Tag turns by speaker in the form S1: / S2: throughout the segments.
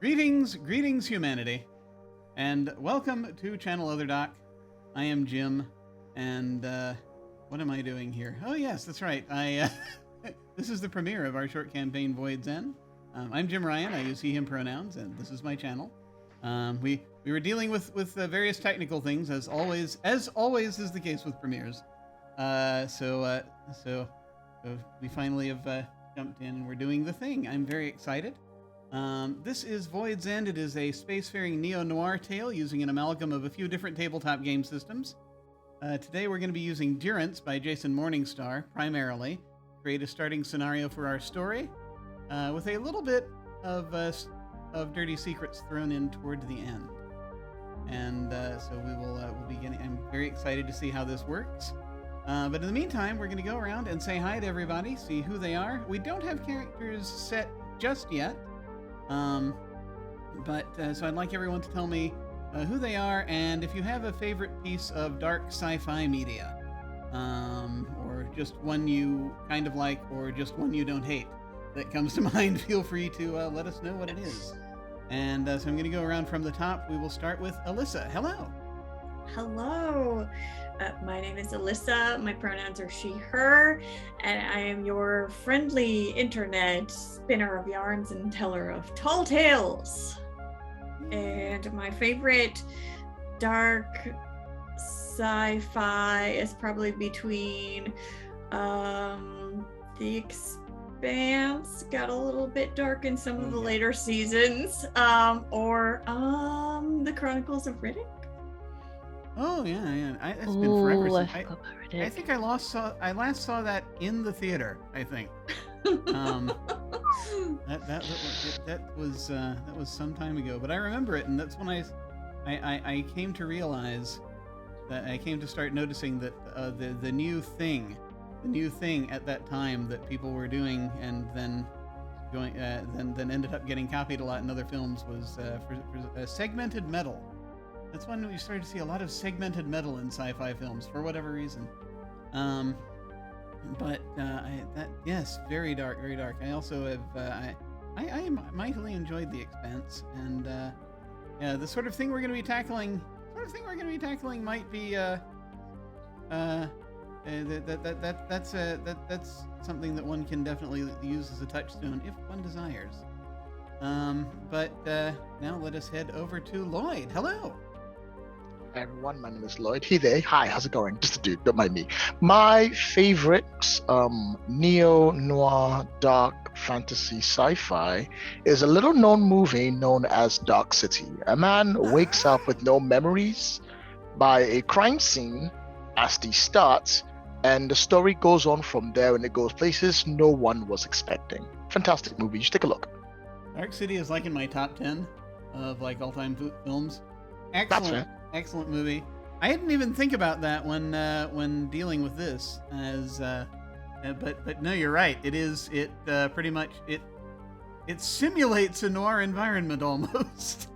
S1: Greetings, humanity, and welcome to Channel Other Doc. I am Jim, and what am I doing here? Oh yes, that's right. This is the premiere of our short campaign, Void's End. I'm Jim Ryan. I use he/him pronouns, and this is my channel. We were dealing with various technical things, as always is the case with premieres. So we finally have jumped in, and we're doing the thing. I'm very excited. This is Void's End. It is a spacefaring neo-noir tale using an amalgam of a few different tabletop game systems. Today we're going to be using Durance by Jason Morningstar, primarily, to create a starting scenario for our story, with a little bit of dirty secrets thrown in toward the end. And so we'll be getting. I'm very excited to see how this works. But in the meantime, we're going to go around and say hi to everybody, see who they are. We don't have characters set just yet. So I'd like everyone to tell me who they are, and if you have a favorite piece of dark sci-fi media, or just one you kind of like, or just one you don't hate that comes to mind, feel free to let us know what it is. And so I'm going to go around from the top. We will start with Alyssa. Hello.
S2: Hello. My name is Alyssa. My pronouns are she, her, and I am your friendly internet spinner of yarns and teller of tall tales. And my favorite dark sci-fi is probably between The Expanse, got a little bit dark in some of the later seasons, or The Chronicles of Riddick.
S1: Oh yeah. It's been forever since I think I last saw that in the theater. I think that was some time ago, but I remember it, and that's when I came to realize that I came to start noticing that the new thing at that time that people were doing, and then going then ended up getting copied a lot in other films, was for segmented metal. That's when we started to see a lot of segmented metal in sci-fi films for whatever reason. Yes, very dark, very dark. I also have I mightily enjoyed The Expanse, and the sort of thing we're going to be tackling might be that's something that one can definitely use as a touchstone if one desires. Now let us head over to Lloyd. Hello.
S3: Hi everyone, my name is Lloyd. Hey there. Hi, how's it going? Just a dude, don't mind me. My favorite neo-noir dark fantasy sci-fi is a little known movie known as Dark City. A man wakes up with no memories by a crime scene as the start, and the story goes on from there, and it goes places no one was expecting. Fantastic movie. You should take a look.
S1: Dark City is like in my top 10 of like all-time films. Excellent.
S3: That's fair.
S1: Excellent movie. I didn't even think about that when dealing with this, as but no, you're right. It pretty much simulates a noir environment almost.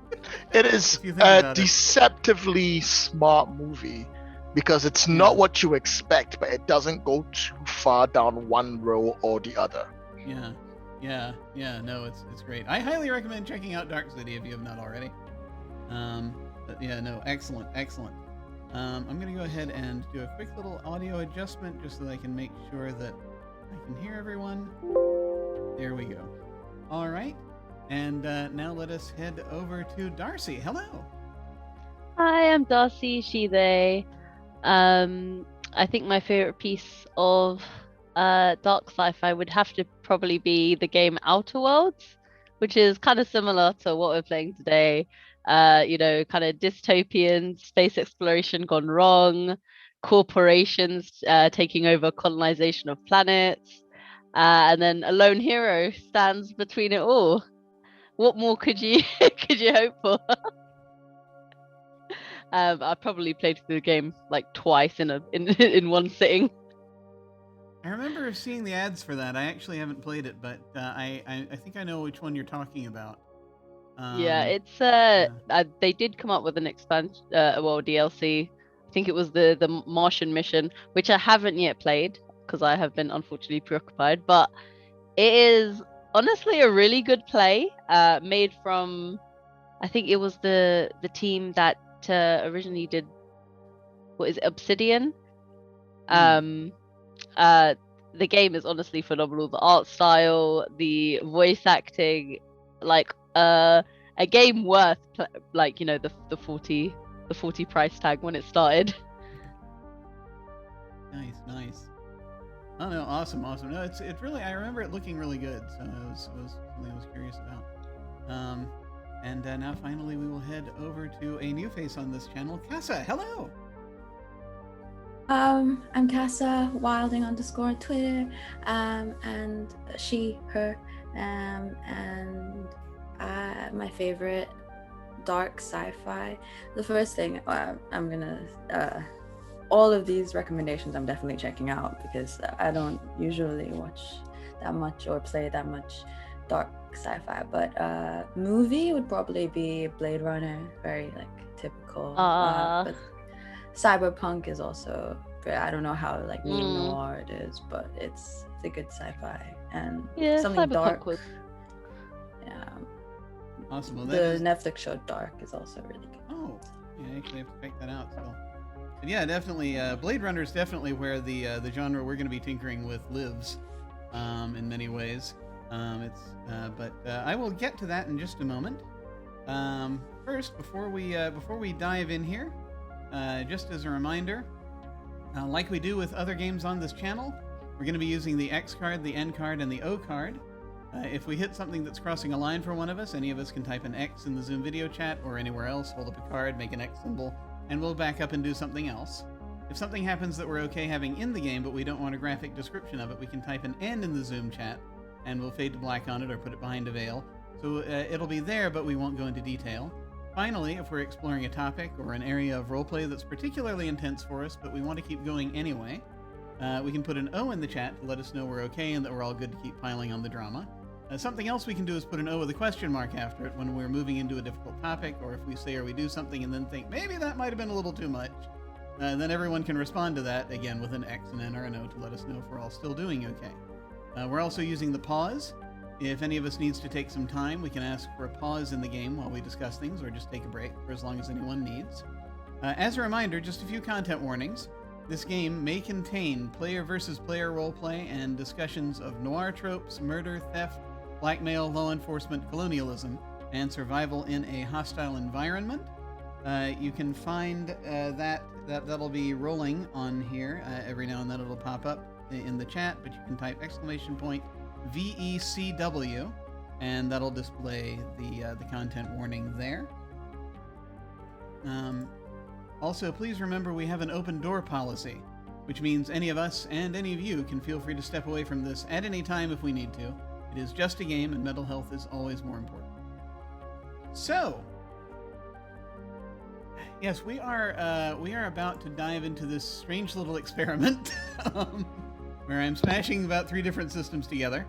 S3: It is a deceptively smart movie because it's not what you expect, but it doesn't go too far down one row or the other.
S1: Yeah. No, it's great. I highly recommend checking out Dark City if you have not already. But yeah, no, excellent. I'm going to go ahead and do a quick little audio adjustment just so that I can make sure that I can hear everyone. There we go. All right. And now let us head over to Darcy. Hello.
S4: Hi, I'm Darcy, she, they. I think my favorite piece of dark sci-fi would have to probably be the game Outer Worlds, which is kind of similar to what we're playing today. Kind of dystopian space exploration gone wrong, corporations taking over colonization of planets, and then a lone hero stands between it all. What more could you hope for? I probably played through the game like twice in one sitting.
S1: I remember seeing the ads for that. I actually haven't played it, but I think I know which one you're talking about.
S4: It's they did come up with an expansion, DLC. I think it was the Martian mission, which I haven't yet played because I have been unfortunately preoccupied. But it is honestly a really good play, made from, I think it was the team that originally did, what is it, Obsidian. The game is honestly phenomenal. The art style, the voice acting, like a game worth like, you know, the 40 price tag when it started.
S1: Nice. Oh no, awesome. No, it really, I remember it looking really good, so it was something I was curious about. And now finally we will head over to a new face on this channel, Casa. Hello.
S5: I'm Casa Wilding _ Twitter, and she, her, and my favorite dark sci-fi. The first thing I'm gonna, all of these recommendations I'm definitely checking out, because I don't usually watch that much or play that much dark sci-fi, but movie would probably be Blade Runner, very like typical, but Cyberpunk is also, I don't know how like neo-noir it is, but it's a good sci-fi and something
S4: Cyberpunk
S5: dark.
S4: was...
S5: Yeah.
S1: Awesome. Well,
S5: the Netflix show Dark is also really good.
S1: Oh, yeah, actually have to check that out still. But yeah, definitely, Blade Runner is definitely where the genre we're going to be tinkering with lives, in many ways. But I will get to that in just a moment. First, before we dive in here, just as a reminder, like we do with other games on this channel, we're going to be using the X card, the N card, and the O card. If we hit something that's crossing a line for one of us, any of us can type an X in the Zoom video chat or anywhere else, hold up a card, make an X symbol, and we'll back up and do something else. If something happens that we're okay having in the game, but we don't want a graphic description of it, we can type an N in the Zoom chat, and we'll fade to black on it or put it behind a veil. So it'll be there, but we won't go into detail. Finally, if we're exploring a topic or an area of roleplay that's particularly intense for us, but we want to keep going anyway, we can put an O in the chat to let us know we're okay and that we're all good to keep piling on the drama. Something else we can do is put an O with a question mark after it when we're moving into a difficult topic, or if we say or we do something and then think, maybe that might have been a little too much. Then everyone can respond to that, again, with an X, an N, or an O to let us know if we're all still doing okay. We're also using the pause. If any of us needs to take some time, we can ask for a pause in the game while we discuss things, or just take a break for as long as anyone needs. As a reminder, just a few content warnings. This game may contain player versus player roleplay and discussions of noir tropes, murder, theft, blackmail, law enforcement, colonialism, and survival in a hostile environment. You can find that'll be rolling on here. Every now and then it'll pop up in the chat, but you can type VECW, and that'll display the content warning there. Also, please remember we have an open door policy, which means any of us and any of you can feel free to step away from this at any time if we need to. It is just a game, and mental health is always more important. So, yes, we are about to dive into this strange little experiment where I'm smashing about 3 different systems together.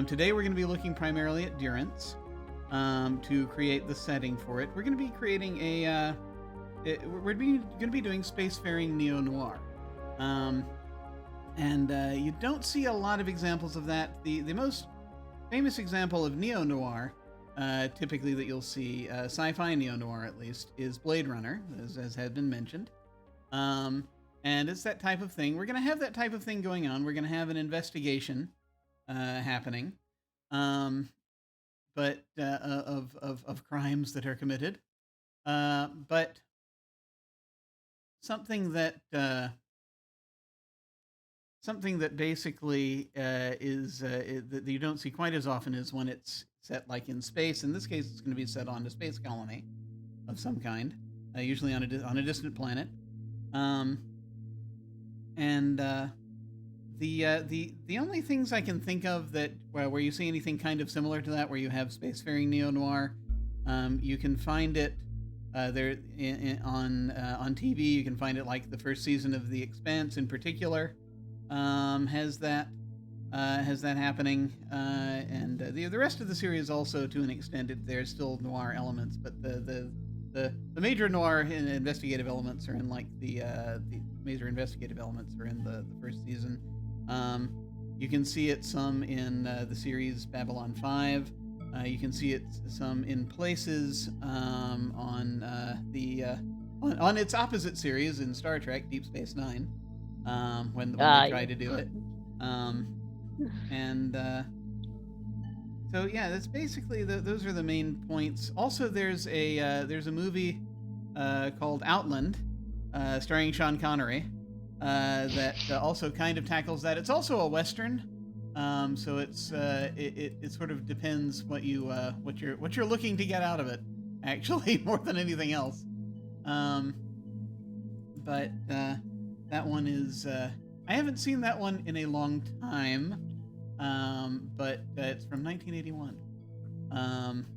S1: Today we're going to be looking primarily at Durance to create the setting for it. We're going to be creating we're going to be doing spacefaring neo-noir. And you don't see a lot of examples of that. The most famous example of neo-noir, typically that you'll see, sci-fi neo-noir at least, is Blade Runner, as had been mentioned. And it's that type of thing. We're going to have that type of thing going on. We're going to have an investigation happening, but of crimes that are committed. But something that basically is that you don't see quite as often is when it's set like in space. In this case, it's going to be set on a space colony of some kind, usually on a distant planet. The only things I can think of that where you see anything kind of similar to that, where you have spacefaring neo-noir, you can find it there on TV. You can find it like the first season of The Expanse in particular has that happening, and the rest of the series also to an extent. There's still noir elements, but the major noir and investigative elements are in like the major investigative elements are in the first season. You can see it some in the series Babylon 5. You can see it some in places on its opposite series in Star Trek Deep Space Nine, when they tried to do it. So yeah, that's basically those are the main points. Also, there's a movie called Outland, starring Sean Connery, that also kind of tackles that. It's also a Western, so it sort of depends what you're looking to get out of it, actually, more than anything else. But that one is I haven't seen that one in a long time, but it's from 1981.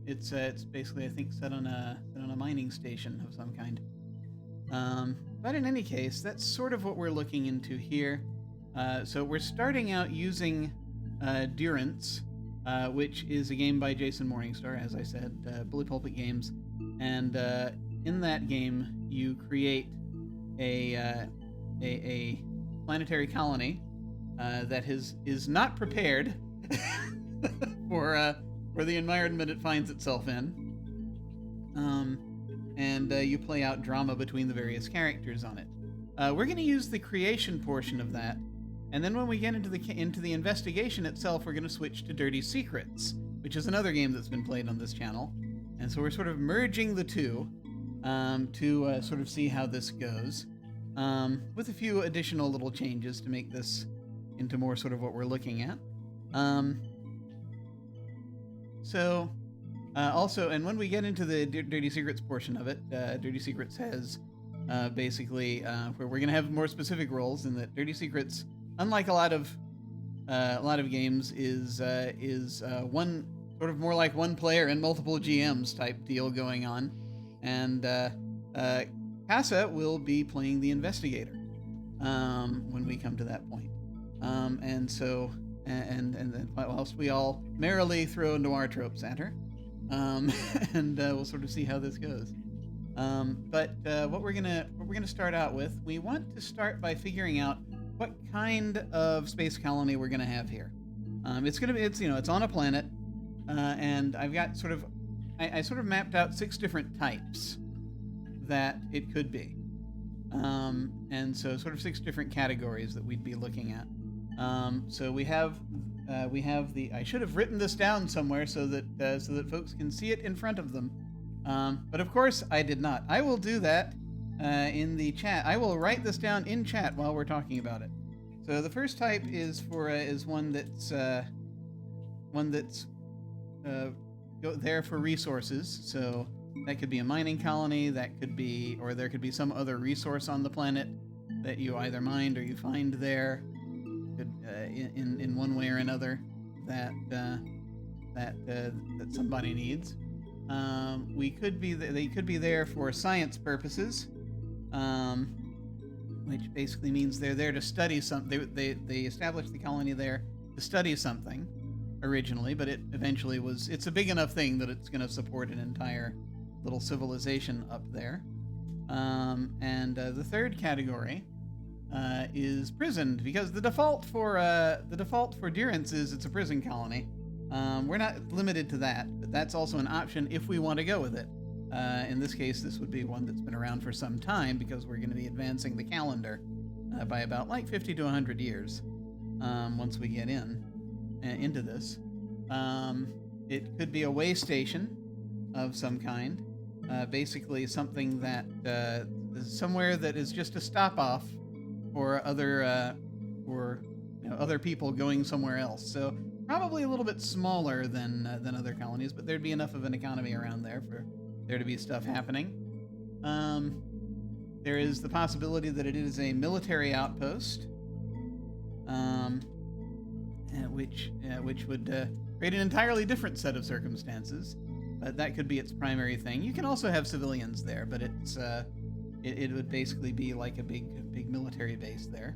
S1: It's basically, I think, set on a mining station of some kind. But in any case, that's sort of what we're looking into here. So we're starting out using Durance, which is a game by Jason Morningstar, as I said, Bully Pulpit Games. And in that game, you create a planetary colony that is not prepared for the environment it finds itself in. And you play out drama between the various characters on it. We're going to use the creation portion of that, and then when we get into the investigation itself, we're going to switch to Dirty Secrets, which is another game that's been played on this channel. And so we're sort of merging the two to sort of see how this goes, with a few additional little changes to make this into more sort of what we're looking at. Also, and when we get into the Dirty Secrets portion of it, Dirty Secrets has basically where we're going to have more specific roles, in that Dirty Secrets, unlike a lot of games, is one sort of more like one player and multiple GMs type deal going on, and Casa will be playing the investigator when we come to that point, and then whilst we all merrily throw noir tropes at her. And we'll sort of see how this goes. But what we're gonna start out with, we want to start by figuring out what kind of space colony we're gonna have here. It's on a planet, and I've got I sort of mapped out 6 different types that it could be, and so sort of 6 different categories that we'd be looking at. So we have the. I should have written this down somewhere so that folks can see it in front of them. But of course I did not. I will do that in the chat. I will write this down in chat while we're talking about it. So the first type is one that's there for resources. So that could be a mining colony. That could be, or there could be some other resource on the planet that you either mined or you find there. In one way or another that somebody needs. They could be there for science purposes, which basically means they're there to study something. They established the colony there to study something originally, but it eventually it's a big enough thing that it's going to support an entire little civilization up there. And the third category is prisoned, because the default for Durance is it's a prison colony. We're not limited to that, but that's also an option if we want to go with it. In this case, this would be one that's been around for some time, because we're going to be advancing the calendar by about 50 to 100 years once we get into this. It could be a way station of some kind, basically something that somewhere that is just a stop off for other people going somewhere else. So probably a little bit smaller than other colonies, but there'd be enough of an economy around there for there to be stuff happening. There is the possibility that it is a military outpost, which would create an entirely different set of circumstances. But that could be its primary thing. You can also have civilians there, but it would basically be like a big military base there.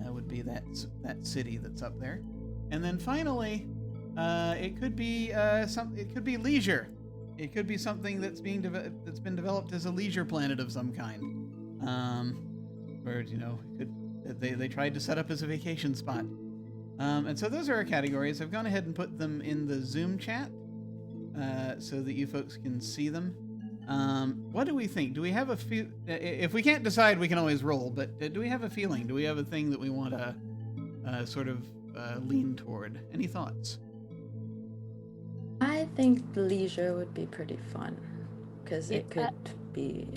S1: Would be that city that's up there. And then finally, it could be it could be leisure. It could be something that's been developed as a leisure planet of some kind, where they tried to set up as a vacation spot. And so those are our categories. I've gone ahead and put them in the Zoom chat so that you folks can see them. What do we think? Do we have a few? If we can't decide, we can always roll. But do we have a feeling? Do we have a thing that we want to sort of lean toward? Any thoughts?
S5: I think leisure would be pretty fun because it could be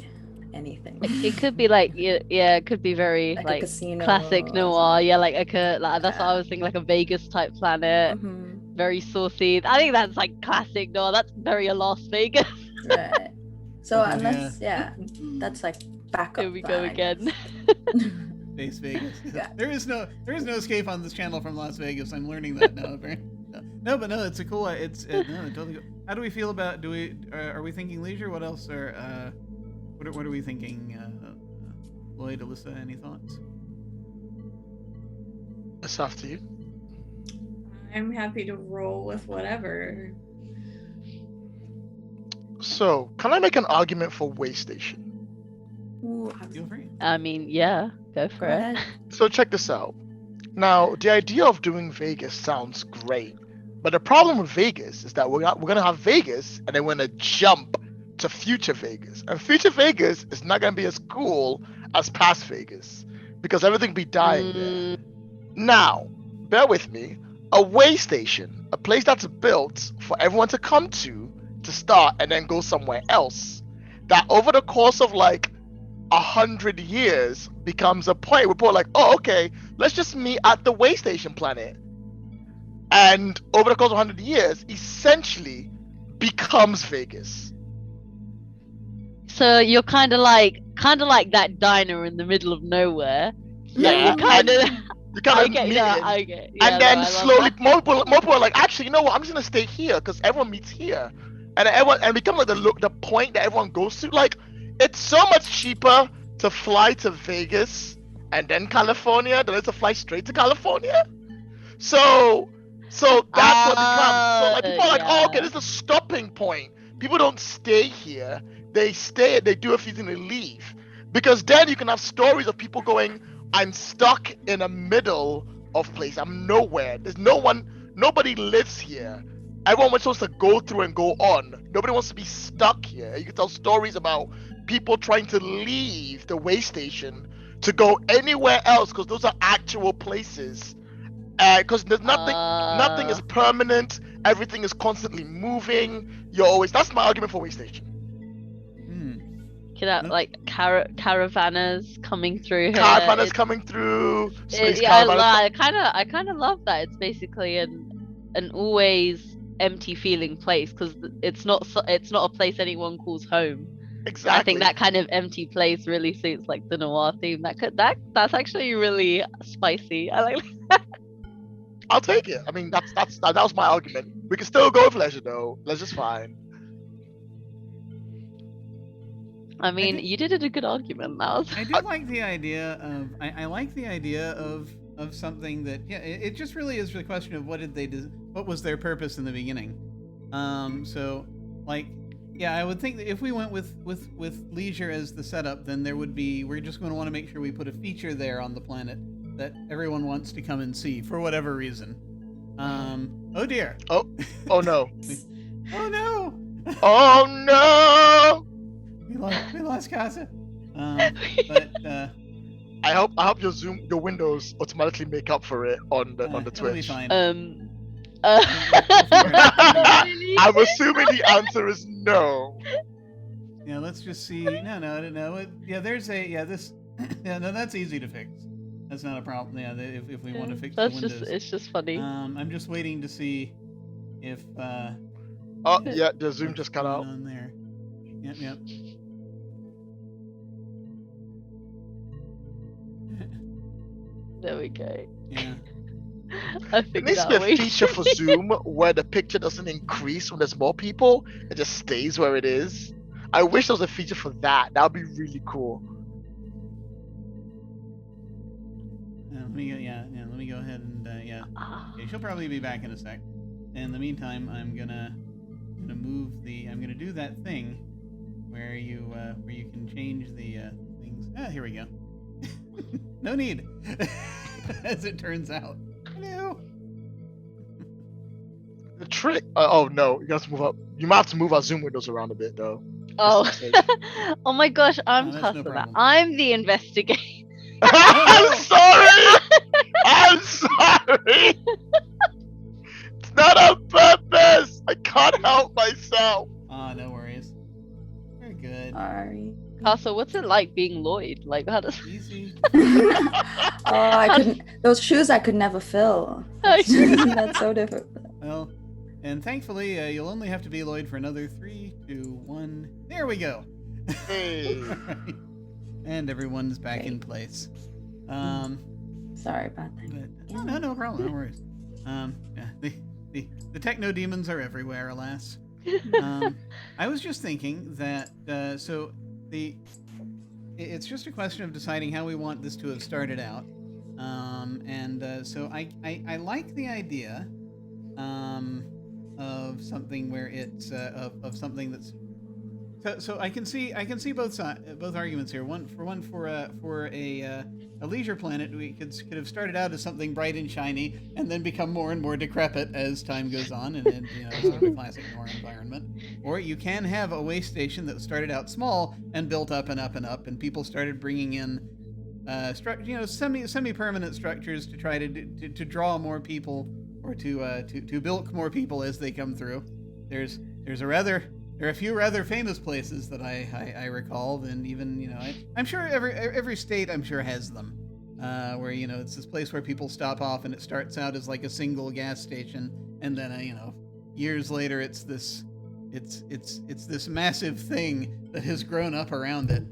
S5: anything.
S4: It could be like it could be very
S5: Like a
S4: like
S5: casino
S4: classic
S5: or
S4: noir. Yeah, like that's what I was thinking, like a Vegas type planet,
S5: Mhm.
S4: very saucy. I think that's like classic noir. That's very a Las Vegas.
S5: Right. So
S1: Yeah.
S5: unless that's like backup.
S4: Here we go
S5: plan, I
S4: again.
S5: guess.
S1: Base Vegas.
S5: Yeah.
S1: There is no escape on this channel from Las Vegas. I'm learning that now. Apparently. No, but no, it's a cool. It's no, totally. How do we feel about? Are we thinking leisure? What else are? What are we thinking? Lloyd, Alyssa, any thoughts?
S3: It's after you.
S2: I'm happy to roll with whatever.
S3: So, can I make an argument for Way Station?
S5: Ooh,
S1: Feel free.
S4: I mean, yeah, go for
S5: go
S4: it.
S5: ahead.
S3: So check this out. Now, the idea of doing Vegas sounds great, but the problem with Vegas is that we're gonna have Vegas, and then we're gonna jump to future Vegas, and future Vegas is not gonna be as cool as past Vegas because everything be dying there. Now, bear with me. A way station, a place that's built for everyone to come to start and then go somewhere else, that over the course of like 100 years becomes a point where people are like, oh, okay, let's just meet at the way station planet. And over the course of 100 years, essentially becomes Vegas.
S4: So you're kind of like that diner in the middle of nowhere.
S3: Yeah,
S4: You kind of.
S3: You kind
S4: I
S3: of
S4: get,
S3: meet
S4: yeah,
S3: it.
S4: I get.
S3: And then slowly, more people are like, actually, you know what? I'm just gonna stay here because everyone meets here, and everyone and become like the point that everyone goes to. Like, it's so much cheaper to fly to Vegas and then California than it is to fly straight to California. So that's what it becomes. So like people are like, oh, okay, this is a stopping point. People don't stay here. They stay. They do a few things and they leave, because then you can have stories of people going, I'm stuck in the middle of place. I'm nowhere. There's no one. Nobody lives here. Everyone was supposed to go through and go on. Nobody wants to be stuck here. You can tell stories about people trying to leave the way station to go anywhere else because those are actual places. Because there's nothing is permanent. Everything is constantly moving. You're always. That's my argument for way station.
S4: Could have like caravanners coming through here.
S3: Caravanners coming through. Space
S4: Yeah,
S3: caravanners.
S4: I kind of love that. It's basically an always empty feeling place because it's not a place anyone calls home.
S3: Exactly.
S4: I think that kind of empty place really suits like the noir theme. That's actually really spicy. I like that.
S3: I'll take it. I mean, that was my argument. We can still go with leisure though. Leisure's fine.
S4: I mean, you did a good argument. That was.
S1: I do like the idea of. I like the idea of something that it just really is the question of what did they do, what was their purpose in the beginning. So like I would think that if we went with leisure as the setup, then there would be we're just going to want to make sure we put a feature there on the planet that everyone wants to come and see for whatever reason. Oh dear.
S3: Oh no.
S1: Oh no.
S3: Oh no.
S1: We lost Casa. But
S3: I hope your Windows automatically make up for it on the
S1: it'll
S3: Twitch.
S1: be fine.
S3: I'm assuming the answer is no.
S1: Yeah, let's just see. No. There's this. No, that's easy to fix. That's not a problem. Yeah, if we want to fix the Windows.
S4: It's just funny.
S1: I'm just waiting to see if.
S3: Oh yeah, the Zoom just cut out.
S1: On there. Yep.
S4: There we go.
S1: Yeah.
S4: I
S3: There
S4: think
S3: needs to be a feature for Zoom where the picture doesn't increase when there's more people. It just stays where it is. I wish there was a feature for that. That would be really cool.
S1: Let me go ahead and Okay, she'll probably be back in a sec. In the meantime, I'm gonna do that thing where you can change the things. Here we go. No need, as it turns out. Hello.
S3: The trick. Oh no, you got to move up. You might have to move our Zoom windows around a bit though.
S4: Oh, oh my gosh, I'm
S1: that's
S4: past
S1: no
S4: that.
S1: problem.
S4: I'm the investigator.
S3: I'm sorry. I'm sorry. It's not on purpose. I can't help myself.
S1: No worries. Very good.
S5: Sorry.
S4: Castle, what's it like being Lloyd? Like, how does?
S1: Easy.
S5: I couldn't. Those shoes I could never fill. That's so difficult.
S1: Well, and thankfully, you'll only have to be Lloyd for another 3, 2, 1. There we go.
S3: Hey.
S1: Right. And everyone's back in place.
S5: Sorry about that.
S1: But, no problem. No worries. Yeah, the techno demons are everywhere, alas. I was just thinking that it's just a question of deciding how we want this to have started out, so I like the idea of something where it's of something that's so I can see both arguments here. For a leisure planet, we could have started out as something bright and shiny, and then become more and more decrepit as time goes on, and sort of a classic noir environment. Or you can have a way station that started out small and built up and up and up, and people started bringing in semi-permanent structures to try to draw more people, or to bilk more people as they come through. There are a few rather famous places that I recall, and even I'm sure every state has them, where it's this place where people stop off, and it starts out as like a single gas station, and then years later it's this massive thing that has grown up around it,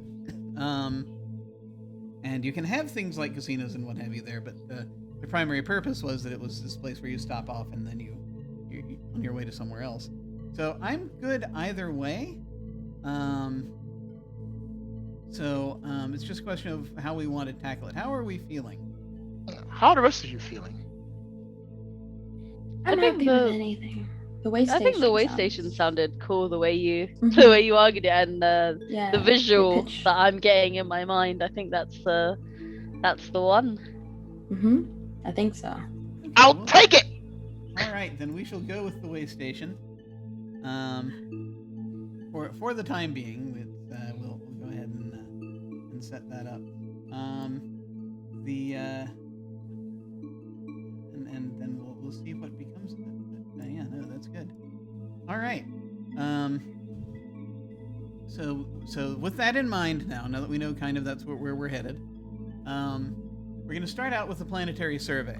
S1: and you can have things like casinos and what have you there, but the primary purpose was that it was this place where you stop off and then you're on your way to somewhere else. So I'm good either way. It's just a question of how we want to tackle it. How are we feeling?
S3: How are the rest of you feeling?
S5: I'm
S4: I think
S5: happy with anything. The way station.
S4: I think the way station sounded cool. The way you argued it, and the visual that I'm getting in my mind. I think that's the one.
S5: I think so.
S3: I'll take it.
S1: All right, then we shall go with the way station. For the time being, we'll go ahead and set that up. And then we'll see what becomes of it. But yeah, no, that's good. All right. So with that in mind, now that we know kind of that's where we're headed, we're going to start out with the Planetary Survey.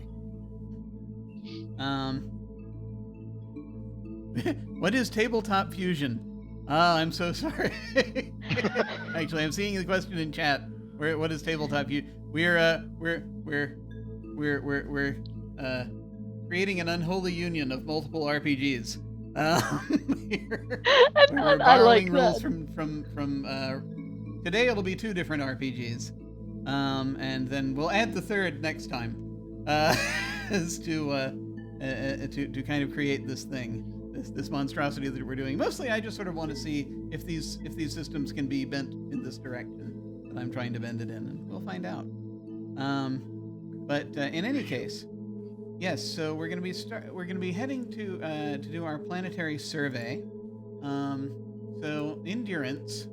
S1: What is tabletop fusion? Oh, I'm so sorry. Actually, I'm seeing the question in chat. What is tabletop fusion? We're creating an unholy union of multiple RPGs. We're borrowing rules from today. It'll be 2 different RPGs, and then we'll add the third next time, as to kind of create this thing. This monstrosity that we're doing. Mostly, I just sort of want to see if these systems can be bent in this direction that I'm trying to bend it in, and we'll find out. But in any case, yes. So we're going to be heading to do our planetary survey. So in Durance,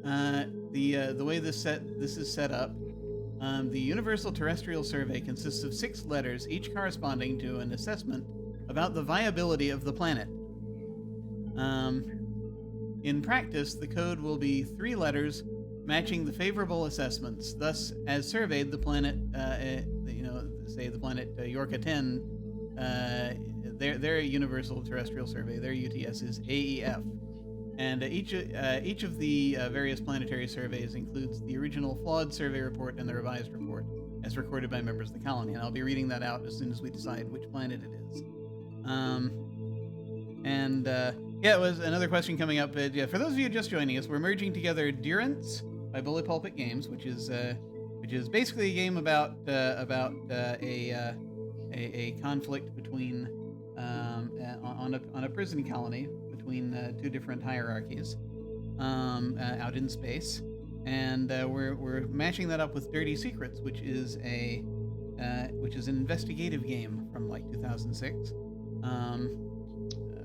S1: the way this is set up. The Universal Terrestrial Survey consists of 6 letters, each corresponding to an assessment about the viability of the planet. In practice, the code will be 3 letters matching the favorable assessments. Thus, as surveyed, the planet, say the planet Yorka 10, their Universal Terrestrial Survey, their UTS is AEF. And each of the various planetary surveys includes the original flawed survey report and the revised report, as recorded by members of the colony. And I'll be reading that out as soon as we decide which planet it is. It was another question coming up. For those of you just joining us, we're merging together Durance by Bullet Pulpit Games, which is basically a game about a conflict between on a prison colony between 2 different hierarchies out in space, and we're matching that up with Dirty Secrets, which is an investigative game from like 2006.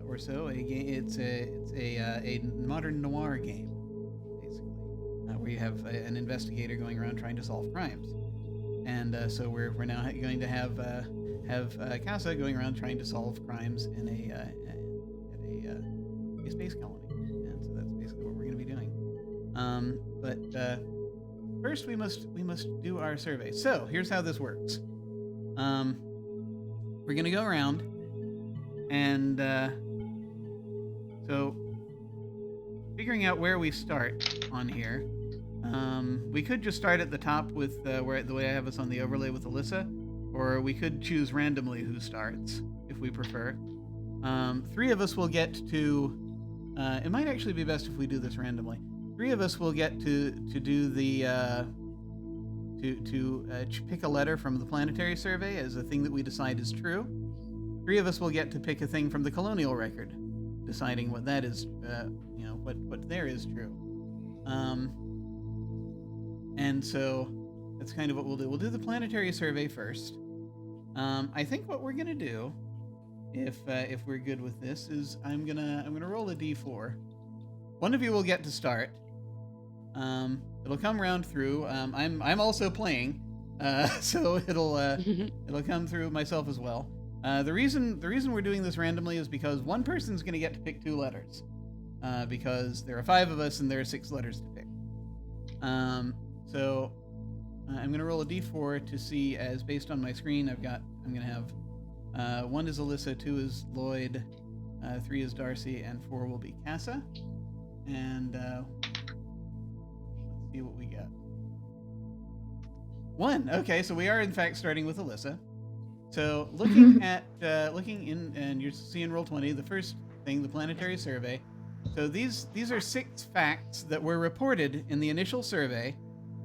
S1: or so. It's a modern noir game, basically, where you have an investigator going around trying to solve crimes. And so we're now going to have Casa going around trying to solve crimes in a space colony, and so that's basically what we're going to be doing. But first we must do our survey. So here's how this works. We're going to go around, and so figuring out where we start on here. We could just start at the top with the way I have us on the overlay with Alyssa, or we could choose randomly who starts if we prefer. 3 of us will get to. It might actually be best if we do this randomly. 3 of us will get to do the pick a letter from the Planetary Survey as a thing that we decide is true. 3 of us will get to pick a thing from the Colonial Record, deciding what that is. What there is true. And so that's kind of what we'll do. We'll do the Planetary Survey first. I think what we're gonna do, if we're good with this, is I'm gonna roll a d4. One of you will get to start. It'll come round through. I'm also playing, so it'll come through myself as well. The reason we're doing this randomly is because one person's gonna get to pick 2 letters, because there are 5 of us and there are 6 letters to pick. So I'm gonna roll a d4 to see, as based on my screen, I'm gonna have 1 is Alyssa, 2 is Lloyd, 3 is Darcy, and 4 will be Casa. And let's see what we got. 1. Okay, so we are in fact starting with Alyssa. So looking at and you're seeing Roll20, the first thing, the Planetary Survey. So these are 6 facts that were reported in the initial survey.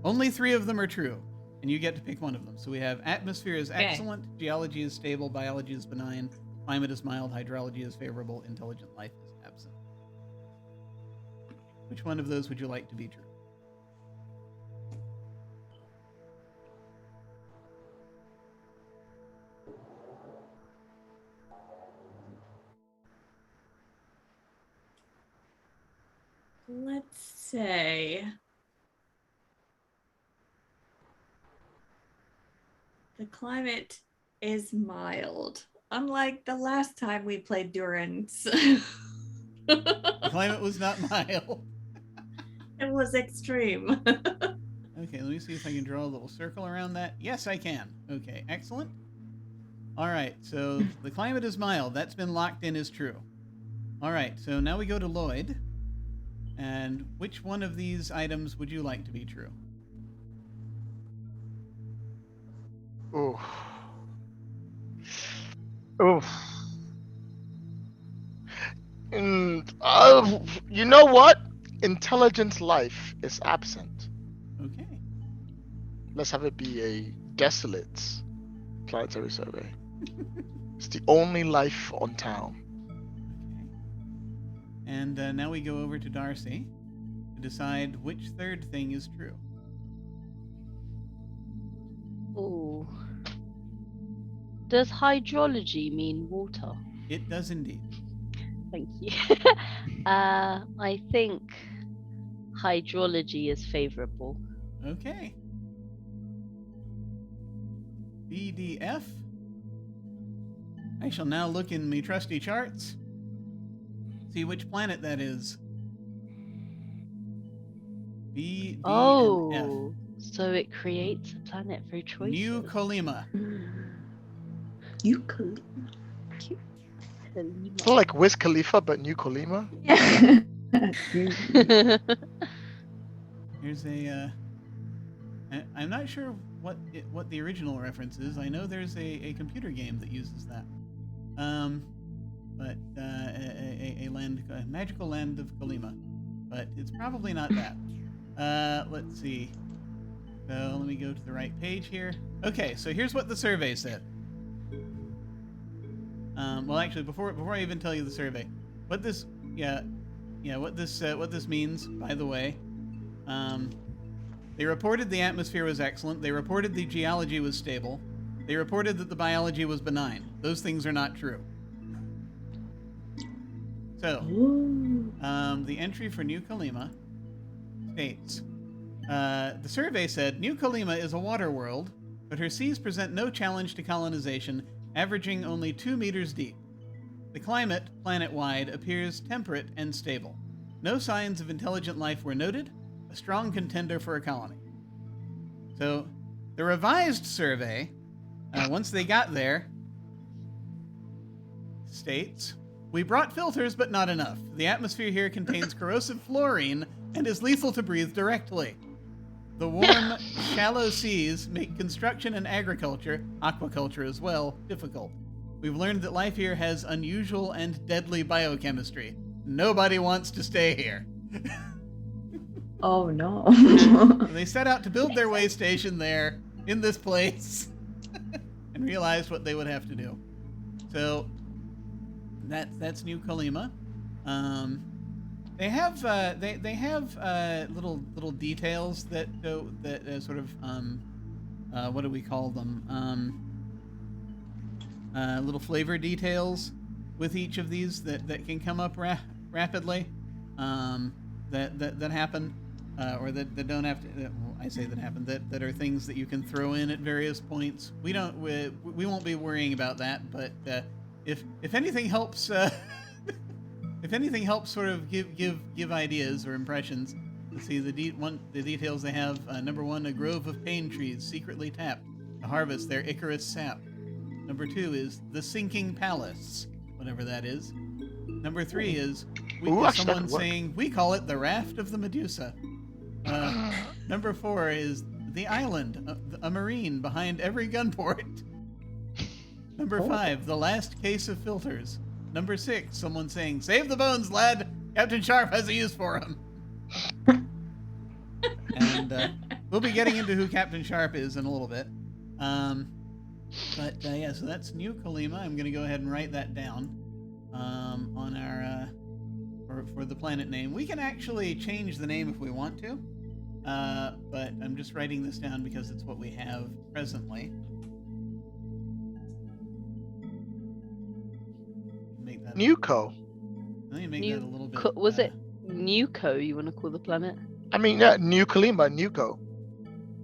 S1: Only 3 of them are true, and you get to pick one of them. So we have atmosphere is excellent, geology is stable, biology is benign, climate is mild, hydrology is favorable, intelligent life is absent. Which one of those would you like to be true?
S2: Let's say the climate is mild, unlike the last time we played Durance.
S1: The climate was not mild.
S2: It was extreme.
S1: Okay, let me see if I can draw a little circle around that. Yes, I can. Okay, excellent. All right, so the climate is mild. That's been locked in as true. All right, so now we go to Lloyd. And which one of these items would you like to be true?
S3: Oh. You know what? Intelligent life is absent.
S1: Okay.
S3: Let's have it be a desolate Planetary Survey. It's the only life on town.
S1: And now we go over to Darcy to decide which third thing is true.
S4: Ooh. Does hydrology mean water?
S1: It does indeed.
S4: Thank you. I think hydrology is favorable.
S1: Okay. BDF. I shall now look in me trusty charts. See which planet that is. B, D, and F.
S4: So it creates a planet through choice.
S1: NuKo.
S5: Eucalyptus.
S3: It's not like Wiz Khalifa, but New Kolima.
S5: Yeah.
S1: Here's a. I'm not sure what the original reference is. I know there's a computer game that uses that. But a magical land of Kolima, but it's probably not that. Let's see. So let me go to the right page here. Okay, so here's what the survey said. Well, actually, before I even tell you the survey, what this means, by the way, they reported the atmosphere was excellent. They reported the geology was stable. They reported that the biology was benign. Those things are not true. So,
S5: Ooh.
S1: the entry for New Colima states, the survey said, New Colima is a water world, but her seas present no challenge to colonization, averaging only 2 meters deep. The climate, planet-wide, appears temperate and stable. No signs of intelligent life were noted, a strong contender for a colony. So, the revised survey, once they got there, states, we brought filters, but not enough. The atmosphere here contains corrosive fluorine and is lethal to breathe directly. The warm, shallow seas make construction and agriculture, aquaculture as well, difficult. We've learned that life here has unusual and deadly biochemistry. Nobody wants to stay here.
S5: Oh no.
S1: They set out to build their way station there, in this place, and realized what they would have to do. So, that's New Colima. They have little details that sort of what do we call them? Little flavor details with each of these that can come up rapidly. That happen, or that don't have to. I say that happen. That are things that you can throw in at various points. We won't be worrying about that. But if anything helps. If anything helps sort of give ideas or impressions, let's see the details they have. Number 1, a grove of pain trees secretly tapped to harvest their Icarus sap. Number 2 is the sinking palace, whatever that is. Number 3 is someone saying, we call it the raft of the Medusa. Number 4 is the island, a marine behind every gunport. Number 5, the last case of filters. Number 6, someone saying, save the bones, lad. Captain Sharp has a use for them. And we'll be getting into who Captain Sharp is in a little bit. But yeah, so that's New Colima. I'm going to go ahead and write that down on our for the planet name. We can actually change the name if we want to, but I'm just writing this down because it's what we have presently.
S3: NuKo.
S1: Let me make that a little bit.
S4: Was it NuKo you want to call the planet?
S3: I mean, yeah, New Colima, NuKo.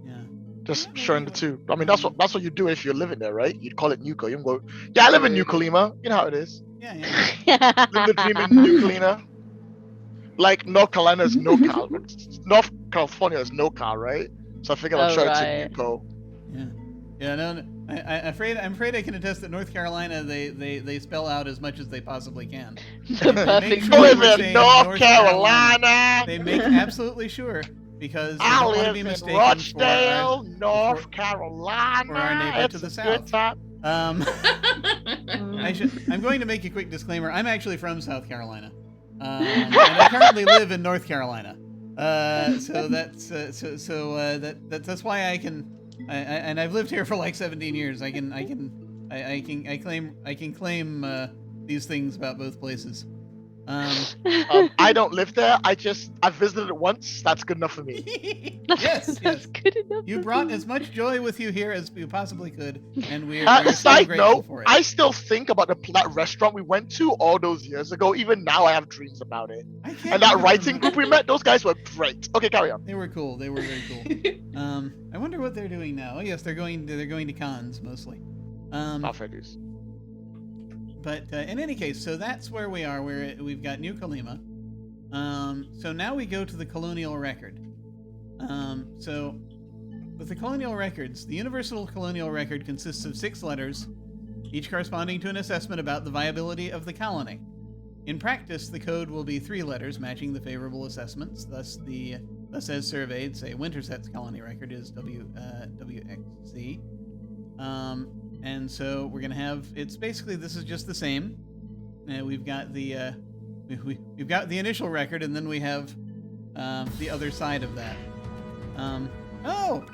S1: Yeah.
S3: Just showing the two. I mean, that's what you do if you're living there, right? You'd call it NuKo. You can go, yeah, I live in New Colima. You know how it is.
S1: Yeah.
S3: Live the dream in New Colima. Like North Carolina is NoCal. North California is NoCal, right? So I figured I'll show it to NuKo.
S1: Yeah. Yeah. No. I'm afraid I can attest that North Carolina they spell out as much as they possibly can.
S4: The perfect.
S1: Sure
S3: I live in North Carolina.
S1: They make absolutely sure because they
S3: I
S1: don't want to
S3: live
S1: be
S3: in
S1: mistaken
S3: Rochdale, North Carolina.
S1: for our neighbor
S3: It's
S1: to the
S3: a
S1: south.
S3: good time.
S1: I'm going to make a quick disclaimer. I'm actually from South Carolina, and I currently live in North Carolina. So that's why I can. And I've lived here for like 17 years. I can claim these things about both places.
S3: I don't live there. I visited it once. That's good enough for me.
S1: Yes.
S4: That's good enough.
S1: You brought as much joy with you here as you possibly could, and we're so
S3: Side
S1: grateful
S3: note,
S1: for it.
S3: I still think about that restaurant we went to all those years ago. Even now, I have dreams about it.
S1: I can't
S3: And that
S1: remember.
S3: writing group we met, those guys were great. Okay, carry on.
S1: They were cool. They were very cool. I wonder what they're doing now. Oh yes, they're going to cons mostly.
S3: Not fair dues.
S1: But in any case, so that's where we are. We've got New Colima. So now we go to the Colonial Record. So with the Colonial Records, the Universal Colonial Record consists of 6 letters, each corresponding to an assessment about the viability of the colony. In practice, the code will be 3 letters matching the favorable assessments. Thus, as surveyed, say Winterset's colony record is WXC. And so we're gonna have this is just the same. We've got the we've got the initial record, and then we have the other side of that. Oh,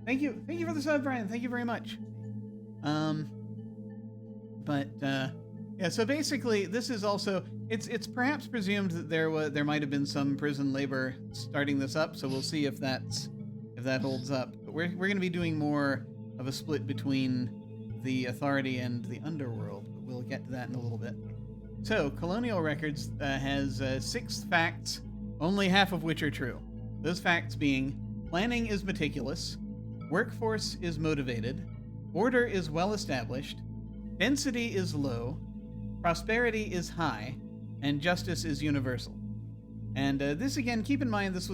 S1: thank you for the sub, Brian. Thank you very much. Yeah. So basically, this is also it's perhaps presumed that there might have been some prison labor starting this up. So we'll see if that holds up. But we're going to be doing more of a split between the authority and the underworld. But we'll get to that in a little bit. So, Colonial Records has 6 facts, only half of which are true. Those facts being, planning is meticulous, workforce is motivated, order is well established, density is low, prosperity is high, and justice is universal. And this, again, keep in mind, this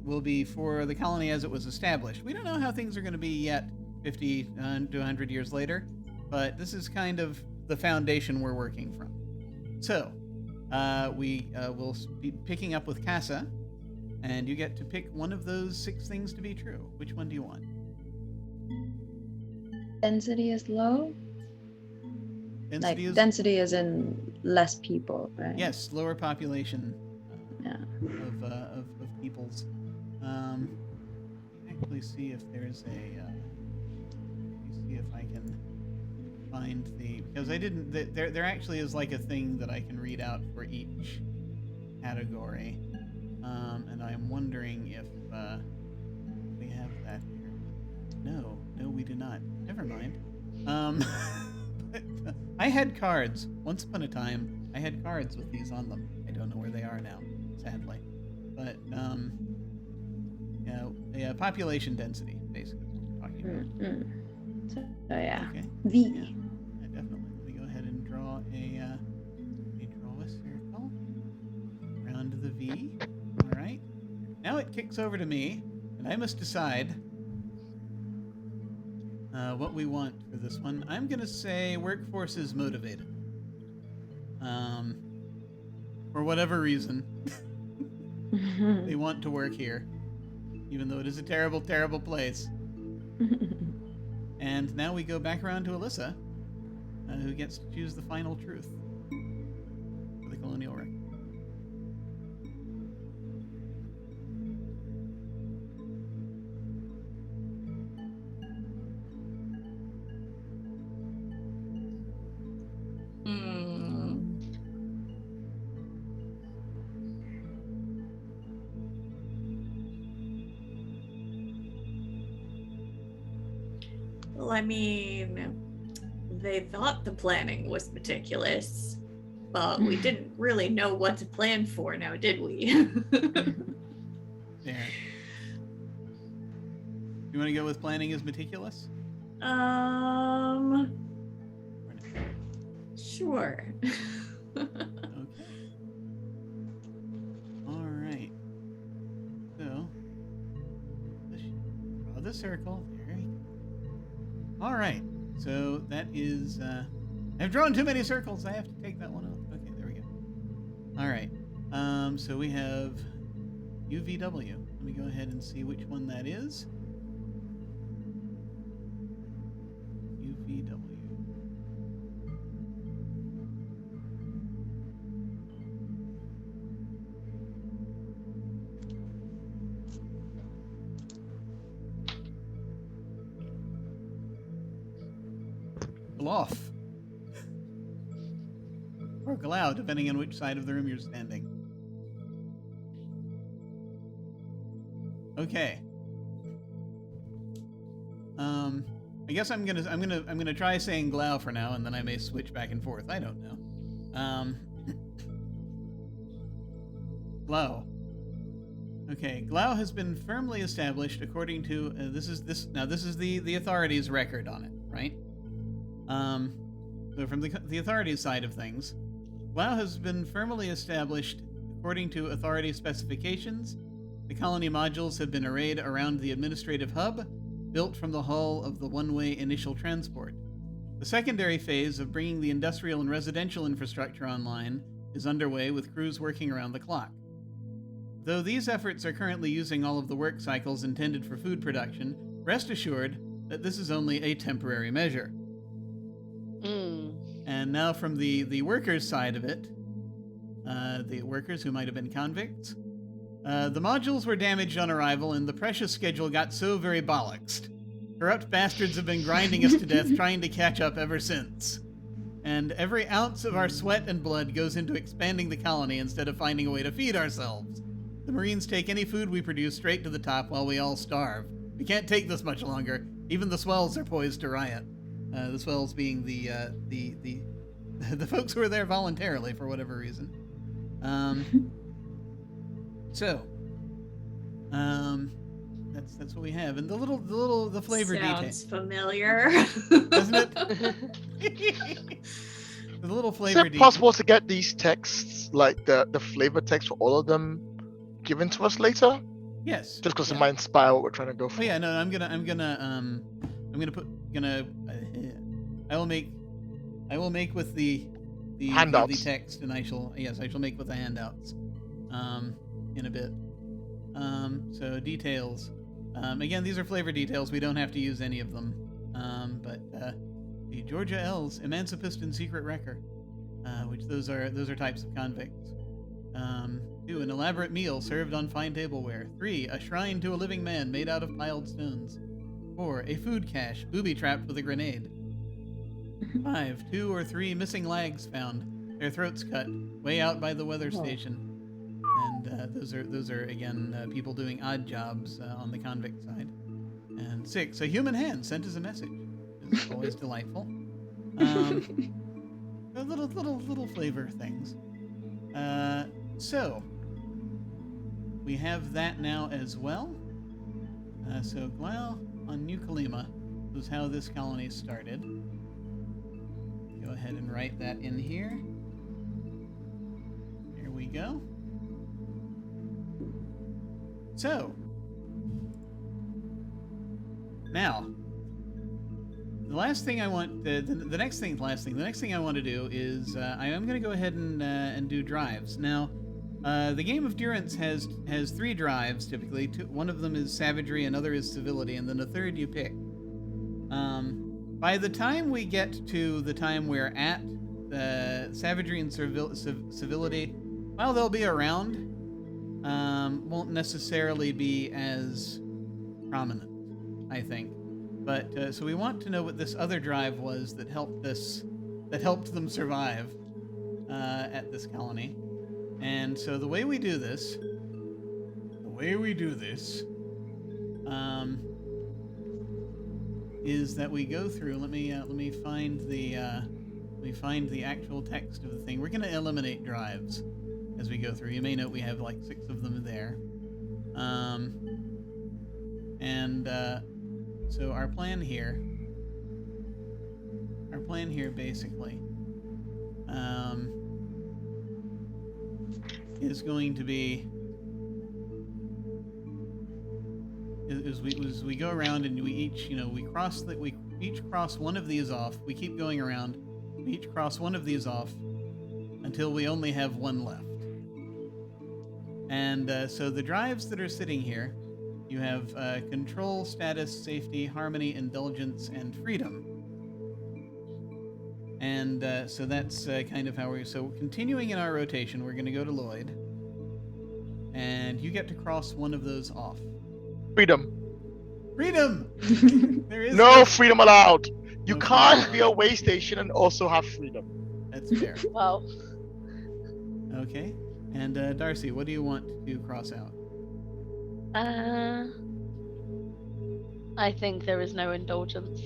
S1: will be for the colony as it was established. We don't know how things are going to be yet 50 to 100 years later, but this is kind of the foundation we're working from. So, we will be picking up with Casa, and you get to pick one of those 6 things to be true. Which one do you want?
S5: Density is low? Density is in less people, right?
S1: Yes, lower population
S5: Yeah.
S1: of peoples. Actually see if there's a... let me see if I can find the... Because I didn't... There actually is like a thing that I can read out for each category. And I'm wondering if we have that here. No, we do not. Never mind. But, I had cards. Once upon a time, I had cards with these on them. I don't know where they are now, sadly. But, yeah, population density, basically, is what we're talking about.
S5: So, yeah.
S1: Okay.
S5: V.
S1: Yeah, definitely. Let me go ahead and draw a circle around the V. All right. Now it kicks over to me, and I must decide what we want for this one. I'm going to say workforce is motivated. For whatever reason, they want to work here, even though it is a terrible, terrible place. And now we go back around to Alyssa, who gets to choose the final truth for the Colonial Record.
S2: Well, I mean, they thought the planning was meticulous, but we didn't really know what to plan for now, did we?
S1: There. You want to go with planning is meticulous?
S2: Sure.
S1: Okay. All right. So, draw the circle. There you go. All right. So that is. I've drawn too many circles. I have to take that one off. Okay, there we go. All right. So we have UVW. Let me go ahead and see which one that is. UVW. Gloff. Or Glau, depending on which side of the room you're standing. Okay. I guess I'm gonna try saying Glau for now, and then I may switch back and forth. I don't know. Glau. Okay, Glau has been firmly established according to this is the authorities' record on it, right? So from the authorities side of things, Glau has been firmly established according to authority specifications. The colony modules have been arrayed around the administrative hub, built from the hull of the one-way initial transport. The secondary phase of bringing the industrial and residential infrastructure online is underway, with crews working around the clock. Though these efforts are currently using all of the work cycles intended for food production, rest assured that this is only a temporary measure. And now from the workers' side of it, the workers who might have been convicts, the modules were damaged on arrival, and the precious schedule got so very bollocksed. Corrupt bastards have been grinding us to death, trying to catch up ever since. And every ounce of our sweat and blood goes into expanding the colony instead of finding a way to feed ourselves. The Marines take any food we produce straight to the top while we all starve. We can't take this much longer. Even the swells are poised to riot. The swells being the the folks who are there voluntarily for whatever reason. That's what we have, and the flavor
S2: Sounds
S1: detail.
S2: familiar.
S1: Doesn't it? The little
S3: Is
S1: flavor
S3: it possible to get these texts, like the flavor text for all of them, given to us later?
S1: Yes.
S3: Just because it might inspire what we're trying to go for.
S1: Oh yeah, no, I will make with the
S3: Handouts.
S1: the text, and I shall make with the handouts in a bit. So details. Again, these are flavor details. We don't have to use any of them. But the Georgia L's Emancipist and Secret Wrecker, which those are types of convicts. 2, an elaborate meal served on fine tableware. 3, a shrine to a living man made out of piled stones. 4, a food cache booby-trapped with a grenade. 5, 2 or 3 missing lags found, their throats cut, way out by the weather station. And those are again people doing odd jobs on the convict side. And 6, a human hand sent as a message. It's always delightful. Little flavor things. So we have that now as well. So Glau on New Kalima was how this colony started. Go ahead and write that in here. Here we go. So now the last thing I want, the next thing I want to do is I am going to go ahead and do drives. Now, the game of Durance has 3 drives typically. One of them is savagery, another is civility, and then a third you pick. By the time we get to the time we're at, savagery and civility, while they'll be around, won't necessarily be as prominent, I think. But so we want to know what this other drive was that helped them survive at this colony. And so the way we do this is that we go through. Let me find the actual text of the thing. We're going to eliminate drives as we go through. You may note we have like 6 of them there. So our plan here basically is going to be as we go around and we each cross one of these off. We keep going around. We each cross one of these off until we only have one left. And so the drives that are sitting here, you have control, status, safety, harmony, indulgence, and freedom. And so that's kind of how we're... So continuing in our rotation, we're going to go to Lloyd. And you get to cross one of those off.
S3: Freedom.
S1: Freedom! There is
S3: no freedom allowed. You can't be a way station and also have freedom.
S1: That's fair.
S4: Wow.
S1: Okay. And Darcy, what do you want to cross out?
S4: I think there is no indulgence.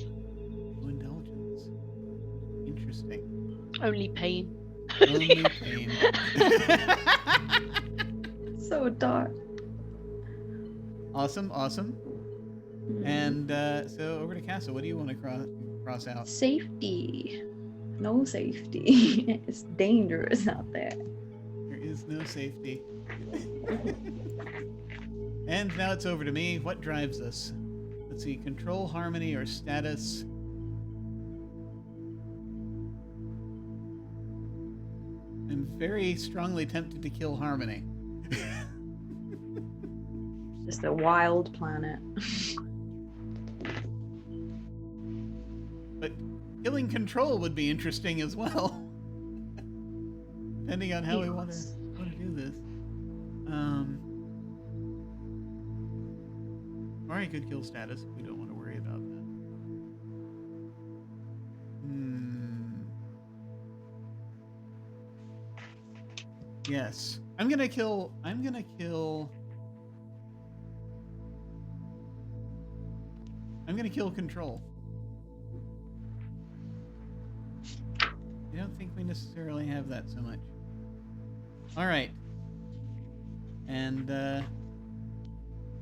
S1: No indulgence. Interesting.
S4: Only pain.
S1: Only pain.
S5: So dark.
S1: Awesome. And so over to Casa. What do you want to cross out?
S5: Safety. No safety. It's dangerous out there.
S1: There is no safety. And now it's over to me. What drives us? Let's see. Control, harmony, or status. I'm very strongly tempted to kill harmony.
S5: Just a wild planet.
S1: But killing control would be interesting as well. Depending on how we want to do this. Or I could kill status if we don't want to worry about that. Yes. I'm gonna kill control. I don't think we necessarily have that so much. All right. And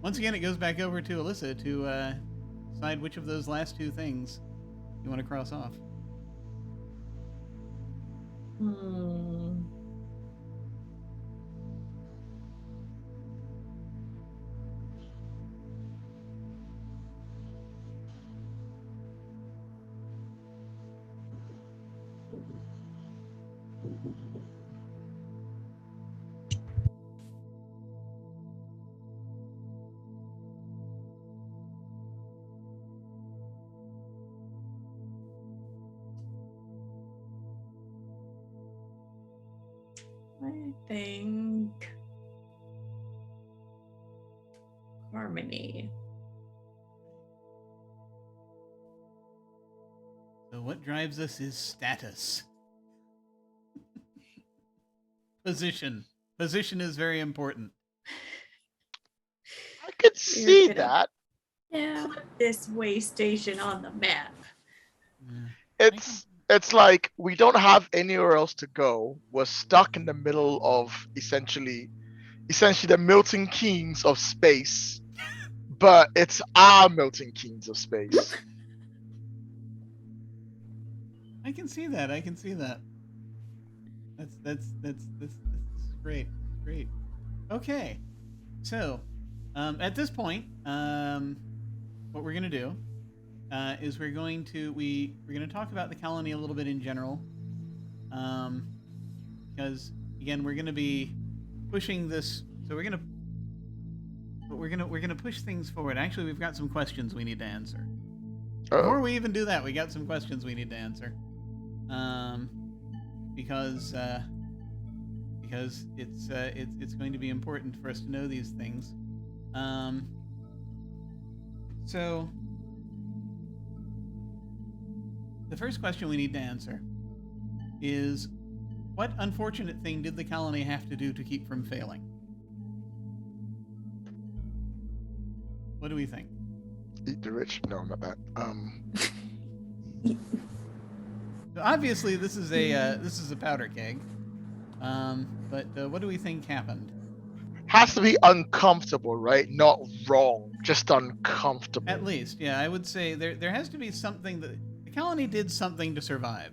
S1: once again, it goes back over to Alyssa to decide which of those last two things you want to cross off.
S2: I think harmony.
S1: So what drives us is status. Position. Position is very important.
S3: I could see
S2: gonna-
S3: that.
S2: Yeah. Put this way station on the map.
S1: Yeah.
S3: It's like we don't have anywhere else to go. We're stuck in the middle of essentially the Milton Keynes of space, but it's our Milton Keynes of space.
S1: I can see that. That's great. Great. Okay. So, at this point, what we're gonna do is we're going to talk about the colony a little bit in general, because again we're gonna be pushing this. So we're gonna push things forward. Actually, we've got some questions we need to answer. Before we even do that, we got some questions we need to answer, because it's going to be important for us to know these things. So the first question we need to answer is, what unfortunate thing did the colony have to do to keep from failing? What do we think?
S3: Eat the rich? No, not that.
S1: So obviously, this is a powder keg. But what do we think happened?
S3: Has to be uncomfortable, right? Not wrong, just uncomfortable.
S1: At least, yeah, I would say there has to be something that the colony did something to survive.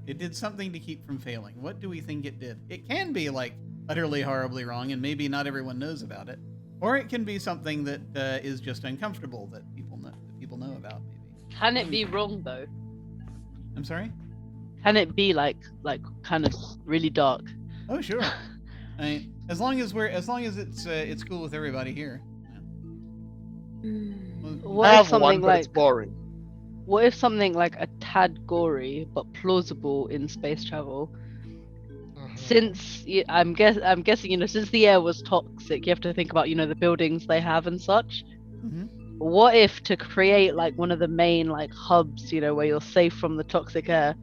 S1: It did something to keep from failing. What do we think it did? It can be like utterly horribly wrong, and maybe not everyone knows about it, or it can be something that is just uncomfortable that people know about. Maybe.
S4: Can it be wrong though?
S1: I'm sorry?
S4: Can it be like kind of really dark?
S1: Oh sure. I mean, as long as it's cool with everybody here.
S4: What
S3: I
S4: if
S3: have
S4: something
S3: one, but
S4: like
S3: it's boring.
S4: what if something like a tad gory but plausible in space travel? Since I'm guessing, since the air was toxic, you have to think about, the buildings they have and such.
S1: Mm-hmm.
S4: What if, to create like one of the main like hubs, where you're safe from the toxic air,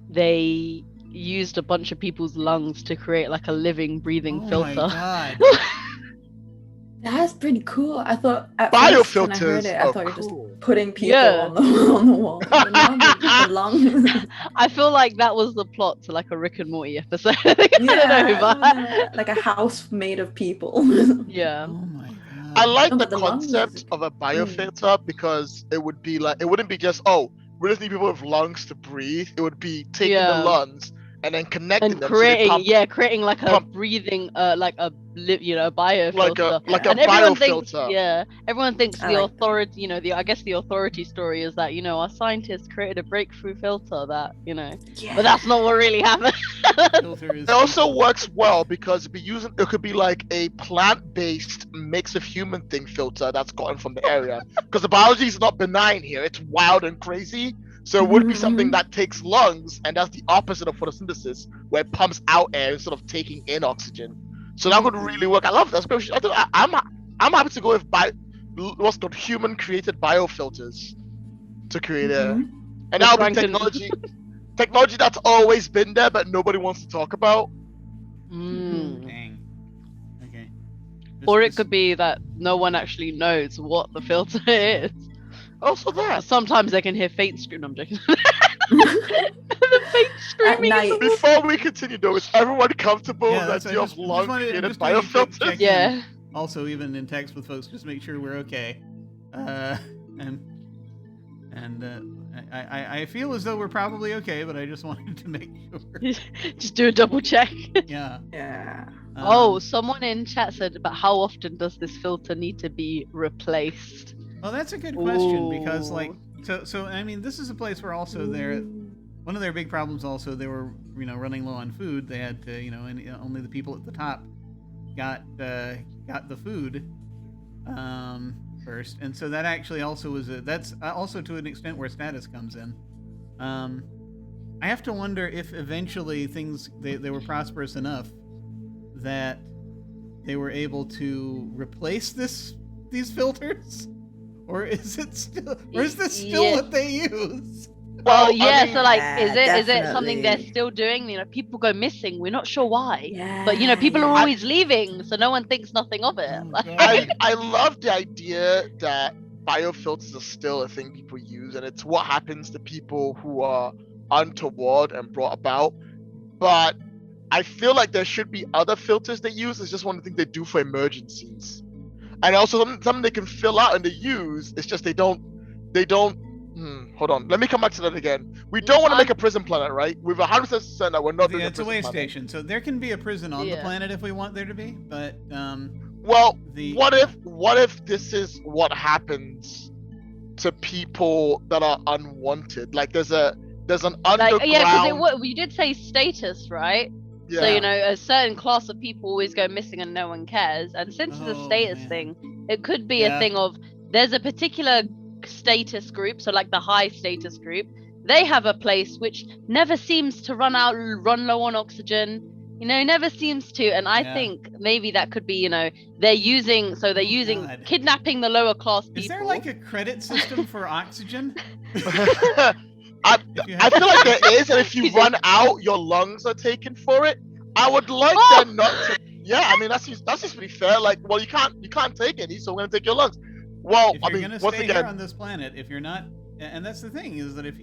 S4: they used a bunch of people's lungs to create like a living, breathing filter?
S1: Oh my god.
S5: That's pretty cool. I thought at
S3: Biofilters
S5: first when I heard it, I thought you were
S3: cool.
S5: just putting people
S4: Yeah.
S5: on the wall. But now the lungs.
S4: I feel like that was the plot to like a Rick and Morty episode. I don't know, but
S5: like a house made of people.
S4: yeah.
S1: Oh my god.
S3: I like
S5: No,
S3: the
S5: but the lungs
S3: concept
S5: is-
S3: of a biofilter because it would be like, it wouldn't be just, we just need people with lungs to breathe. It would be taking
S4: Yeah.
S3: the lungs and then connecting
S4: And
S3: them. so they
S4: creating like a
S3: pump-
S4: breathing, like a biofilter.
S3: like a
S4: And everyone thinks,
S3: biofilter.
S4: everyone thinks
S5: I
S4: the
S5: like that.
S4: authority, I guess the authority story is that, our scientists created a breakthrough filter that, but that's not what really happened.
S1: Filter is
S3: It also works well because it could be like a plant-based mix of human thing filter that's gotten from the area. Because the biology is not benign here; it's wild and crazy. So it would be something that takes lungs, and that's the opposite of photosynthesis, where it pumps out air instead of taking in oxygen. So that would really work. I love that. I'm happy to go with what's called human-created biofilters to create air, and that'll be technology that's always been there, but nobody wants to talk about.
S1: Dang. Okay.
S4: Or it could be that no one actually knows what the filter is.
S3: Also that.
S4: Sometimes they can hear faint scream. I'm joking. The screaming.
S5: now
S4: in the
S5: you-
S3: Before we continue, though, is everyone comfortable
S1: Yeah,
S3: that
S1: that's-
S3: you
S1: I
S3: have
S1: just
S3: long
S1: wanted- I'm
S3: created
S1: just doing a quick
S3: biofilters?
S1: check-in.
S4: Yeah.
S1: Also, even in text with folks, just make sure we're okay. I feel as though we're probably okay, but I just wanted to make sure.
S4: Just do a double check.
S1: Yeah.
S5: Yeah.
S4: Oh, someone in chat said, but how often does this filter need to be replaced?
S1: Well, that's a good question because,
S4: Ooh.
S1: like, so I mean, this is a place where also one of their big problems also they were running low on food. They had to and only the people at the top got the food first, and so that actually also that's also to an extent where status comes in. I have to wonder if eventually they were prosperous enough that they were able to replace these filters, or is this still what they use?
S4: Well,
S3: I
S4: yeah.
S3: mean-
S4: So, like,
S5: Yeah,
S4: is it something they're
S5: definitely.
S4: still doing? People go missing. We're not sure why.
S5: Yeah.
S4: But people are
S5: yeah.
S4: always leaving, so no one thinks nothing of it.
S1: Oh,
S4: Like,
S1: God.
S3: I love the idea that biofilters are still a thing people use, and it's what happens to people who are untoward and brought about. But I feel like there should be other filters they use. It's just one of the things they do for emergencies, and also something they can fill out and they use. It's just they don't. Hold on. Let me come back to that again. We don't want to make a prison planet, right? We've 100% that we're not doing
S1: Yeah,
S3: a
S1: it's a
S3: prison
S1: way
S3: planet.
S1: station, so there can be a prison on the
S4: Yeah.
S1: planet if we want there to be. But
S3: Well,
S1: the
S3: what if this is what happens to people that are unwanted? Like there's an underground.
S4: yeah, because you did say status, right?
S3: Yeah.
S4: So a certain class of people always go missing and no one cares. And since it's a
S1: Oh,
S4: status
S1: man.
S4: thing, it could be
S1: Yeah.
S4: a thing of there's a particular status group, so like the high status group, they have a place which never seems to run low on oxygen. Never seems to. And I
S1: Yeah.
S4: think maybe that could be they're using
S1: God.
S4: kidnapping the lower class people.
S1: is there like a credit system for oxygen?
S3: I
S1: If you
S3: I
S1: have-
S3: feel like there is, and if you run out, your lungs are taken for it. I would like them not to. Yeah, I mean that's just pretty fair. Like, well, you can't take any, so we're gonna take your lungs. Well,
S1: if
S3: I
S1: you're
S3: mean,
S1: gonna
S3: once
S1: stay
S3: again,
S1: here on this planet, if you're not, and that's the thing is that if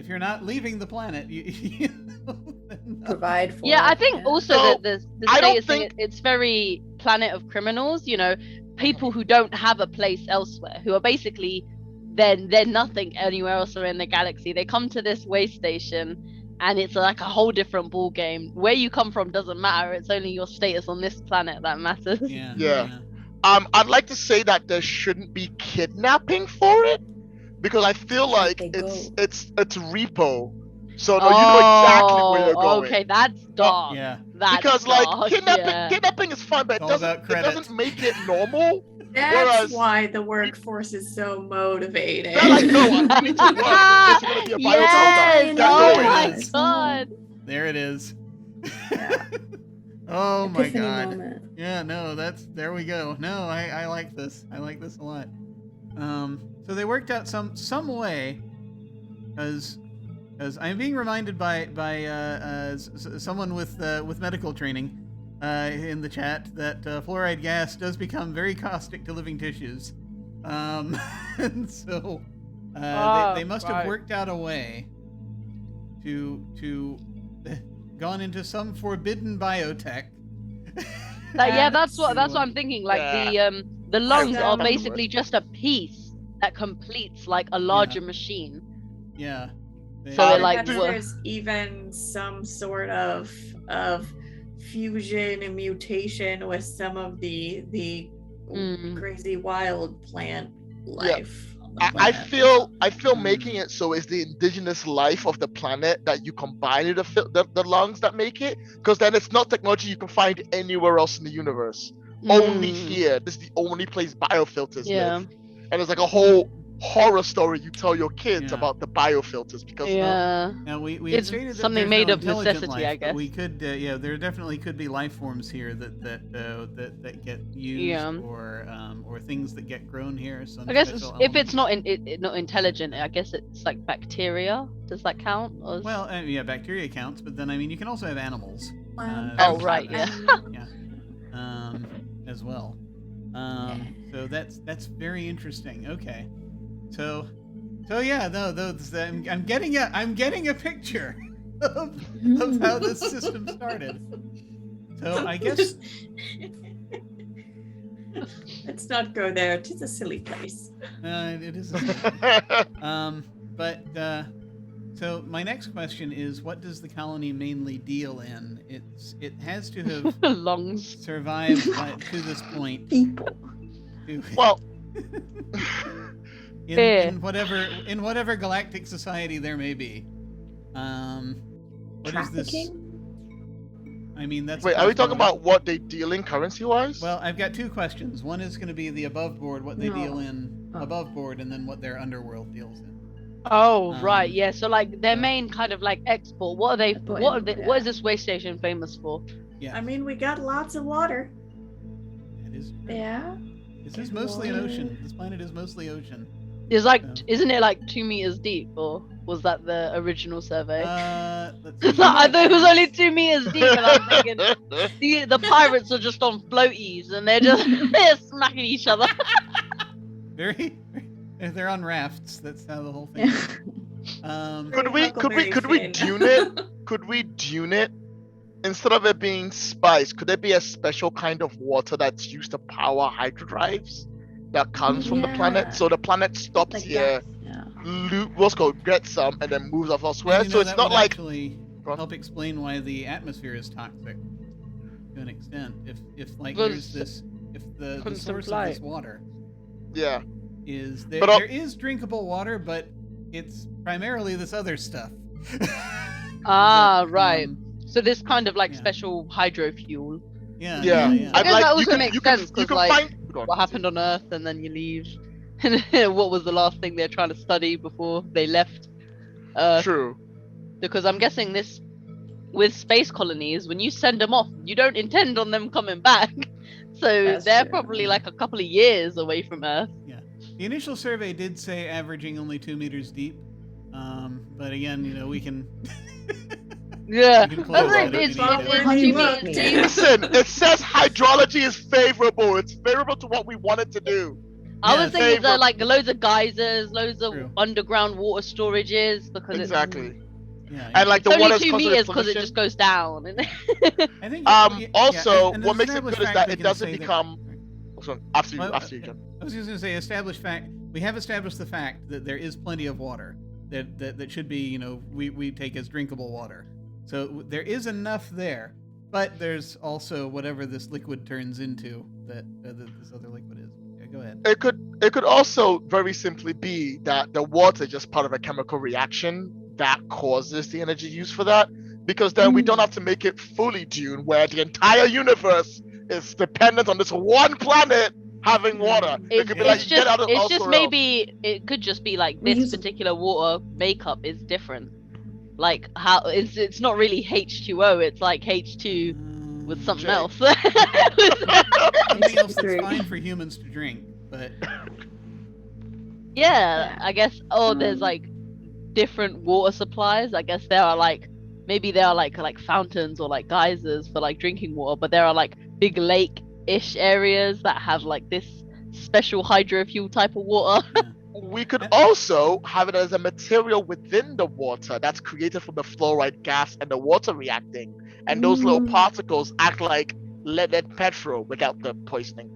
S1: you're not leaving the planet, then,
S5: Provide for.
S4: Yeah, I
S5: it,
S4: think
S5: yeah.
S4: also
S3: So,
S4: the
S3: I don't
S4: status thing, it's very Planet of Criminals, people who don't have a place elsewhere, who are basically they're nothing anywhere else in the galaxy. They come to this way station and it's like a whole different ball game. Where you come from doesn't matter, it's only your status on this planet that matters.
S1: yeah.
S3: I'd like to say that there shouldn't be kidnapping for it, because I feel like
S5: they
S3: it's
S5: go?
S3: it's repo. So no, you know exactly where you're going.
S4: Okay, that's dark.
S1: Yeah.
S4: That's
S3: Because like
S4: dark,
S3: kidnapping,
S4: yeah.
S3: kidnapping is fine, but
S1: It's all about
S3: it
S1: credit.
S3: doesn't make it normal.
S2: That's
S3: Whereas-
S2: why the workforce is so motivated.
S3: They're like, no, I need to work. There's gonna be a biofilter.
S4: Yes!
S3: Get
S4: Oh
S3: going.
S4: my
S5: Yes.
S4: god!
S1: There it is.
S5: Yeah.
S1: Oh my
S5: Epiphany
S1: god.
S5: moment.
S1: Yeah, no, there we go. No, I like this. I like this a lot. So they worked out some way, as I'm being reminded by someone with medical training in the chat that fluoride gas does become very caustic to living tissues, and so they must have
S4: right.
S1: worked out a way to gone into some forbidden biotech.
S4: Yeah, that's what I'm thinking. Like the lungs are
S2: Exactly.
S4: basically just a piece that completes like a larger machine.
S1: Yeah.
S4: So
S3: it,
S4: it like
S2: Perhaps
S4: wo-
S2: there's even some sort of fusion and mutation with some of the
S4: Mm.
S2: crazy wild plant life. on the
S3: I
S2: planet.
S3: feel making it so it's the indigenous life of the planet that you combine it the lungs that make it, because then it's not technology you can find anywhere else in the universe. Only
S4: Mm.
S3: here. This is the only place biofilters
S4: Yeah.
S3: live. And it's like a whole horror story you tell your kids
S1: Yeah.
S3: about the biofilters, because
S4: Yeah.
S1: Now we
S4: It's
S1: had stated that
S4: something
S1: there's
S4: made
S1: no
S4: of
S1: intelligent
S4: necessity,
S1: life,
S4: I
S1: but
S4: guess.
S1: we could, there definitely could be life forms here that get used,
S4: Yeah.
S1: or things that get grown here. Some
S4: I guess
S1: special
S4: if it's
S1: elements.
S4: not intelligent, I guess it's like bacteria. Does that count? Or is-
S1: Well, yeah, bacteria counts, but then I mean you can also have animals.
S4: Oh, right, yeah.
S1: As well. So that's very interesting. Okay, so So yeah, no, those I'm getting a picture of how this system started. So I guess
S2: let's not go there. It is a silly place.
S1: it is. So my next question is, what does the colony mainly deal in? It has to have
S4: Lungs.
S1: survived to this point.
S5: People.
S3: Well,
S1: in whatever galactic society there may be. What is this?
S5: Trafficking?
S1: I mean, that's.
S3: wait, are we talking about what they deal in currency-wise?
S1: Well, I've got two questions. One is going to be the above board, what they
S5: No.
S1: deal in
S5: Oh.
S1: above board, and then what their underworld deals in.
S4: Oh, right,
S1: Um,
S4: yeah. So like their
S1: so-
S4: main kind of like export. What are they? What is this way station famous for?
S1: Yeah,
S2: I mean, we got lots of water.
S1: it is.
S5: Yeah.
S1: This is mostly an ocean. This planet is mostly ocean.
S4: Is like,
S1: Yeah.
S4: isn't it like 2 meters deep, or was that the original survey?
S1: Let's see.
S4: I thought it was only 2 meters deep, and I'm thinking the pirates are just on floaties and they're just they're smacking each other.
S1: Very. They're on rafts. That's how the whole thing.
S5: Yeah.
S1: Is.
S3: Could we
S2: Huckleberry
S3: dune it? Could we dune it? Instead of it being spice, could there be a special kind of water that's used to power hydrodrives that comes from the
S5: Yeah.
S3: planet? So the planet stops
S5: Like
S3: here,
S5: that. Yeah.
S3: gets some, and then moves off elsewhere.
S1: And, you
S3: So
S1: know,
S3: it's
S1: that
S3: not
S1: would
S3: like
S1: actually
S3: Go on.
S1: help explain why the atmosphere is toxic to an extent. If like
S4: Well,
S1: there's this, if the
S4: constant
S1: source of
S4: flight.
S1: this water
S3: yeah.
S1: is there,
S3: But
S1: there is drinkable water, but it's primarily this other stuff.
S4: Ah,
S1: That,
S4: right. So this kind of like
S1: yeah.
S4: special hydro fuel.
S1: Yeah.
S3: Yeah.
S1: Yeah.
S4: I guess that
S3: you
S4: also
S3: can-
S4: makes
S3: you can-
S4: sense,
S3: you
S4: 'cause,
S3: can
S4: like,
S3: find- go on.
S4: What happened on Earth, and then you leave. And what was the last thing they're trying to study before they left Earth?
S3: True.
S4: Because I'm guessing this, with space colonies, when you send them off, you don't intend on them coming back. So
S5: That's
S4: they're
S5: true.
S4: probably like a couple of years away from Earth.
S1: The initial survey did say averaging only 2 meters deep. But again, you know, we can.
S4: Yeah,
S1: You can pull
S4: I
S1: it
S4: think
S1: out if
S4: it's,
S1: you need
S4: it's,
S1: to.
S4: it's too
S2: Look,
S4: big.
S5: Yeah.
S4: Do you-
S3: Listen, it says hydrology is favorable. It's favorable to what we wanted to do.
S4: I
S1: Yeah,
S4: was thinking
S3: favorite-
S4: like loads of geysers, loads of
S1: True.
S4: underground water storages because
S3: Exactly.
S1: Yeah.
S3: And like
S4: it's
S3: the
S4: only
S3: water's
S4: 2
S3: constantly
S4: meters because it
S3: pollution.
S4: just goes down. And
S1: I think.
S3: Also,
S1: and
S3: what
S1: there's
S3: makes it
S1: established
S3: good is
S1: fact
S3: that
S1: we
S3: it
S1: can
S3: doesn't
S1: say that-
S3: become. After you,
S1: Well,
S3: after you, John.
S1: I was just going to say, established fact. We have established the fact that there is plenty of water that should be, you know, we take as drinkable water. So there is enough there, but there's also whatever this liquid turns into that this other liquid is. Yeah, go ahead.
S3: It could also very simply be that the water is just part of a chemical reaction that causes the energy used for that, because then we don't have to make it fully dune where the entire universe is dependent on this one planet having water. It could be like
S4: it's
S3: you get out of
S4: just
S3: elsewhere
S4: maybe it could just be like
S5: We
S4: this
S5: use-
S4: particular water makeup is different. Like how it's not really H2O, it's like H2 with something
S3: Jake.
S4: else.
S1: Something else that's
S5: H3.
S1: fine for humans to drink, but
S4: Yeah, I guess. Oh, there's like different water supplies. I guess there are like maybe there are like fountains or like geysers for like drinking water, but there are like big lake-ish areas that have like this special hydro fuel type of water.
S3: We could also have it as a material within the water that's created from the fluoride gas and the water reacting, and those little particles act like leaded petrol without the poisoning.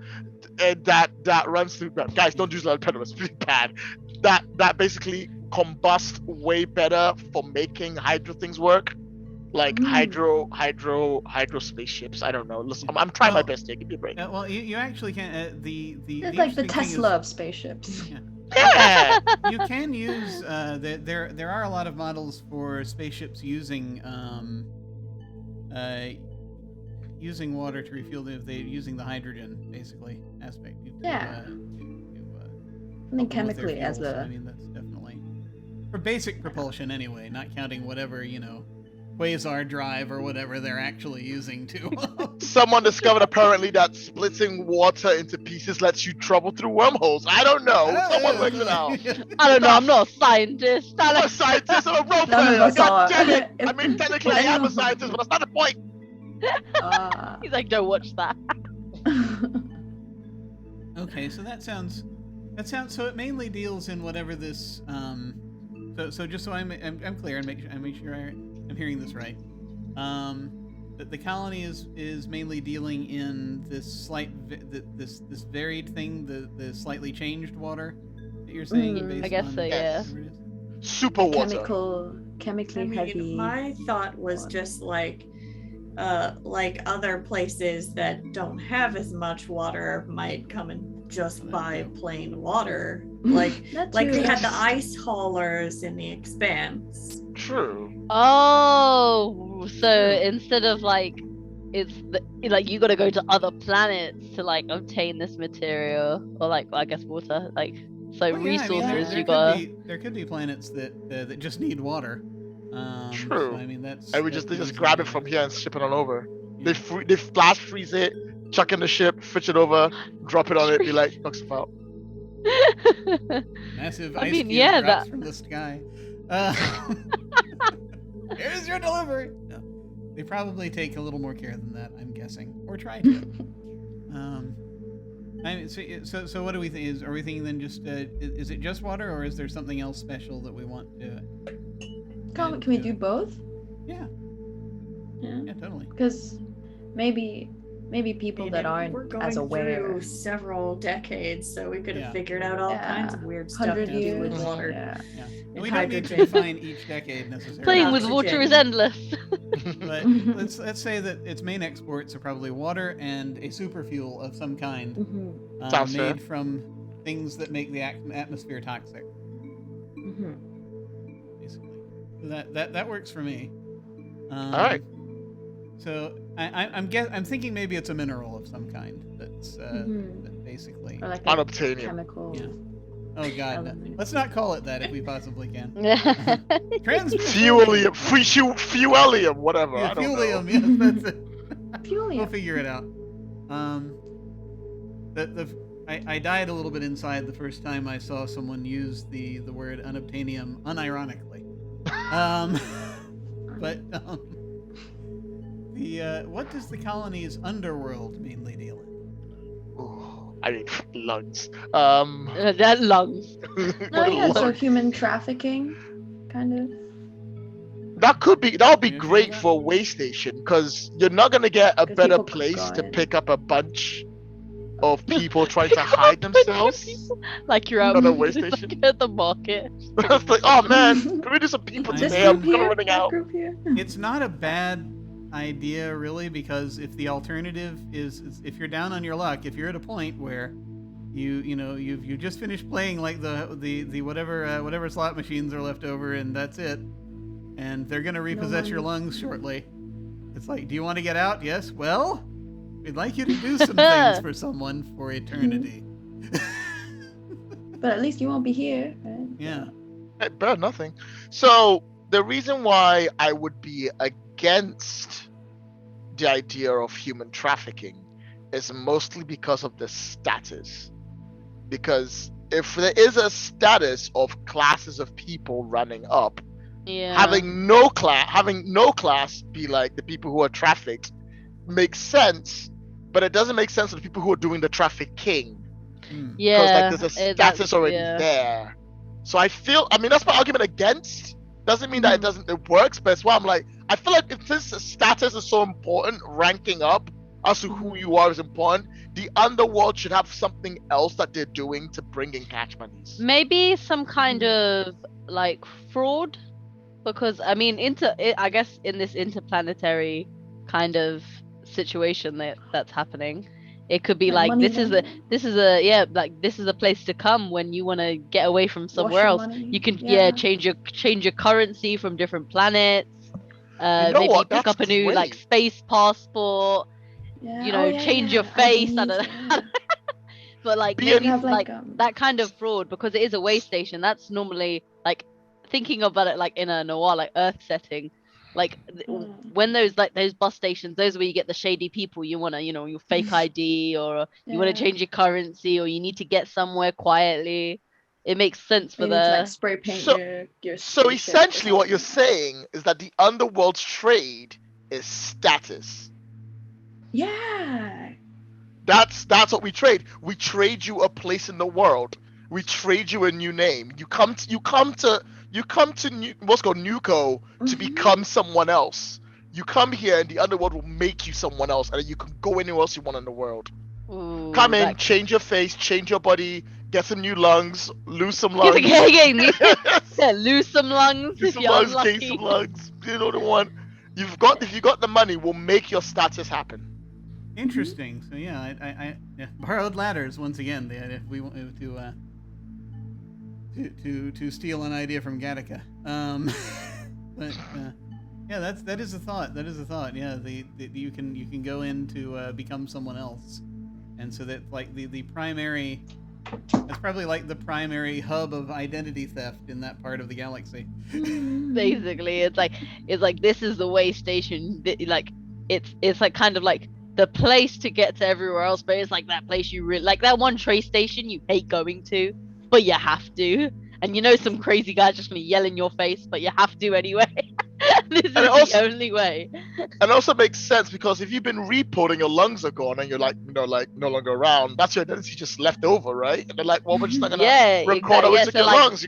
S3: That runs through. Guys, don't use leaded petrol; it's really bad. That basically combusts way better for making hydro things work, like hydro spaceships. I don't know. Listen, I'm trying my
S1: Well,
S3: best here. Give me a break.
S1: well, you actually can. The
S5: It's like the
S1: interesting thing is-
S5: Tesla of spaceships.
S3: Yeah.
S1: you can use there are a lot of models for spaceships using using water to refuel them if they're using the hydrogen basically aspect.
S5: Yeah.
S1: help them
S5: I think
S1: with their
S5: chemically as
S1: fuels. I
S5: a
S1: mean, that's definitely for basic propulsion anyway, not counting whatever, you know, quasar drive or whatever they're actually using to.
S3: Someone discovered apparently that splitting water into pieces lets you travel through wormholes. I don't know. Someone worked it out.
S4: I don't know. I'm not a scientist.
S3: I'm a scientist. I'm a role
S5: None of
S3: player.
S5: us
S3: God
S5: are.
S3: damn it.
S5: If-
S3: I mean, technically I am a scientist, but that's not the point.
S4: He's like, don't watch that.
S1: Okay, so that sounds That sounds so. It mainly deals in whatever this. So just so I'm clear and make sure I'm hearing this right. That the colony is mainly dealing in this this varied thing, the slightly changed water that you're saying. Based
S4: I guess
S1: on
S4: so. Yeah.
S1: whatever it is?
S3: Super water.
S5: Chemically heavy.
S2: my thought was
S5: water.
S2: just like other places that don't have as much water might come and just buy plain water. Like
S5: That
S2: like they
S5: too.
S2: had the ice haulers in the Expanse.
S3: True.
S4: Oh, so instead of like, like you got to go to other planets to like obtain this material, or like I guess water, like so
S1: Well, yeah, I mean,
S4: resources
S1: there
S4: you got.
S1: there could be planets that just need water.
S3: True.
S1: So, I mean, that's.
S3: And they just grab it from here and ship it on over. They flash freeze it, chuck in the ship, switch it over, drop it on it, be like, knocks it out.
S1: Massive
S4: I
S1: ice
S4: mean,
S1: cube
S4: yeah,
S1: drops from the sky. Here's your delivery. No, they probably take a little more care than that, I'm guessing, or try to. I mean, so what do we think? Are we thinking then just is it just water, or is there something else special that we want to?
S5: Can we do both?
S1: Yeah,
S5: Yeah.
S1: yeah, totally.
S5: Because maybe people that
S2: we're
S5: aren't
S2: going
S5: as aware.
S2: through several decades, so we could have
S1: Yeah.
S2: figued out all kinds of weird stuff to
S5: 100
S2: do
S5: years.
S2: with water.
S5: Yeah.
S1: Yeah.
S2: And
S1: We don't need to
S2: hydrogen.
S1: define each decade necessarily.
S4: Playing with water is endless.
S1: But let's say that its main exports are probably water and a superfuel of some kind,
S5: Mm-hmm.
S3: Sounds fair.
S1: made from things that make the atmosphere toxic.
S5: Mm-hmm.
S1: Basically, so that works for me.
S3: All right.
S1: So I'm thinking maybe it's a mineral of some kind that's that basically.
S5: Or like a
S3: Unobtainium.
S5: chemical.
S1: Yeah. Oh God, no.
S5: element.
S1: Let's not call it that if we possibly can.
S4: Fuelium.
S3: Fuelium, whatever.
S1: Yeah,
S3: I don't
S1: fuelium.
S3: know.
S1: Yes, that's it. We'll
S5: Fuelium.
S1: figure it out. I died a little bit inside the first time I saw someone use the word unobtainium unironically. But what does the colony's underworld mainly deal in?
S3: Ooh, I mean, lungs.
S4: That lungs.
S5: No, yeah, so
S3: Lungs.
S5: human trafficking, kind of.
S3: That would be
S1: Yeah,
S3: great
S1: yeah.
S3: for a way station, because you're not gonna get a
S5: 'Cause
S3: better
S5: people could
S3: place
S5: go
S3: to
S5: in.
S3: pick up a bunch of people trying to hide themselves.
S4: Like you're out
S3: Not a way station.
S4: like at the market.
S3: It's like, oh man, can we do some people
S1: This
S3: today? I'm
S5: group
S3: kind of
S5: here,
S3: running
S5: that
S3: out.
S5: group here.
S1: It's not a bad idea really, because if the alternative is if you're down on your luck, if you're at a point where you just finished playing like the whatever slot machines are left over and that's it, and they're gonna repossess your lungs shortly. It's like, do you want to get out? Yes. Well, we'd like you to do some things for someone for eternity.
S5: But at least you won't be here, right?
S1: Yeah.
S3: Hey, better nothing. So the reason why I would be against the idea of human trafficking is mostly because of the status. Because if there is a status of classes of people running up,
S4: Yeah.
S3: having no class be like the people who are trafficked makes sense, but it doesn't make sense for the people who are doing the trafficking.
S1: Hmm.
S4: Yeah.
S3: Because like there's a
S4: that's-
S3: status already
S4: yeah.
S3: there. So I mean that's my argument against. Doesn't mean that it works, but it's why I'm like, I feel like if this status is so important, ranking up as to who you are is important, the underworld should have something else that they're doing to bring in catch monies.
S4: Maybe some kind of like fraud, because I mean, I guess in this interplanetary kind of situation that's happening, it could be
S5: Like
S4: like
S5: money
S4: this is
S5: laundering?
S4: this is a place to come when you want to get away from somewhere
S5: your
S4: else.
S5: money?
S4: You can
S5: Yeah.
S4: change your currency from different planets.
S3: know
S4: Maybe
S3: what?
S4: pick
S3: That's
S4: up a new like
S3: great.
S4: space passport.
S5: Yeah.
S4: You know, change your face. I don't know. But like
S3: Be
S4: maybe
S5: have,
S4: like
S5: like,
S4: that kind of fraud, because it is a way station. That's normally like thinking about it like in a noir, like Earth setting. Like when those bus stations, those are where you get the shady people. You wanna, your fake ID, or you wanna
S5: Yeah.
S4: change your currency, or you need to get somewhere quietly. It makes sense for
S5: You need to, like,
S4: the
S5: spray paint
S3: So-
S5: your
S3: So
S5: spaceship or
S3: essentially what you're
S5: something.
S3: saying is that the underworld's trade is status.
S5: Yeah.
S3: That's what we trade. We trade you a place in the world. we trade you a new name. You come to what's called NuKo to become someone else. You come here and the underworld will make you someone else, and then you can go anywhere else you want in the world.
S4: Ooh,
S3: Come in, change your face, change your body, get some new lungs, lose some lungs.
S4: Lose some lungs
S3: Lose
S4: if
S3: some
S4: you're
S3: lungs,
S4: unlucky.
S3: gain some lungs. You know the one. If you got the money, we'll make your status happen.
S1: Interesting. So yeah, I borrowed ladders once again. If we want to steal an idea from Gattaca. But yeah, that is a thought. That is a thought. Yeah, you can go in to become someone else, and so that like the primary. That's probably like the primary hub of identity theft in that part of the galaxy.
S4: Basically, it's like this is the way station. Like it's like kind of like the place to get to everywhere else, but it's like that place you really like, that one train station you hate going to, but you have to, and you know some crazy guy's just gonna yell in your face, but you have to anyway. This is the only way.
S3: And it also makes sense because if you've been repoed and your lungs are gone and you're like, no longer around, that's your identity just left over, right? And they're like, well, we're just not gonna record how we took your lungs.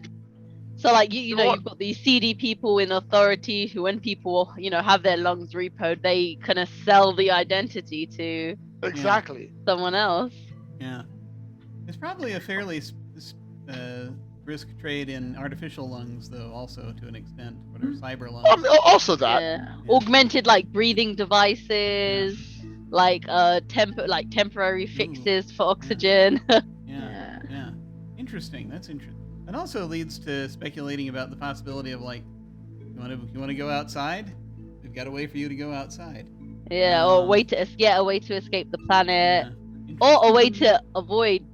S4: So like you know you've got these seedy people in authority who, when people have their lungs repoed, they kind of sell the identity to someone else.
S1: Yeah, it's probably a fairly brisk trade in artificial lungs, though, also to an extent, what are cyber lungs?
S3: Also that.
S4: Yeah. Augmented like breathing devices, like temporary fixes for oxygen.
S1: Yeah. Interesting. That's interesting. That also leads to speculating about the possibility of like, you want to go outside? We've got a way for you to go outside.
S4: Yeah, or a way to escape the planet, or a way to avoid,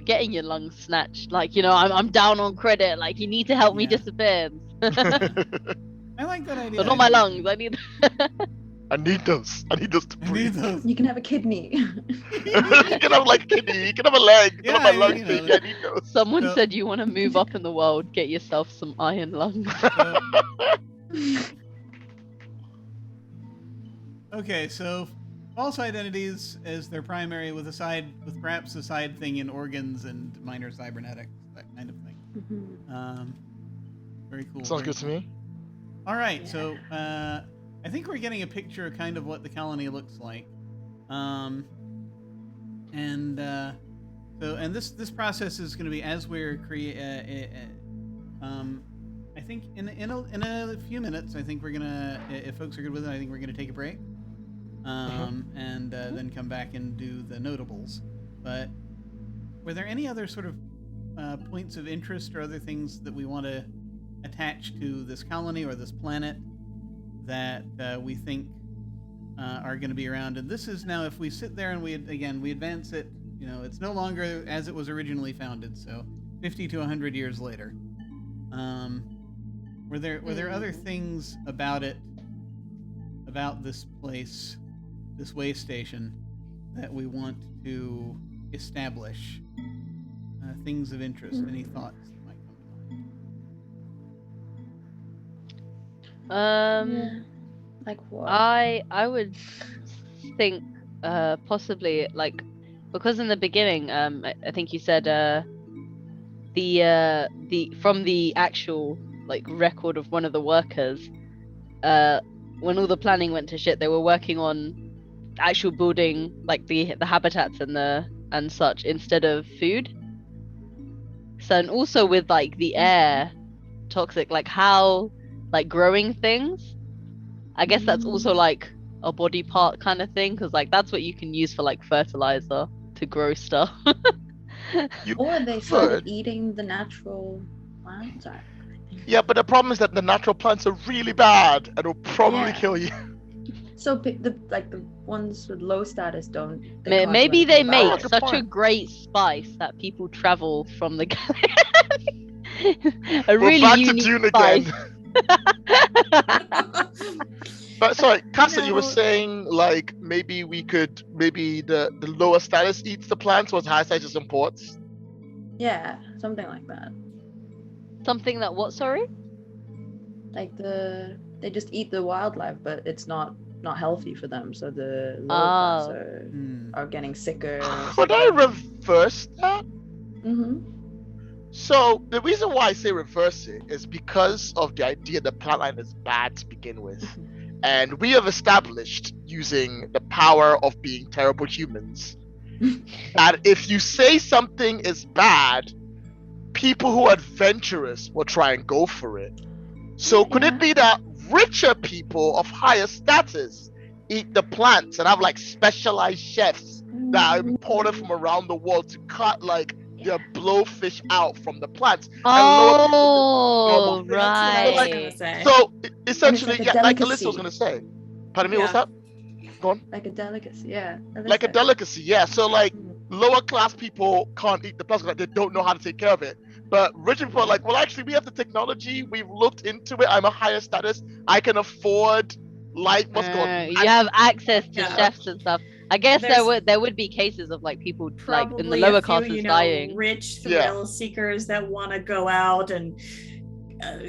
S4: getting your lungs snatched. Like, I'm down on credit. Like, you need to help me disappear.
S1: I like that idea.
S4: But not my lungs. I need.
S3: I need those to breathe.
S5: You can have a kidney.
S3: You can have like a kidney. You can have a leg. You can have my lungs. I need those.
S4: Someone said you want to move up in the world, get yourself some iron lungs.
S1: Okay, so false identities as their primary, with perhaps a side thing in organs and minor cybernetics, that kind of thing. Very cool.
S3: Sounds good to me.
S1: All right, so I think we're getting a picture of kind of what the colony looks like, and this process is going to be as we're I think in a few minutes, I think we're gonna, if folks are good with it, I think we're gonna take a break, and then come back and do the notables. But were there any other sort of points of interest or other things that we want to attach to this colony or this planet that we think are going to be around? And this is now, if we sit there and we advance it, it's no longer as it was originally founded, so 50 to 100 years later. Were there other things about it, about this place, this way station, that we want to establish? Things of interest. Any thoughts that might come to mind?
S5: Like what?
S4: I would think possibly, like, because in the beginning, I think you said the from the actual like record of one of the workers, when all the planning went to shit, they were working on actual building like the habitats and such instead of food. So, and also with like the air toxic, like how like growing things, I guess that's also like a body part kind of thing, because like that's what you can use for like fertilizer to grow stuff.
S5: Or they started eating the natural plants.
S3: Yeah, but the problem is that the natural plants are really bad and will probably kill you.
S5: So the ones with low status don't.
S4: Maybe they make such a great spice that people travel from the galaxy. A really
S3: back
S4: unique
S3: to Dune
S4: spice.
S3: Again. But sorry, Casa, you were saying like maybe the lower status eats the plants, while high status imports.
S5: Yeah, something like that.
S4: Something that what? Sorry.
S5: Like they just eat the wildlife, but it's not healthy for them. So the lower plants are getting sicker.
S3: Could I reverse that? So the reason why I say reverse it is because of the idea the plotline is bad to begin with. And we have established, using the power of being terrible humans, that if you say something is bad, people who are adventurous will try and go for it. So could it be that richer people of higher status eat the plants and have like specialized chefs that are imported from around the world to cut like their blowfish out from the plants?
S4: Oh,
S2: That's what I was
S4: right.
S2: gonna say.
S3: So essentially,
S5: like a
S3: yeah, like Alyssa
S5: delicacy.
S3: was gonna say. Pardon me, what's that? Go on.
S5: Like a delicacy, yeah.
S3: Like a delicacy, yeah. So like
S5: Mm.
S3: lower class people can't eat the plastic, like they don't know how to take care of it. But rich people are like, well, actually, we have the technology. We've looked into it. I'm a higher status. I can afford like what's called.
S4: You have access to
S2: Yeah.
S4: chefs and stuff. I guess
S2: There's
S4: there would be cases of like people like in the
S2: probably
S4: lower
S2: a few,
S4: classes dying.
S2: rich
S3: Yeah.
S2: thrill seekers that want to go out and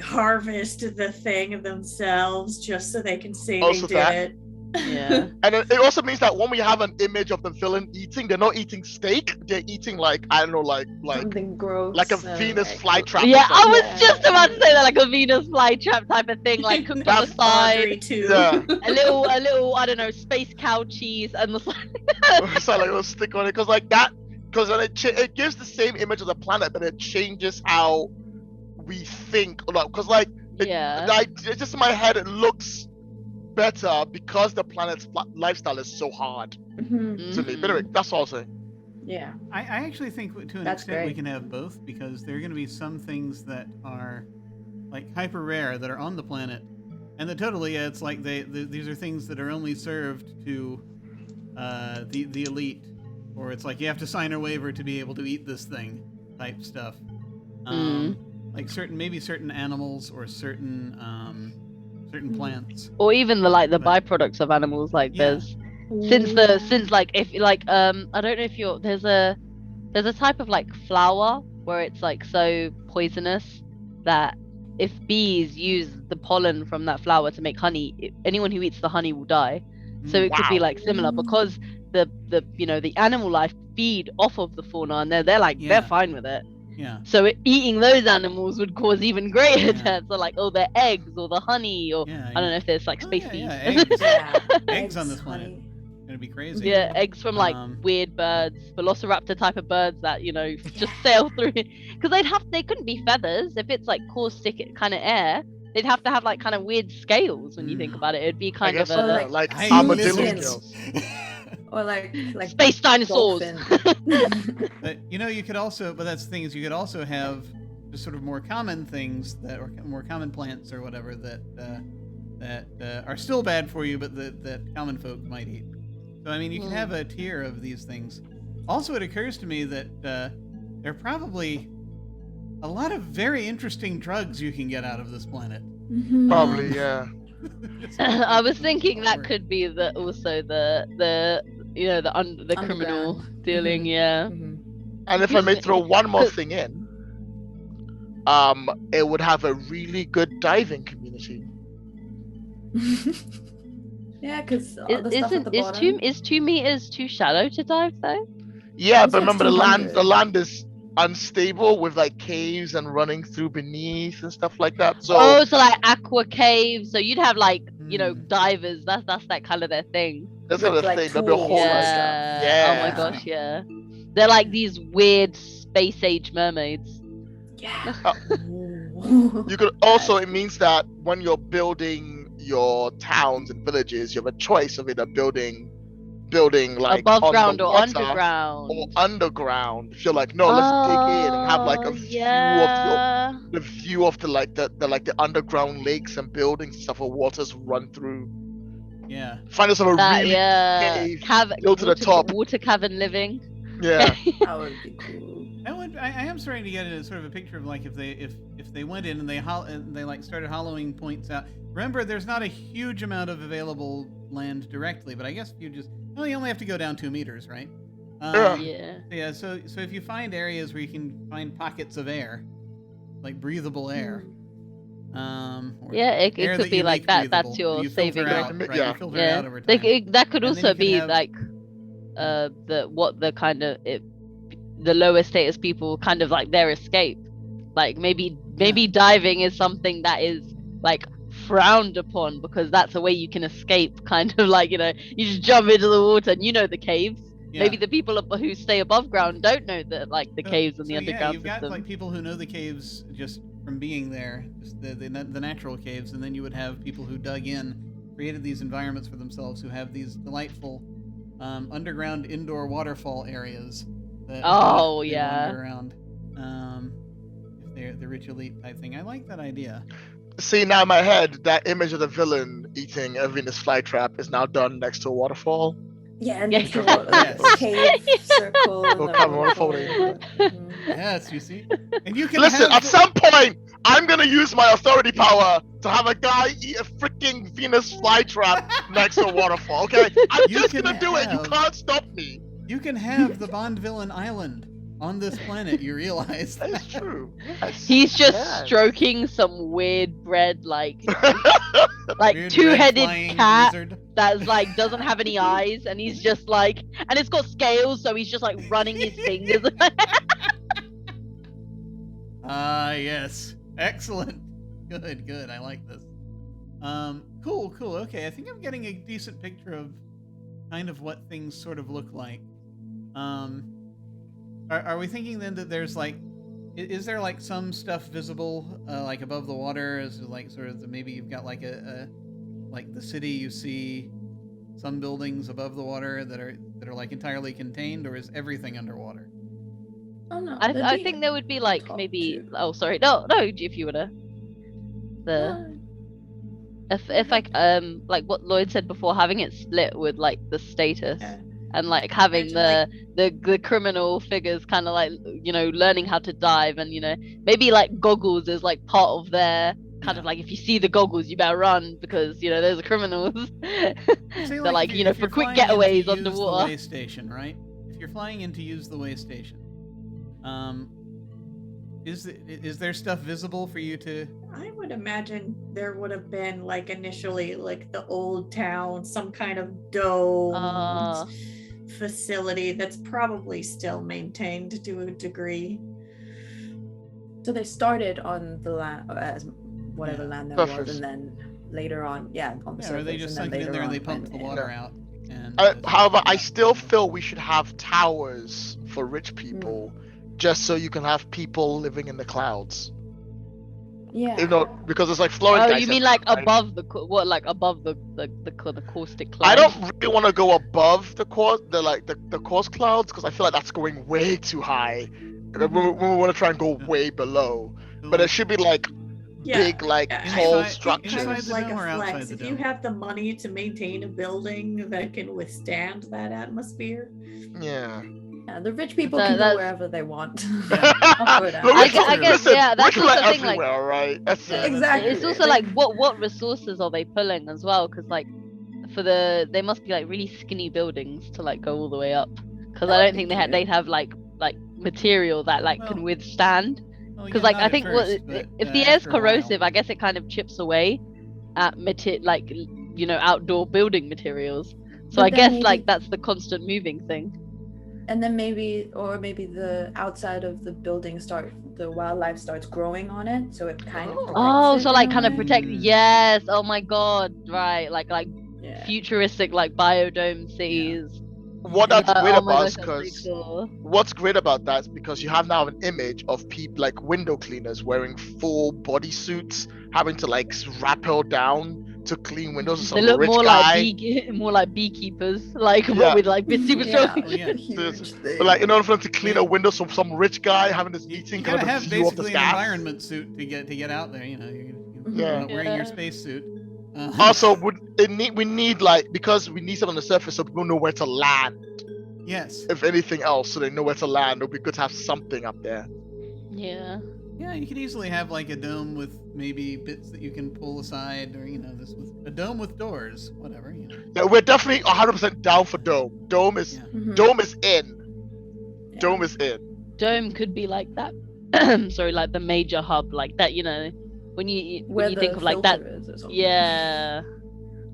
S2: harvest the thing themselves just so they can say
S3: Also
S2: they did
S3: that.
S2: it.
S4: Yeah.
S3: And it also means that when we have an image of the villain eating, they're not eating steak. They're eating like I don't know, like
S5: Something gross.
S3: like a
S5: and,
S3: Venus
S5: like,
S3: flytrap. or
S4: Yeah, I
S3: something.
S4: was just about to say that, like a Venus flytrap type of thing, like cooked on the
S2: Audrey
S4: side,
S2: too.
S3: Yeah.
S4: a little, I don't know, space cow cheese and the side.
S3: So like we'll stick on it because like that, because then it gives the same image of the planet, but it changes how we think. Because like
S4: Yeah.
S3: it's just in my head, it looks better because the planet's lifestyle is so hard
S5: Mhm.
S3: to me. But anyway, that's all I'll say.
S5: Yeah.
S1: I actually think to an
S5: That's
S1: extent we
S5: great.
S1: can have both, because there are going to be some things that are like hyper rare that are on the planet, and that totally it's like these are things that are only served to the elite, or it's like you have to sign a waiver to be able to eat this thing type stuff. Like certain animals or certain plants.
S4: Or even the
S1: But-
S4: byproducts of animals, like
S1: Yeah.
S4: there's since like if like I don't know if you're there's a type of like flower where it's like so poisonous that if bees use the pollen from that flower to make honey, anyone who eats the honey will die. So it could be
S3: Wow.
S4: like similar because the the animal life feed off of the fauna and they're like
S1: Yeah.
S4: they're fine with it.
S1: Yeah.
S4: So eating those animals would cause even greater
S1: Yeah.
S4: deaths. So like their eggs or the honey or
S1: Yeah.
S4: I don't know if there's like
S1: Oh,
S4: space
S1: yeah,
S4: bees.
S1: yeah, eggs.
S5: Yeah.
S1: Eggs on this planet.
S5: honey.
S1: Gonna be crazy.
S4: Yeah, eggs from like
S1: Um,
S4: weird birds, velociraptor type of birds that just sail through. Because they couldn't be feathers if it's like caustic kind of air. They'd have to have like kind of weird scales when you think about it. It'd be
S3: I
S4: kind
S3: guess
S4: of a
S5: like-
S3: like
S1: I
S3: armadillo
S5: lizards.
S3: skills.
S5: Or like
S4: space dinosaurs.
S5: dolphin.
S1: But you could also, but that's the thing is you could also have just sort of more common things or more common plants or whatever that are still bad for you, but that common folk might eat. So I mean, you can have a tier of these things. Also, it occurs to me that there are probably a lot of very interesting drugs you can get out of this planet.
S5: Mhm.
S3: Probably, yeah.
S4: I was thinking that could be also the
S5: Underground.
S4: criminal dealing. Yeah.
S5: Mhm.
S3: And if I may throw one more thing in, it would have a really good diving community.
S5: Yeah, because all the stuff at the
S4: Is
S5: bottom.
S4: 2 meters too shallow to dive though?
S3: Yeah,
S5: It's
S3: but
S5: like
S3: remember the
S5: 200.
S3: land is unstable with like caves and running through beneath and stuff like that. So
S4: Oh, so like aqua caves. So you'd have like
S1: Hmm.
S4: divers. That's that kind of their thing.
S3: that's
S5: with,
S3: not a
S5: like,
S3: thing. There'll be a
S5: tools
S3: whole
S5: and
S3: lot.
S5: stuff.
S4: Yeah. Oh my
S3: Yeah.
S4: gosh, yeah. They're like these weird space age mermaids.
S5: Yeah.
S3: You could also, it means that when you're building your towns and villages, you have a choice of either building like
S4: Above
S3: on
S4: ground
S3: the
S4: or
S3: water
S4: underground.
S3: or underground. If you're like, no, let's dig in and have like a
S4: Oh,
S3: view of
S4: yeah.
S3: the view of the underground lakes and buildings and stuff where waters run through.
S1: Yeah.
S3: Find yourself a
S4: That,
S3: really
S4: yeah.
S3: cave,
S4: Cavern,
S3: go to the top.
S4: Water cavern living.
S3: yeah.
S5: That would be cool.
S1: I am starting to get a sort of a picture of like if they went in and they like started hollowing points out. Remember, there's not a huge amount of available land directly, but I guess if you you only have to go down 2 meters, right?
S3: Yeah.
S4: Yeah.
S1: Yeah. So if you find areas where you can find pockets of air, like breathable air, or
S4: Yeah, it
S1: air
S4: could
S1: that
S4: be
S1: you
S4: like
S1: make
S4: that. That's
S1: breathable,
S4: your
S1: you filter
S4: saving
S1: out,
S3: grace.
S1: right?
S3: Yeah.
S1: You filter
S4: Yeah.
S1: out over time.
S4: That could
S1: And then
S4: also
S1: you can
S4: be
S1: have-
S4: like the kind of the lower status people kind of like their escape. Like maybe diving is something that is like frowned upon because that's a way you can escape. Kind of like, you know, you just jump into the water and you know the caves.
S1: Yeah.
S4: Maybe the people who stay above ground don't know that like the caves and the
S1: So,
S4: underground
S1: you've got
S4: system.
S1: like people who know the caves just from being there, just the natural caves, and then you would have people who dug in, created these environments for themselves, who have these delightful underground indoor waterfall areas that they wander around. If they're the rich elite type thing. I like that idea.
S3: See, now in my head, that image of the villain eating a Venus flytrap is now done next to a waterfall.
S5: Yeah, and
S4: Yes.
S5: the cave circle. and
S3: Well,
S5: the
S3: come on,
S5: waterfall.
S3: folding.
S5: Mhm.
S1: Yes, you see? And you can
S3: Listen,
S1: have
S3: at some point, I'm gonna use my authority power to have a guy eat a freaking Venus flytrap next to a waterfall, okay? I'm
S1: You
S3: just
S1: can
S3: gonna do it. You
S1: have-
S3: can't stop me.
S1: You can have the Bond villain island on this planet, you realize.
S3: That is true. Yes.
S4: He's just
S3: Yeah.
S4: stroking some weird bread, like
S1: Weird
S4: two-headed
S1: red flying
S4: cat
S1: lizard.
S4: that's like doesn't have any eyes, and he's just like, and it's got scales, so he's just like running his fingers.
S1: Ah, yes. Excellent. Good. I like this. Cool. Okay, I think I'm getting a decent picture of kind of what things sort of look like. Are we thinking then that there's like, is there like some stuff visible like above the water? Is it like sort of maybe you've got like a like the city, you see some buildings above the water that are like entirely contained, or is everything underwater?
S5: Oh no.
S4: I think there would be like
S5: Top
S4: maybe.
S5: two.
S4: Oh, sorry. No. If you were to if like what Lloyd said before, having it split with like the status.
S2: Yeah.
S4: And like having
S2: Imagine,
S4: the criminal figures kind of like, you know, learning how to dive, and you know, maybe like goggles is like part of their kind of like, if you see the goggles you better run because, you know, there's criminals.
S1: Say,
S4: They're like,
S1: if
S4: you know,
S1: if
S4: for
S1: you're
S4: quick
S1: flying in to
S4: getaways
S1: use the
S4: underwater.
S1: way station, right? If you're flying in to use the way station, is there stuff visible for you to?
S2: I would imagine there would have been like initially like the old town, some kind of dome facility that's probably still maintained to a degree.
S5: So they started on the land, as whatever land there
S3: Surface.
S5: was, and then later on, on the
S1: Yeah,
S5: surface.
S1: or they just
S5: and
S1: sunk
S5: then
S1: it in
S5: later
S1: there and
S5: on
S1: they pumped the
S5: went in.
S1: water out. And
S3: However, I still feel we should have towers for rich people, just so you can have people living in the clouds.
S5: Yeah.
S3: You know, because it's like flowing.
S4: Oh,
S3: dice
S4: you mean like
S3: everywhere, right?
S4: above the like above the caustic cloud?
S3: I don't really want to go above the course clouds because I feel like that's going way too high. When we want to try and go way below, but it should be like big, like tall
S1: Inside-
S3: structures.
S1: inside the
S2: like
S1: dome or
S2: a
S1: outside
S2: flex.
S1: the
S2: If you
S1: dome?
S2: have the money to maintain a building that can withstand that atmosphere,
S3: Yeah.
S5: Yeah, the rich people
S4: So
S5: can go
S4: that's-
S5: wherever they want.
S1: Yeah.
S5: I'll go down.
S3: Look,
S4: I
S3: listen,
S4: guess, yeah, that's
S3: rich people
S4: also
S3: are
S4: the thing, like-
S3: everywhere, right? That's
S1: Yeah,
S3: it.
S1: that's
S5: Exactly.
S4: It's also like what resources are they pulling as well? Because like they must be like really skinny buildings to like go all the way up. Because I don't think they'd have like material that like can
S1: Well,
S4: withstand.
S1: Well,
S4: Because
S1: yeah,
S4: like
S1: not
S4: I
S1: at
S4: think
S1: first, but,
S4: if the air's
S1: after a while.
S4: corrosive, I guess it kind of chips away at like, you know, outdoor building materials. So
S5: But
S4: I
S5: then
S4: guess
S5: maybe-
S4: like that's the constant moving thing.
S5: And then maybe the outside of the building the wildlife starts growing on it, so it kind of. protects
S4: Oh,
S5: it
S4: so
S5: in
S4: like
S5: a
S4: kind of
S5: way.
S4: protect.
S1: Mm.
S4: Yes. Oh my God. Right. Like
S5: Yeah.
S4: futuristic like biodome cities.
S3: What that's
S4: Yeah,
S3: great
S4: oh my
S3: about
S4: gosh,
S3: is
S4: that's pretty
S3: because
S4: cool.
S3: what's great about that is because you have now an image of people like window cleaners wearing full body suits, having to like rappel down to clean windows of
S4: They
S3: some
S4: look
S3: rich
S4: more
S3: guy.
S4: more like beekeepers, like
S3: Yeah.
S4: with like super
S5: Yeah.
S4: strong.
S1: Oh, yeah.
S5: Huge thing.
S3: But like in order for them to clean a window from some rich guy having this
S1: You
S3: meeting,
S1: gotta
S3: kind
S1: have
S3: of view of the
S1: basically an
S3: staff.
S1: environment suit to get out there. You know, you're
S3: Yeah.
S1: not wearing your
S4: Yeah.
S1: spacesuit.
S3: Also, we need like, because we need something on the surface so people know where to land.
S1: yes.
S3: If anything else, so they know where to land. It'll be good to have something up there.
S4: Yeah.
S1: Yeah, you could easily have like a dome with maybe bits that you can pull aside, or you know, this with a dome with doors, whatever. You know.
S3: Yeah, we're definitely 100% down for Dome. Dome is
S1: Yeah.
S5: Mhm.
S3: Dome is in.
S5: Yeah.
S3: Dome is in.
S4: Dome could be like that. Sorry, like the major hub, like that. You know, when you
S5: Where the
S4: think of like that.
S5: filter is or something.
S4: Yeah.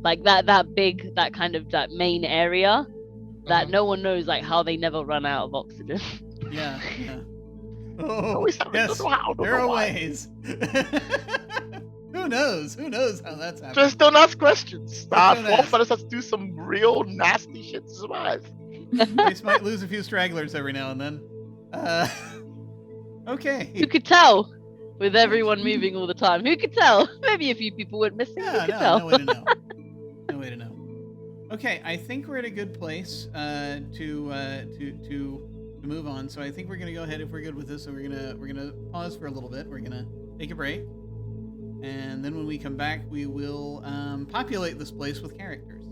S4: Like that big, that kind of that main area that
S3: Mhm.
S4: no one knows like how they never run out of oxygen.
S1: Yeah. Oh,
S3: always have
S1: yes,
S3: don't know how. Don't
S1: there
S3: know
S1: are
S3: why.
S1: ways. Who knows? Who knows how that's happening?
S3: Just don't ask questions. Our
S1: don't ask.
S3: forefathers have to do some real nasty shit to survive.
S1: Race might lose a few stragglers every now and then. Okay.
S4: Who could tell? With everyone moving all the time, who could tell? Maybe a few people went missing.
S1: Yeah,
S4: who could
S1: no,
S4: tell?
S1: no way to know. No way to know. Okay, I think we're at a good place to move on. So I think we're gonna go ahead, if we're good with this. So we're gonna pause for a little bit. We're gonna take a break, and then when we come back, we will populate this place with characters,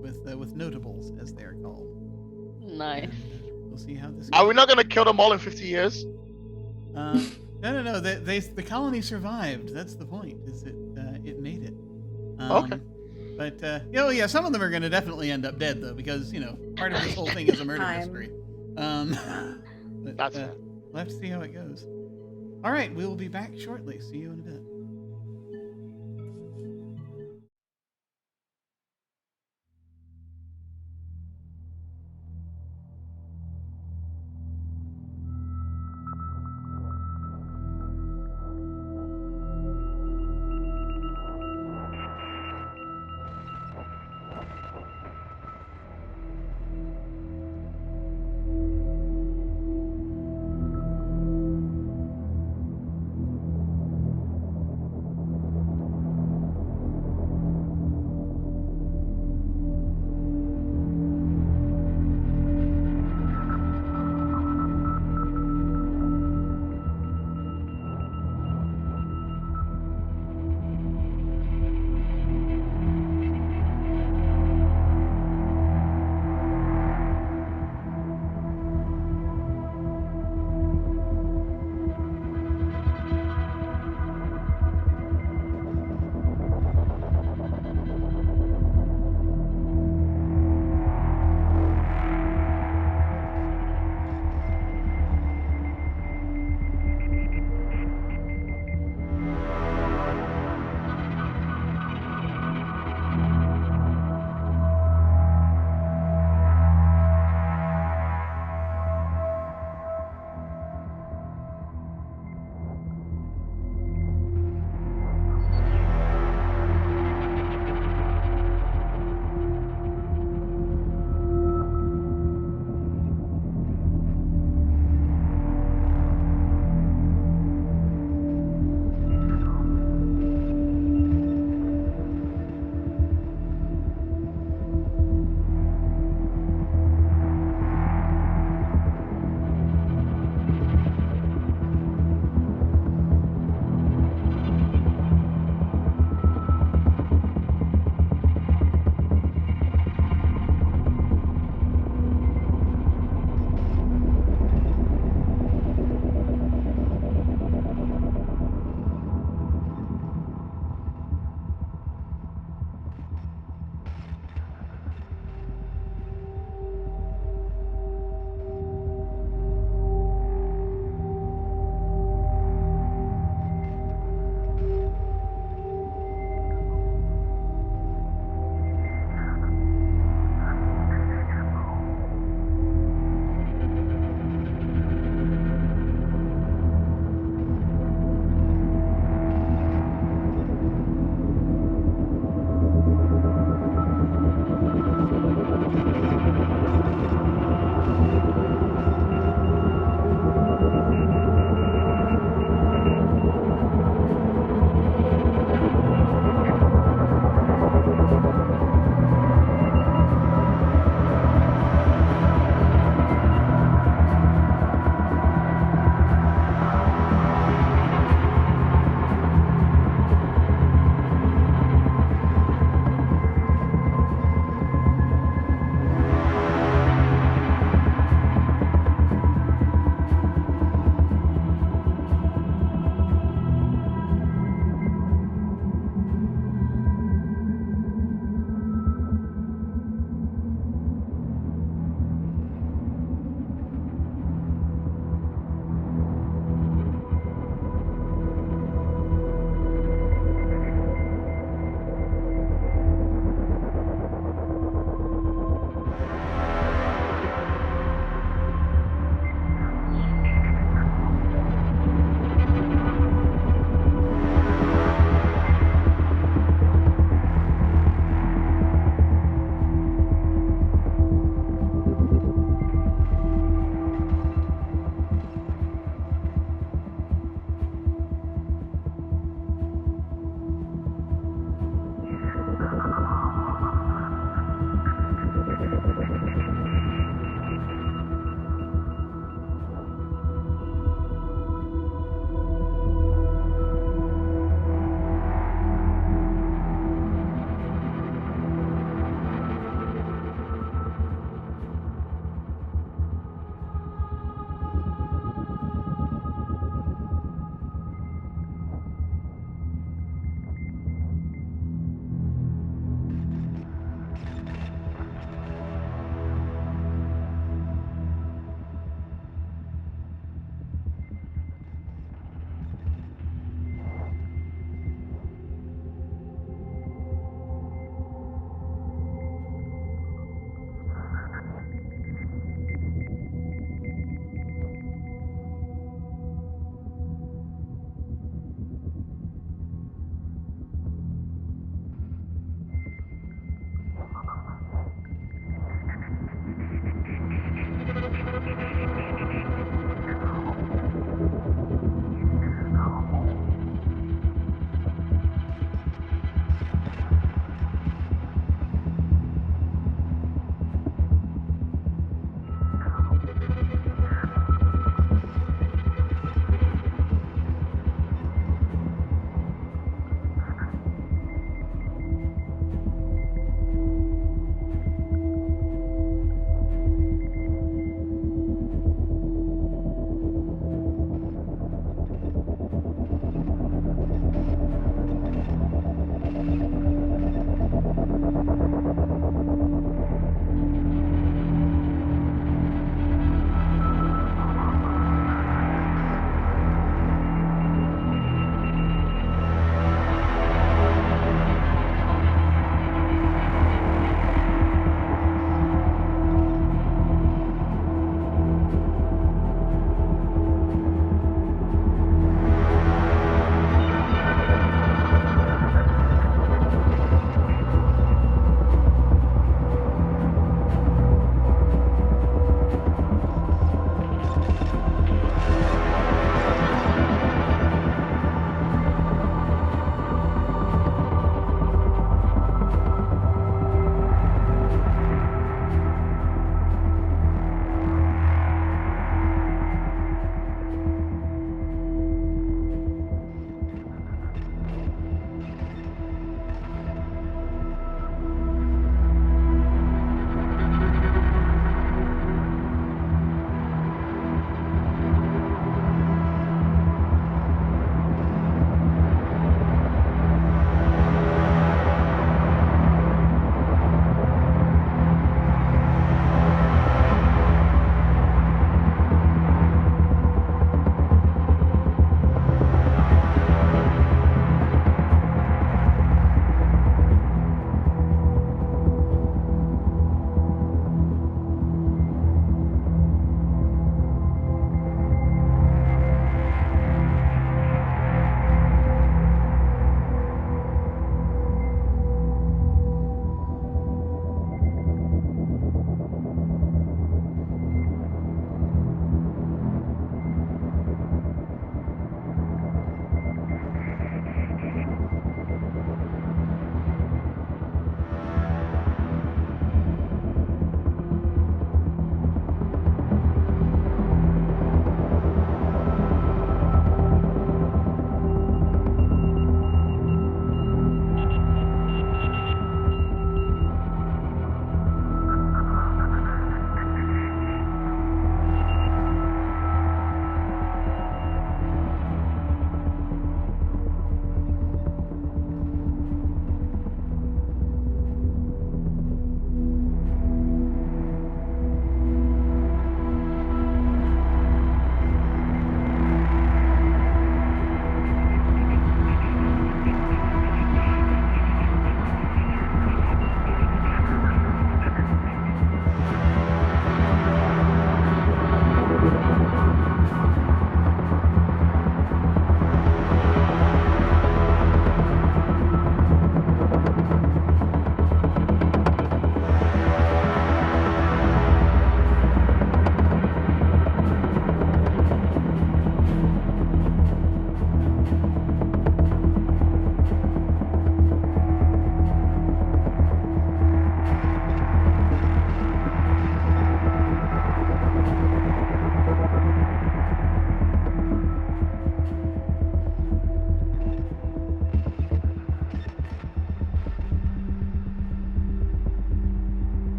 S1: with notables as they are called.
S4: Nice.
S1: And, we'll see how this.
S3: Are we
S1: goes.
S3: not gonna kill them all in 50 years?
S1: No. The colony survived. That's the point. Is it made it?
S3: Okay.
S1: But yeah, some of them are going to definitely end up dead though, because part of this whole thing is a murder
S5: Time.
S1: mystery. But,
S3: That's fair.
S1: we'll have to see how it goes. All right, we will be back shortly. See you in a bit.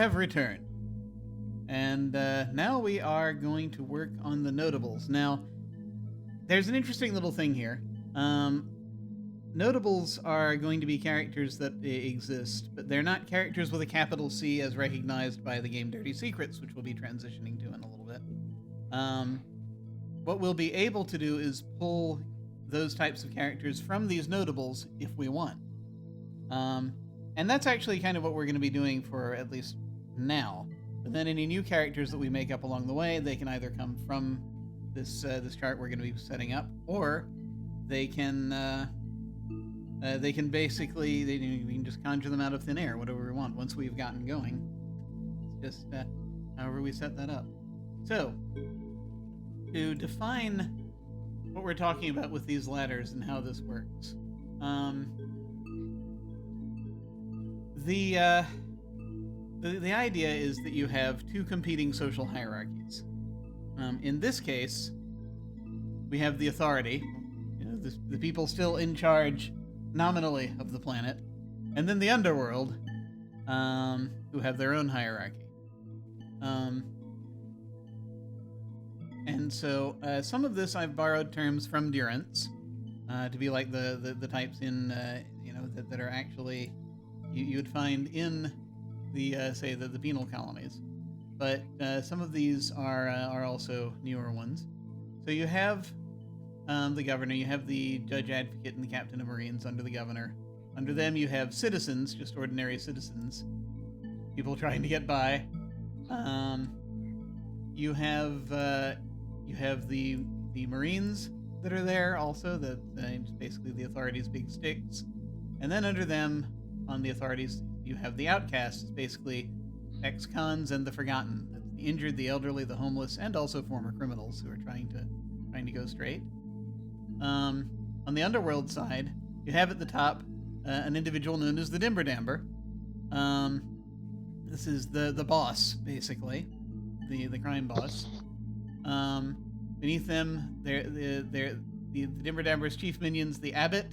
S1: have returned. And now we are going to work on the notables. Now, there's an interesting little thing here. Notables are going to be characters that exist, but they're not characters with a capital C as recognized by the game Dirty Secrets, which we'll be transitioning to in a little bit. What we'll be able to do is pull those types of characters from these notables if we want. And that's actually kind of what we're going to be doing for at least now. But then any new characters that we make up along the way, they can either come from this chart we're going to be setting up, or they can basically we can just conjure them out of thin air, whatever we want. Once we've gotten going, it's just however we set that up. So to define what we're talking about with these ladders and how this works, the idea is that you have two competing social hierarchies. In this case, we have the authority, the people still in charge nominally of the planet, and then the underworld, who have their own hierarchy. And so some of this I've borrowed terms from Durance to be like the types in that are actually you would find in the say the penal colonies, but some of these are also newer ones. So you have the governor, you have the judge advocate and the captain of marines under the governor. Under them you have citizens, just ordinary citizens, people trying to get by. You have the marines that are there also, basically the authorities' big sticks. And then under them, on the authorities, you have the outcasts, basically ex-cons and the forgotten. That's the injured, the elderly, the homeless, and also former criminals who are trying to go straight. On the underworld side, you have at the top an individual known as the Dimberdamber. This is the boss, basically, the crime boss. Beneath them, the Dimberdamber's chief minions, the Abbot,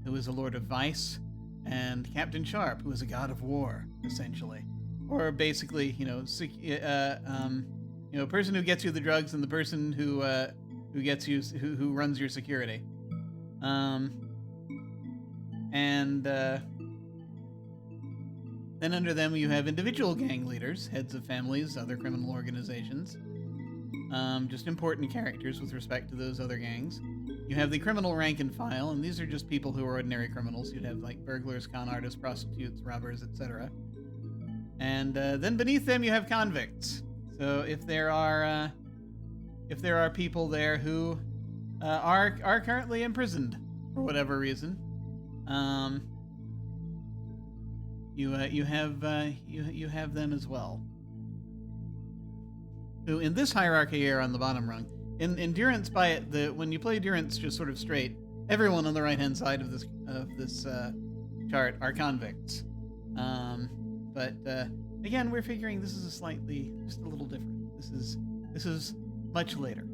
S1: who is a lord of vice, and Captain Sharp, who is a god of war, essentially, or basically, a person who gets you the drugs and the person who gets you who runs your security. Then under them you have individual gang leaders, heads of families, other criminal organizations. Just important characters with respect to those other gangs. You have the criminal rank and file, and these are just people who are ordinary criminals. You'd have like burglars, con artists, prostitutes, robbers, etc. And then beneath them you have convicts. So if there are people there who are currently imprisoned for whatever reason, you have them as well. So in this hierarchy here on the bottom rung, in Durance, when you play Durance just sort of straight, everyone on the right hand side of this chart are convicts. But again, we're figuring this is just a little different. This is much later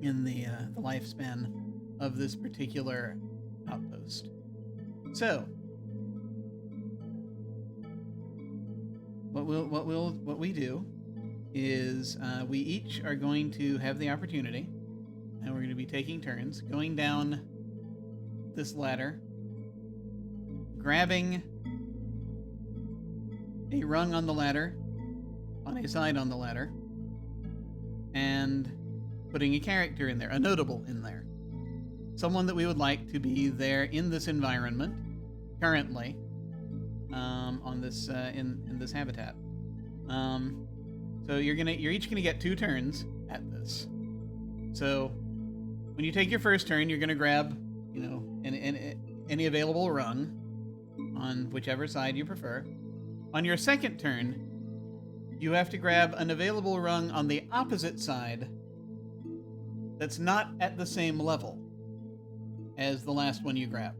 S1: in the lifespan of this particular outpost. So what we do is we each are going to have the opportunity, and we're going to be taking turns going down this ladder, grabbing a rung on the ladder, on a side on the ladder, and putting a character in there, a notable in there. Someone that we would like to be there in this environment, currently, on this in this habitat. So you're each gonna get 2 turns at this. So when you take your first turn, you're gonna grab, any available rung on whichever side you prefer. On your second turn, you have to grab an available rung on the opposite side that's not at the same level as the last one you grabbed.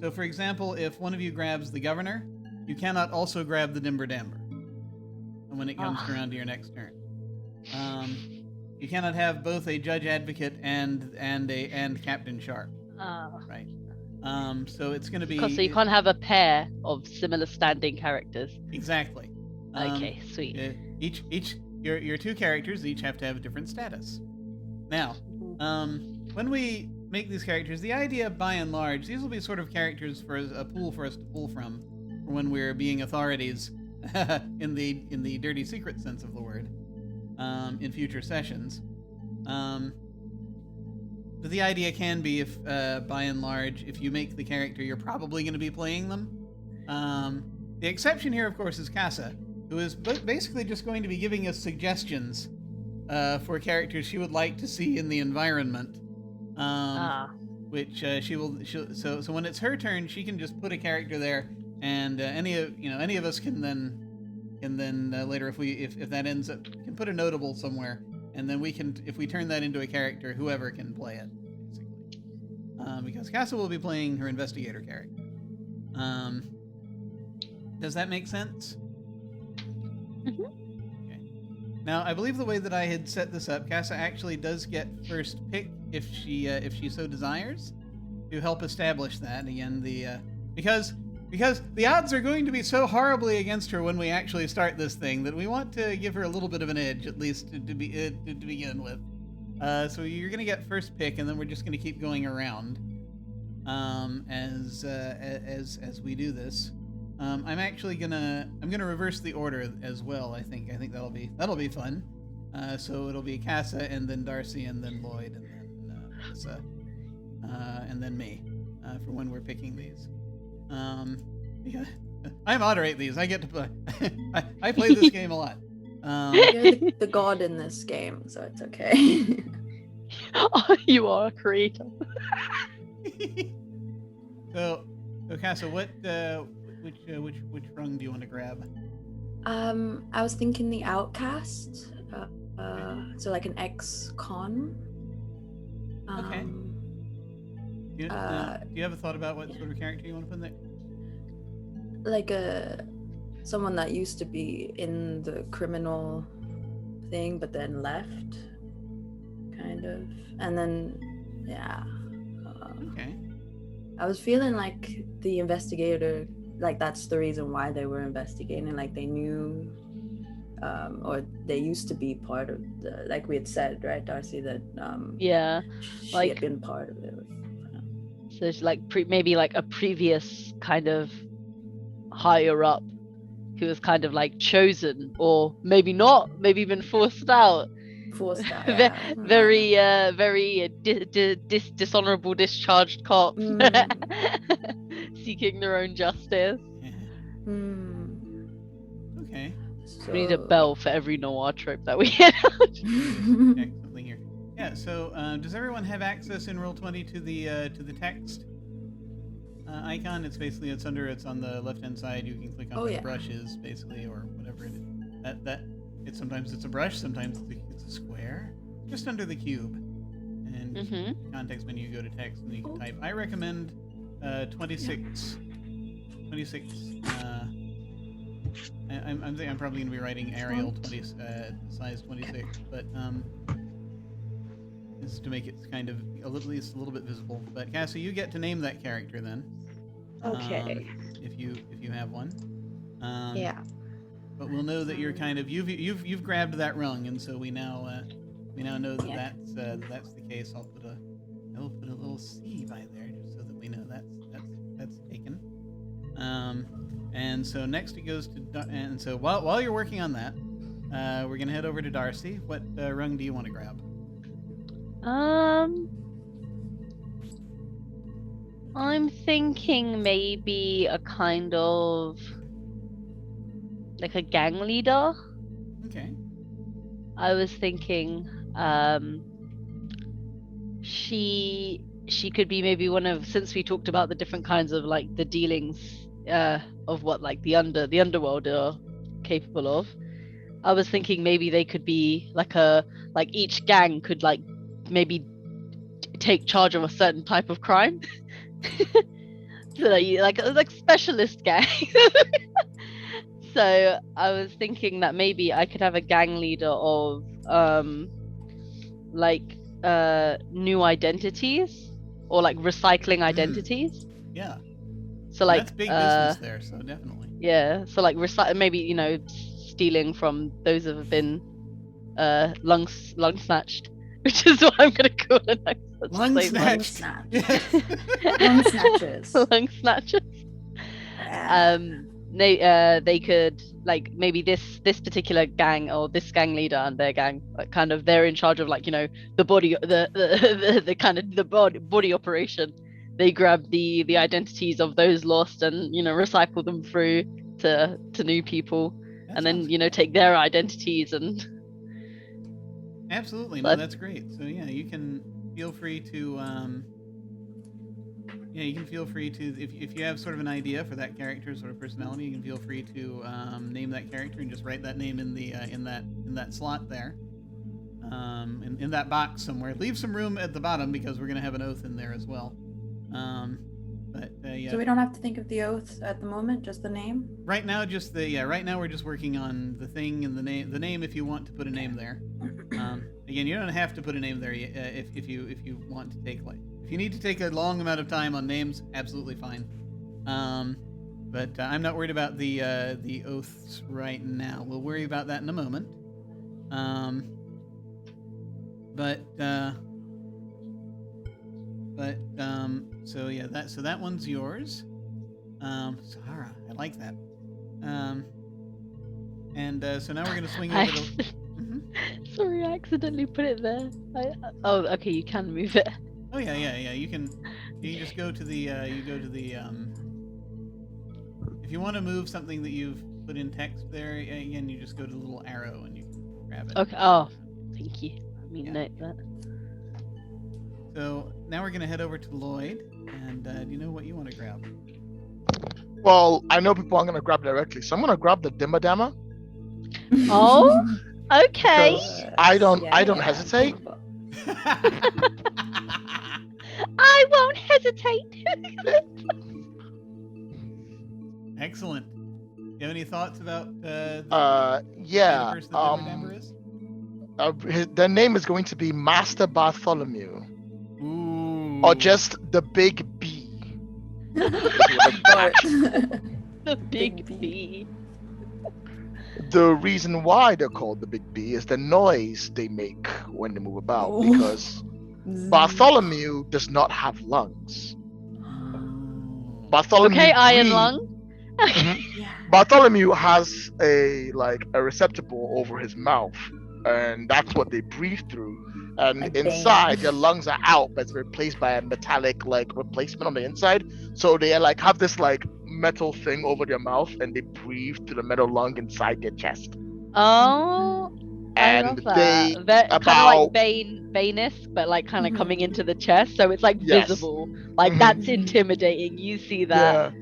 S1: So for example, if one of you grabs the governor, you cannot also grab the Dimberdamber when it comes around to your next turn. You cannot have both a judge advocate and Captain Sharp. Right. So it's going to be...
S4: So you can't have a pair of similar standing characters.
S1: Exactly.
S4: Okay, sweet.
S1: Your two characters each have to have a different status. Now, when we make these characters, the idea, by and large, these will be sort of characters for a pool for us to pull from when we're being authorities in the dirty secret sense of the word in future sessions. But the idea can be, if by and large, if you make the character, you're probably going to be playing them. The exception here, of course, is Casa, who is basically just going to be giving us suggestions for characters she would like to see in the environment. Which so when it's her turn, she can just put a character there, and any of us can then later, if that ends up, can put a notable somewhere, and then we can, if we turn that into a character, whoever can play it, basically. Because Casa will be playing her investigator character. Does that make sense?
S4: Mm-hmm.
S1: Okay. Now, I believe the way that I had set this up, Casa actually does get first pick if she so desires, to help establish that. Again, because the odds are going to be so horribly against her when we actually start this thing that we want to give her a little bit of an edge, at least to begin with. So you're going to get first pick, and then we're just going to keep going around as we do this. I'm gonna reverse the order as well. I think that'll be fun. So it'll be Casa, and then Darcy, and then Lloyd, and then Lisa, and then me for when we're picking these. Yeah, I moderate these. I get to play. I play this game a lot.
S5: You're the god in this game, so it's okay.
S4: Oh, you are a creator.
S1: So Casa, which rung do you want to grab?
S5: I was thinking the outcast. So like an ex-con.
S1: Okay. Do you have a thought about what sort of character you want to put in there?
S5: Like someone that used to be in the criminal thing, but then left, kind of. And then, yeah.
S1: Okay.
S5: I was feeling like the investigator, like that's the reason why they were investigating. Like they knew, or they used to be part of the, like we had said, right, Darcy, that
S4: yeah,
S5: she
S4: like,
S5: had been part of it.
S4: So it's like maybe like a previous kind of higher up who was kind of like chosen, or maybe not, maybe even forced out.
S5: Yeah.
S4: very dishonorable discharged cops seeking their own justice.
S1: Okay.
S5: So...
S4: We need a bell for every noir trope that we hit out.
S1: Something here. Yeah. So, does everyone have access in Roll20 to the text icon? It's on the left-hand side. You can click on the brushes, basically, or whatever it is. That it's sometimes it's a brush, sometimes it's a square, just under the cube. And the context menu, you go to text, and you can type. I recommend 26. 26. I'm probably going to be writing Arial 20 size 26, but just to make it kind of at least a little bit visible. But Cassie, you get to name that character then.
S2: Okay.
S1: If you have one.
S2: Yeah.
S1: But we'll know that you're kind of you've grabbed that rung, and so we now know that that's the case. I'll put a little C by there just so that we know that's taken. And so next it goes to, and so while you're working on that, we're gonna head over to Darcy. What rung do you want to grab?
S4: I'm thinking maybe a kind of like a gang leader.
S1: Okay.
S4: I was thinking she could be maybe one of, since we talked about the different kinds of like the dealings of what like the underworld are capable of. I was thinking maybe they could be like each gang could like maybe take charge of a certain type of crime. So like specialist gang. So I was thinking that maybe I could have a gang leader of new identities, or like recycling identities.
S1: Yeah.
S4: So like
S1: that's big business there, so definitely.
S4: Yeah, so like maybe stealing from those that have been lung snatched, which is what I'm gonna call it.
S1: Lung snatched.
S5: Lung snatchers.
S4: Lung snatchers.
S5: Yeah.
S4: They could like maybe this particular gang or this gang leader and their gang, like, kind of they're in charge of like the body the kind of the body operation. They grab the identities of those lost and recycle them through to new people, and then take their identities and.
S1: Absolutely, no, that's great. So yeah, you can feel free to if you have sort of an idea for that character's sort of personality, you can feel free to name that character and just write that name in the in that slot there, in that box somewhere. Leave some room at the bottom because we're gonna have an oath in there as well. Yeah.
S5: So we don't have to think of the oath at the moment, just the name.
S1: Right now, Right now, we're just working on the thing and the name. The name, if you want to put a name there. Again, you don't have to put a name there if you want to take if you need to take a long amount of time on names, absolutely fine. But I'm not worried about the oaths right now. We'll worry about that in a moment. So yeah, that one's yours. Sahara, I like that. So now we're gonna swing over to.
S4: Sorry, I accidentally put it there. Oh, okay, you can move it.
S1: Oh yeah. You can just go to the if you want to move something that you've put in text there, again, you just go to the little arrow and you can grab it.
S4: Okay. Oh, thank you. Note that.
S1: So now we're gonna head over to Lloyd, and do you know what you want to grab?
S3: Well, I know people aren't gonna grab directly, so I'm gonna grab the Dimma Damma.
S4: Oh, okay.
S3: I don't hesitate.
S4: I won't hesitate.
S1: Excellent. Do you have any thoughts about
S3: yeah.
S1: the person that Dimma Damma is?
S3: Their name is going to be Master Bartholomew.
S1: Ooh.
S3: Or just the Big B.
S4: The Big B.
S3: The reason why they're called the Big B is the noise they make when they move about, because Bartholomew does not have lungs. Bartholomew
S4: iron lung.
S5: Yeah.
S3: Bartholomew has a receptacle over his mouth, and that's what they breathe through. And inside, their lungs are out, but it's replaced by a metallic replacement on the inside. So they have this metal thing over their mouth, and they breathe through the metal lung inside their chest.
S4: Oh,
S3: and
S4: I love that. They're kind of like Bane-esque, but kind of coming into the chest, so it's visible. That's intimidating. You see that,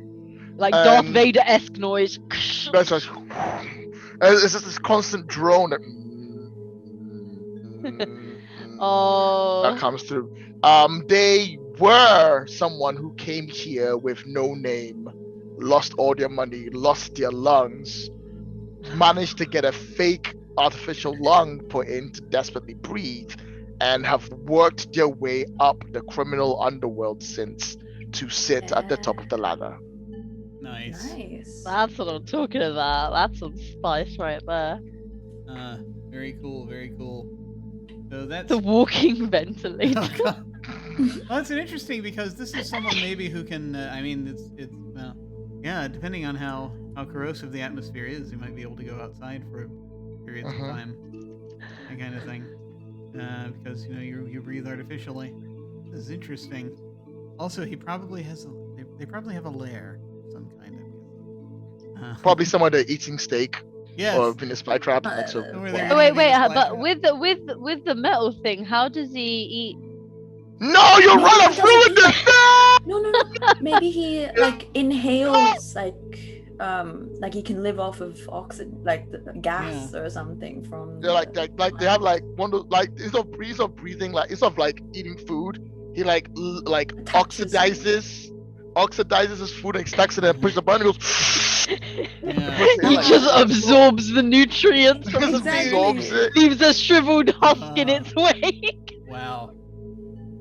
S4: Darth Vader-esque noise.
S3: That's it's just this constant drone that. That comes through. They were someone who came here with no name, lost all their money, lost their lungs, managed to get a fake artificial lung put in to desperately breathe, and have worked their way up the criminal underworld since to sit at the top of the ladder.
S1: Nice.
S4: That's what I'm talking about. That's some spice right there.
S1: Very cool. Very cool. So that's
S4: the walking ventilator.
S1: Well, that's interesting because this is someone maybe who can. Depending on how corrosive the atmosphere is, you might be able to go outside for periods of time, that kind of thing. Because you breathe artificially. This is interesting. Also, he probably has. They probably have a lair of some kind of.
S3: Probably somewhere they're eating steak.
S1: Yes.
S3: Or Venus flytrap.
S4: But with the metal thing, how does he eat?
S3: No, you're right. I've ruined it.
S5: No. Maybe he inhales he can live off of oxygen, gas or something from.
S3: Yeah, they have one of instead of breathing, instead of eating food, he oxidizes his food and stacks it and pushes the button and goes.
S4: He just absorbs the nutrients from the food, leaves a shriveled husk in its wake.
S1: Wow.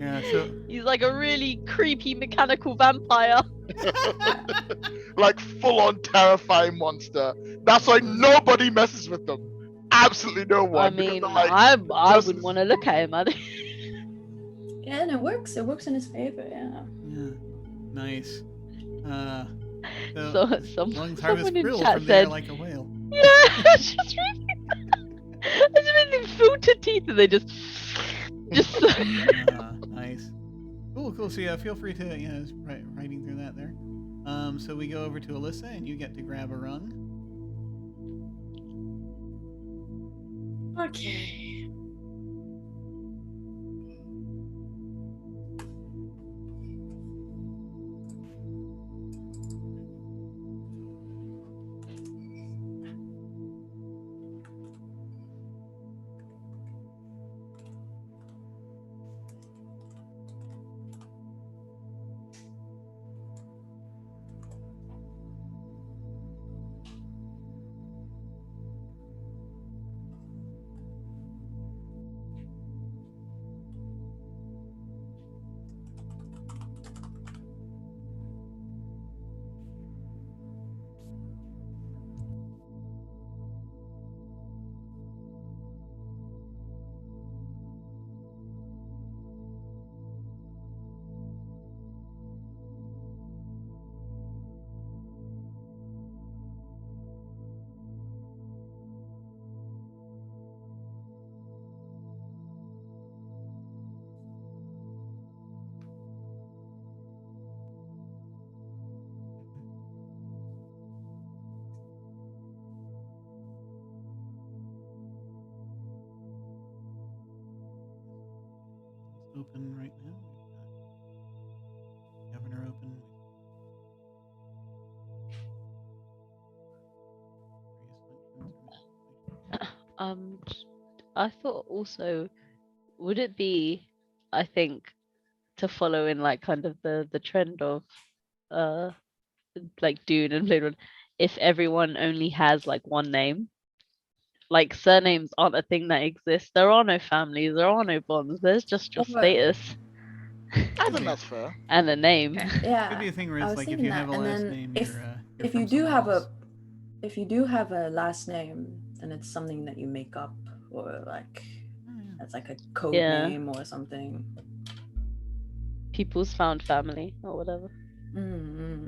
S1: Yeah, so
S4: He's like a really creepy mechanical vampire.
S3: Like full-on terrifying monster. That's why nobody messes with them. Absolutely no one.
S4: I
S3: because
S4: mean,
S3: they're like,
S4: I
S3: just
S4: wouldn't
S3: as-
S4: want to look at him.
S5: Yeah, and it works. It works in his favor. Yeah.
S1: yeah, nice.
S4: So
S1: lungs harvest
S4: someone in
S1: krill
S4: chat
S1: from the air
S4: said,
S1: like a whale.
S4: yeah, it's just really, it's really filtered teeth, and they just.
S1: Nice. Cool. So yeah, feel free to writing through that there. So we go over to Alyssa, and you get to grab a rung.
S2: Okay.
S1: Open right now. We've got Governor open.
S4: I thought also, would it be, I think, to follow in like kind of the trend of, like Dune and Blade Runner, if everyone only has like one name. Like surnames aren't a thing that exists. There are no families. There are no bonds. There's just your
S5: Well,
S4: status
S3: I think that's fair.
S4: and a name.
S5: Yeah.
S1: Could be a thing where
S5: I
S1: it's
S5: was
S1: like if
S5: thinking
S1: you have a
S5: that, and
S1: last
S5: then
S1: name,
S5: if
S1: you're
S5: if
S1: from
S5: you do
S1: somewhere
S5: have
S1: else.
S5: if you do have a last name, then it's something that you make up, or like
S1: Oh, yeah.
S5: it's like a code
S4: Yeah.
S5: name or something.
S4: People's found family or whatever.
S5: Mm-hmm.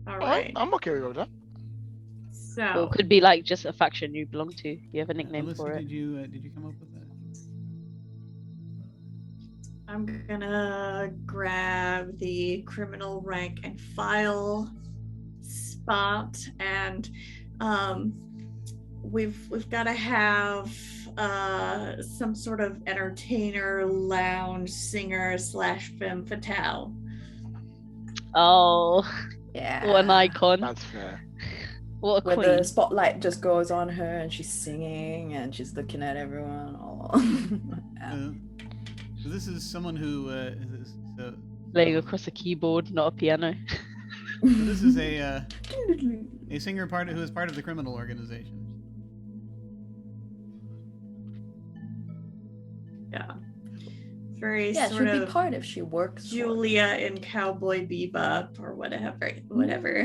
S2: All
S3: All right,
S2: right.
S3: I'm okay with that.
S2: So
S4: Or it could be like just a faction you belong to. You have a nickname
S1: Alyssa,
S4: for it.
S1: did you come up with that?
S2: I'm gonna grab the criminal rank and file spot, and we've got to have some sort of entertainer, lounge singer / femme fatale.
S4: Oh,
S5: Yeah.
S4: what an icon.
S3: That's fair.
S4: What a
S5: Where
S4: queen.
S5: the spotlight just goes on her and she's singing and she's looking at everyone. All. Yeah.
S1: So this is someone who so
S4: Laying across a keyboard, not a piano.
S1: this is a singer who is part of the criminal organization.
S2: Yeah. Very
S5: Yeah,
S2: sort
S5: she'd be
S2: of
S5: part if she works. for it.
S2: Julia in Cowboy Bebop or whatever.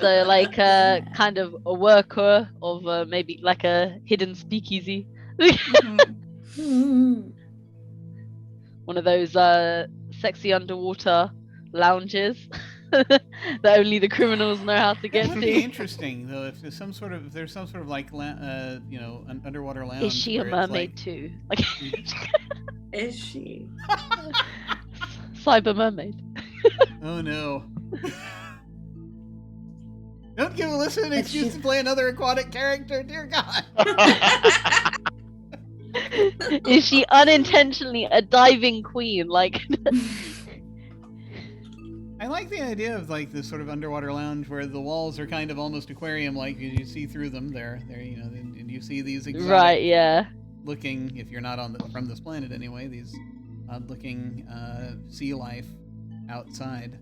S4: So like kind of a worker of maybe like a hidden speakeasy.
S2: Mhm.
S5: Mhm.
S4: One of those sexy underwater lounges that only the criminals know how to
S1: It
S4: get
S1: would be
S4: to.
S1: interesting though if there's some sort of like an underwater lounge.
S4: Is she a
S1: where it's
S4: mermaid
S1: like,
S4: too? Like
S2: Is she?
S4: cyber mermaid.
S1: oh no. Don't give Alyssa an excuse
S5: she's-
S1: to play another aquatic character, dear God.
S4: Is she unintentionally a diving queen? Like
S1: I like the idea of like this sort of underwater lounge where the walls are kind of almost aquarium-like. You see through them. There, and you see these exotic
S4: right, yeah.
S1: looking, if you're not from this planet anyway, these odd-looking sea life outside.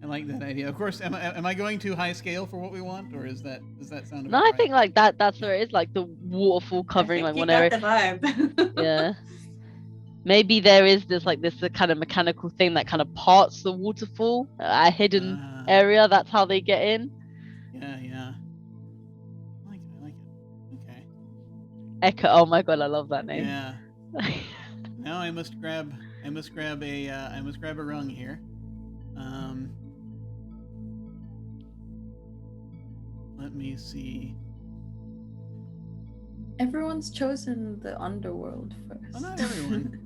S1: I like that idea. Of course, am I going too high scale for what we want, or does that sound
S4: No,
S1: about
S4: I
S1: right?
S4: think like that's where it is, like the waterfall covering like
S2: you
S4: one
S2: got
S4: area.
S2: the vibe.
S4: Yeah. Maybe there is this kind of mechanical thing that kind of parts the waterfall, a hidden area. That's how they get in.
S1: Yeah. I like it. Okay.
S4: Echo. Oh my god, I love that name.
S1: Yeah. Now I must grab a rung here. Let me see.
S5: Everyone's chosen the underworld first.
S1: Well, not everyone.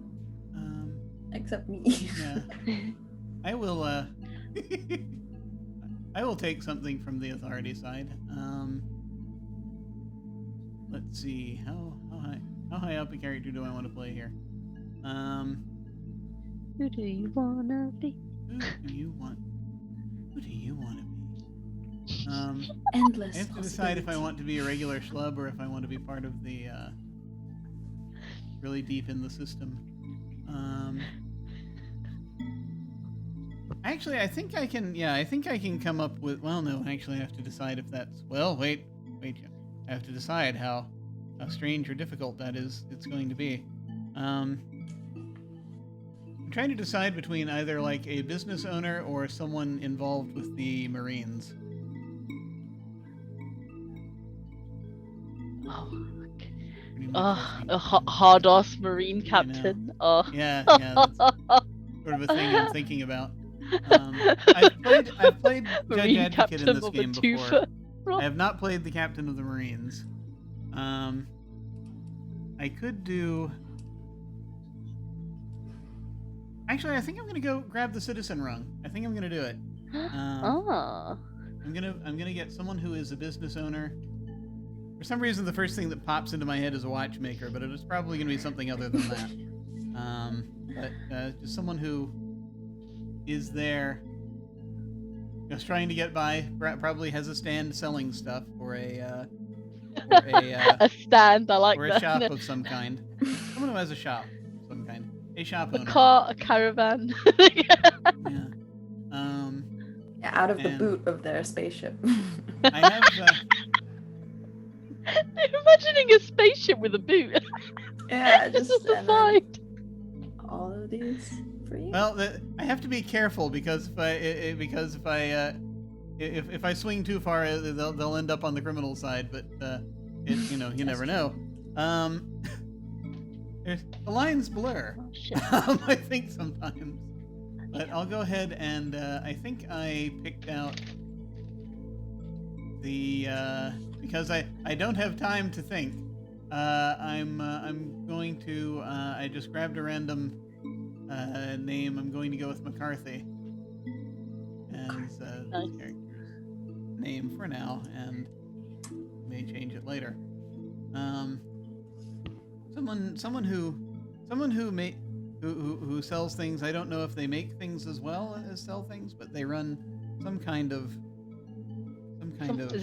S5: Except me.
S1: Yeah. I will I will take something from the authority side. Let's see. How high up a character do I want to play here?
S4: Who do you wanna be?
S1: Who do you want to be?
S5: Endless.
S1: I have to decide if I want to be a regular schlub or if I want to be part of the really deep in the system. Actually, I think I can. Yeah, I think I can come up with. Well, no. Actually, I have to decide if that's. Well, wait. I have to decide how strange or difficult that is. It's going to be. I'm trying to decide between either like a business owner or someone involved with the Marines.
S4: A hard-ass Marine captain. Oh.
S1: Yeah, that's sort of a thing I'm thinking about. I've played Judge
S4: Marine
S1: Advocate
S4: captain
S1: in this
S4: of a
S1: game
S4: twofer.
S1: before. I have not played the Captain of the Marines. I could do. Actually, I think I'm gonna go grab the citizen rung. I think I'm gonna do it. I'm gonna get someone who is a business owner. For some reason, the first thing that pops into my head is a watchmaker, but it is probably gonna be something other than that. But just someone who is there, just trying to get by. Probably has a stand selling stuff or a
S4: stand. I like
S1: or
S4: that.
S1: a shop of some kind. Someone who has a shop of some kind. A shop owner.
S4: A car, a caravan.
S1: Yeah.
S5: Out of the boot of their spaceship.
S1: I have.
S4: I'm imagining a spaceship with a boot.
S5: Yeah,
S4: just
S5: just
S4: the side.
S5: All of these for you.
S1: Well, I have to be careful because if I swing too far, they'll end up on the criminal side. But you never know. The lines blur.
S4: Oh, shit.
S1: I think sometimes. But I'll go ahead and I think I picked out the because I don't have time to think. I'm going to I just grabbed a random name. I'm going to go with McCarthy as the character's name for now, and may change it later. Someone who sells things. I don't know if they make things as well as sell things, but they run some kind of.
S4: Is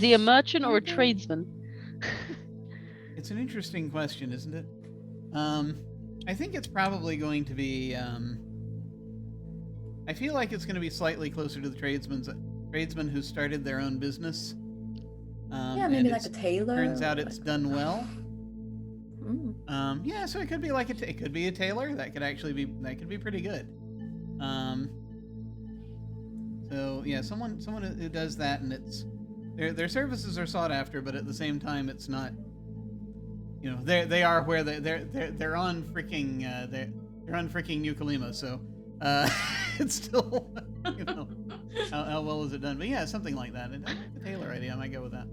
S4: he a merchant or a tradesman?
S1: It's an interesting question, isn't it? I think it's probably going to be. I feel like it's going to be slightly closer to the tradesmen who started their own business.
S5: Yeah, maybe like a tailor.
S1: Turns out it's done well.
S5: Mm.
S1: Yeah, so it could be like it could be a tailor. That could be pretty good. So yeah, someone who does that, and it's their services are sought after, but at the same time, it's not. They are where they're on freaking they're on freaking New Kalima, so it's still how well is it done? But yeah, something like that. I like the tailor idea. I might go with that.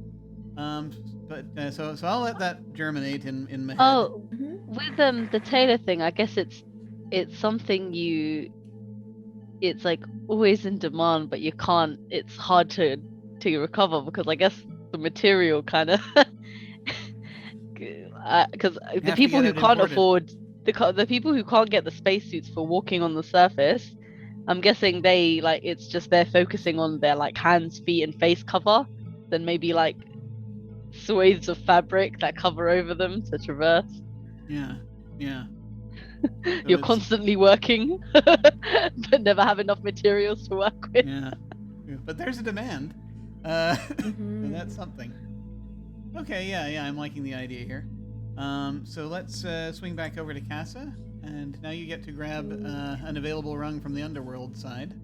S1: But so I'll let that germinate in my head.
S4: Oh, with the tailor thing, I guess it's something it's like always in demand, but you can't. It's hard to recover because I guess the material kind of because the people who can't afford the people who can't get the spacesuits for walking on the surface, I'm guessing it's just they're focusing on their like hands, feet, and face cover, then maybe like swathes of fabric that cover over them to traverse.
S1: Yeah.
S4: You're
S1: it's-
S4: constantly working, but never have enough materials to work with.
S1: Yeah. But there's a demand. So
S5: Mhm.
S1: that's something. Okay, yeah, I'm liking the idea here. So let's swing back over to Casa, and now you get to grab an available rung from the underworld side.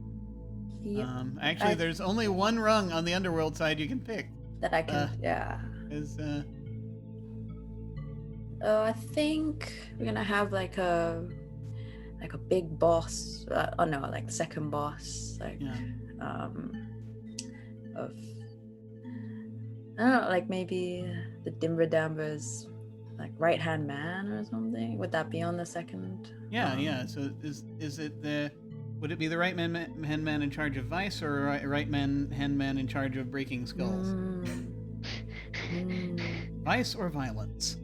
S5: Yep.
S1: Actually,
S5: I-
S1: there's only one rung on the underworld side you can pick.
S5: That I can, yeah.
S1: Is
S5: I think we're gonna have like a big boss. Like the second boss, like
S1: yeah.
S5: of I don't know, like maybe the Dimber-Damber's like right hand man or something. Would that be on the second?
S1: Yeah. So is it the would it be the right hand man in charge of vice, or right hand man in charge of breaking skulls? Vice or violence?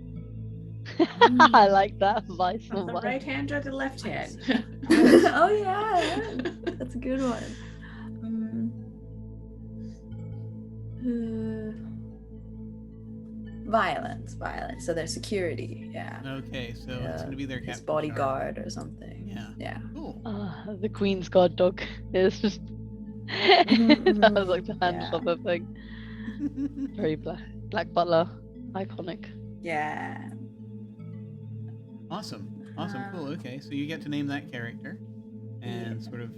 S4: I like that. Vice or
S2: The
S4: vice.
S2: right hand or the left hand?
S5: Oh yeah, that's a good one. Violence. So their security, yeah.
S1: Okay, so it's going to be their
S5: His
S1: captain.
S5: bodyguard or something.
S1: Yeah.
S5: Yeah.
S1: Cool.
S4: The Queen's guard dog. It's just
S5: Mhm,
S4: that was like the hand
S5: yeah.
S4: shopper thing. Very black butler, iconic.
S5: Yeah.
S1: Awesome. Cool. Okay, so you get to name that character, and sort of,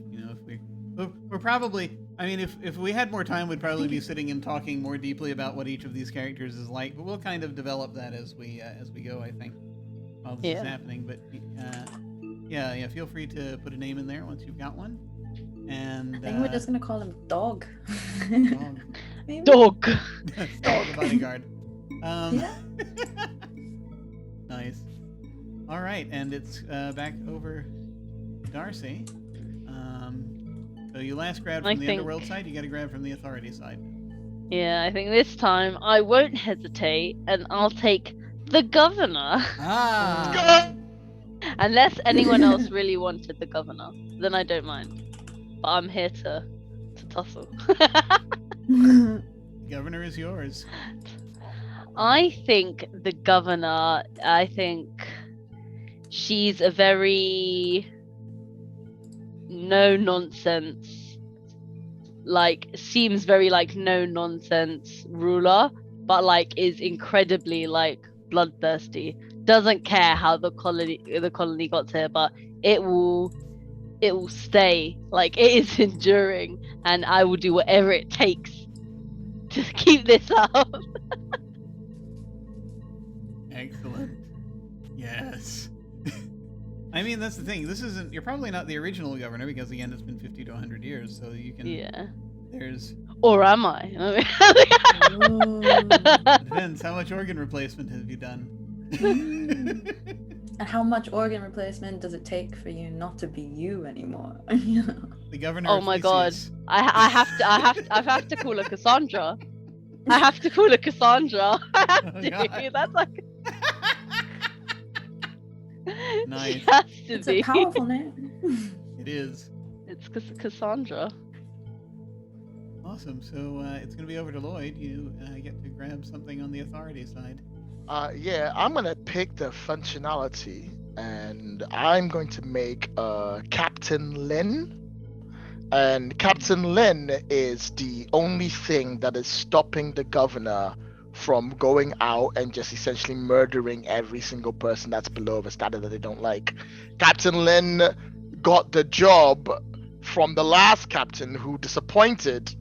S1: if we're probably, I mean, if we had more time, we'd probably be sitting and talking more deeply about what each of these characters is like, but we'll kind of develop that as we go, I think, while this is happening. But yeah, feel free to put a name in there once you've got one. And
S5: I think we're just gonna call him Dog.
S1: Dog.
S5: Maybe?
S4: Dog.
S1: Dog the bodyguard.
S5: Yeah.
S1: Nice. All right, and it's back over Darcy. So you last grabbed from the underworld side. You got to grab from the authority side.
S4: Yeah, I think this time I won't hesitate, and I'll take the governor.
S1: Ah.
S4: Unless anyone else really wanted the governor, then I don't mind. But I'm here to tussle.
S1: Governor is yours.
S4: I think the governor, she's a very no nonsense, seems very no nonsense ruler, but is incredibly bloodthirsty. Doesn't care how the colony got here, but it will stay. It is enduring, and I will do whatever it takes to keep this up.
S1: Excellent. Yes. I mean, that's the thing. You're probably not the original governor, because again, it's been 50 to 100 years, so you can.
S4: Yeah.
S1: There's.
S4: Or am I?
S1: Depends. How much organ replacement have you done?
S5: And how much organ replacement does it take for you not to be you anymore?
S1: The governor.
S4: Oh
S1: of
S4: my god!
S1: Theseus.
S4: I have to call her Cassandra. I have to call her Cassandra. I have to.
S1: God.
S4: That's
S1: Nice.
S4: She has to
S5: It's
S4: be.
S5: a powerful name.
S1: It is.
S4: It's Cassandra.
S1: Awesome. So it's going to be over to Lloyd. You get to grab something on the authority side.
S3: Yeah, I'm gonna pick the functionality, and I'm going to make Captain Lin. And Captain Lin is the only thing that is stopping the governor from going out and just essentially murdering every single person that's below the standard that they don't like. Captain Lin got the job from the last captain who disappointed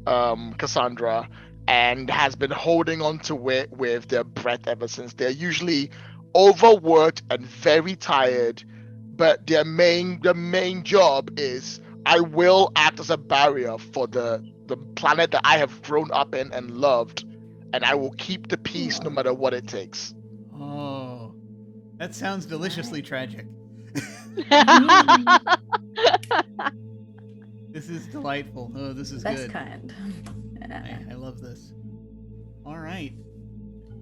S3: Cassandra, and has been holding on to it with their breath ever since. They're usually overworked and very tired, but their main job is, I will act as a barrier for the planet that I have grown up in and loved, and I will keep the peace no matter what it takes.
S1: Oh, that sounds deliciously tragic. This is delightful. Oh, this is
S5: Best
S1: good.
S5: kind. Yeah.
S1: I love this. All right.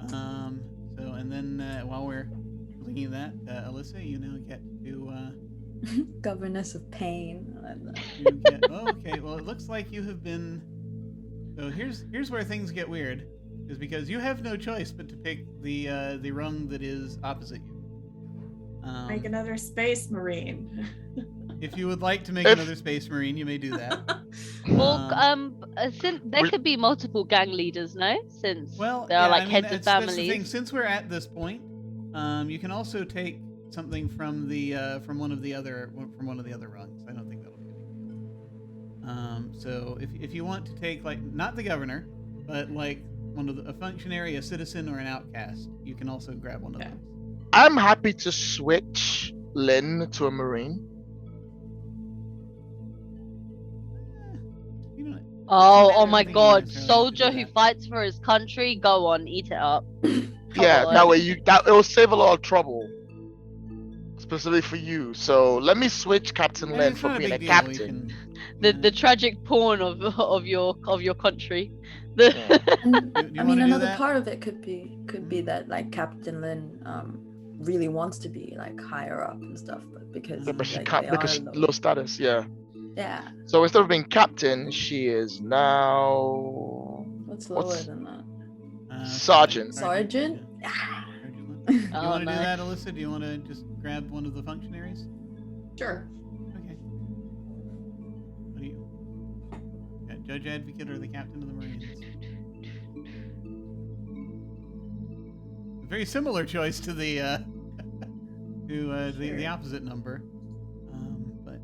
S1: So, and then while we're looking at that, Alyssa, you now get to.
S5: Governess of pain.
S1: Okay. Well, it looks like you have been. So here's where things get weird, is because you have no choice but to pick the rung that is opposite you.
S2: Make another space marine.
S1: If you would like to make another space marine, you may do that.
S4: Well, since there could be multiple gang leaders, no? Since
S1: Well,
S4: there are
S1: yeah,
S4: like
S1: I mean,
S4: heads of
S1: that's the thing.
S4: families.
S1: Since we're at this point, you can also take something from the from one of the other rungs. I don't think that'll be any. So if you want to take like not the governor, but like a functionary, a citizen, or an outcast, you can also grab one of those.
S3: I'm happy to switch Lynn to a marine.
S4: Oh my god, soldier who fights for his country, go on, eat it up.
S3: Yeah, that way it will save a lot of trouble. Specifically for you. So let me switch Captain Lynn from being a captain.
S4: The tragic porn of your country.
S5: Another part of it could be that like Captain Lynn really wants to be like higher up and stuff, but because
S3: she
S5: like,
S3: can't because low status, yeah.
S5: Yeah.
S3: So instead of being captain, she is now
S5: What's lower than that?
S3: Sergeant.
S5: Sergeant?
S1: Do you want to do that, Alyssa? Do you want to just grab one of the functionaries?
S2: Sure.
S1: Okay. What do you? Got Judge Advocate or the Captain of the Marines? A very similar choice to the the opposite number, but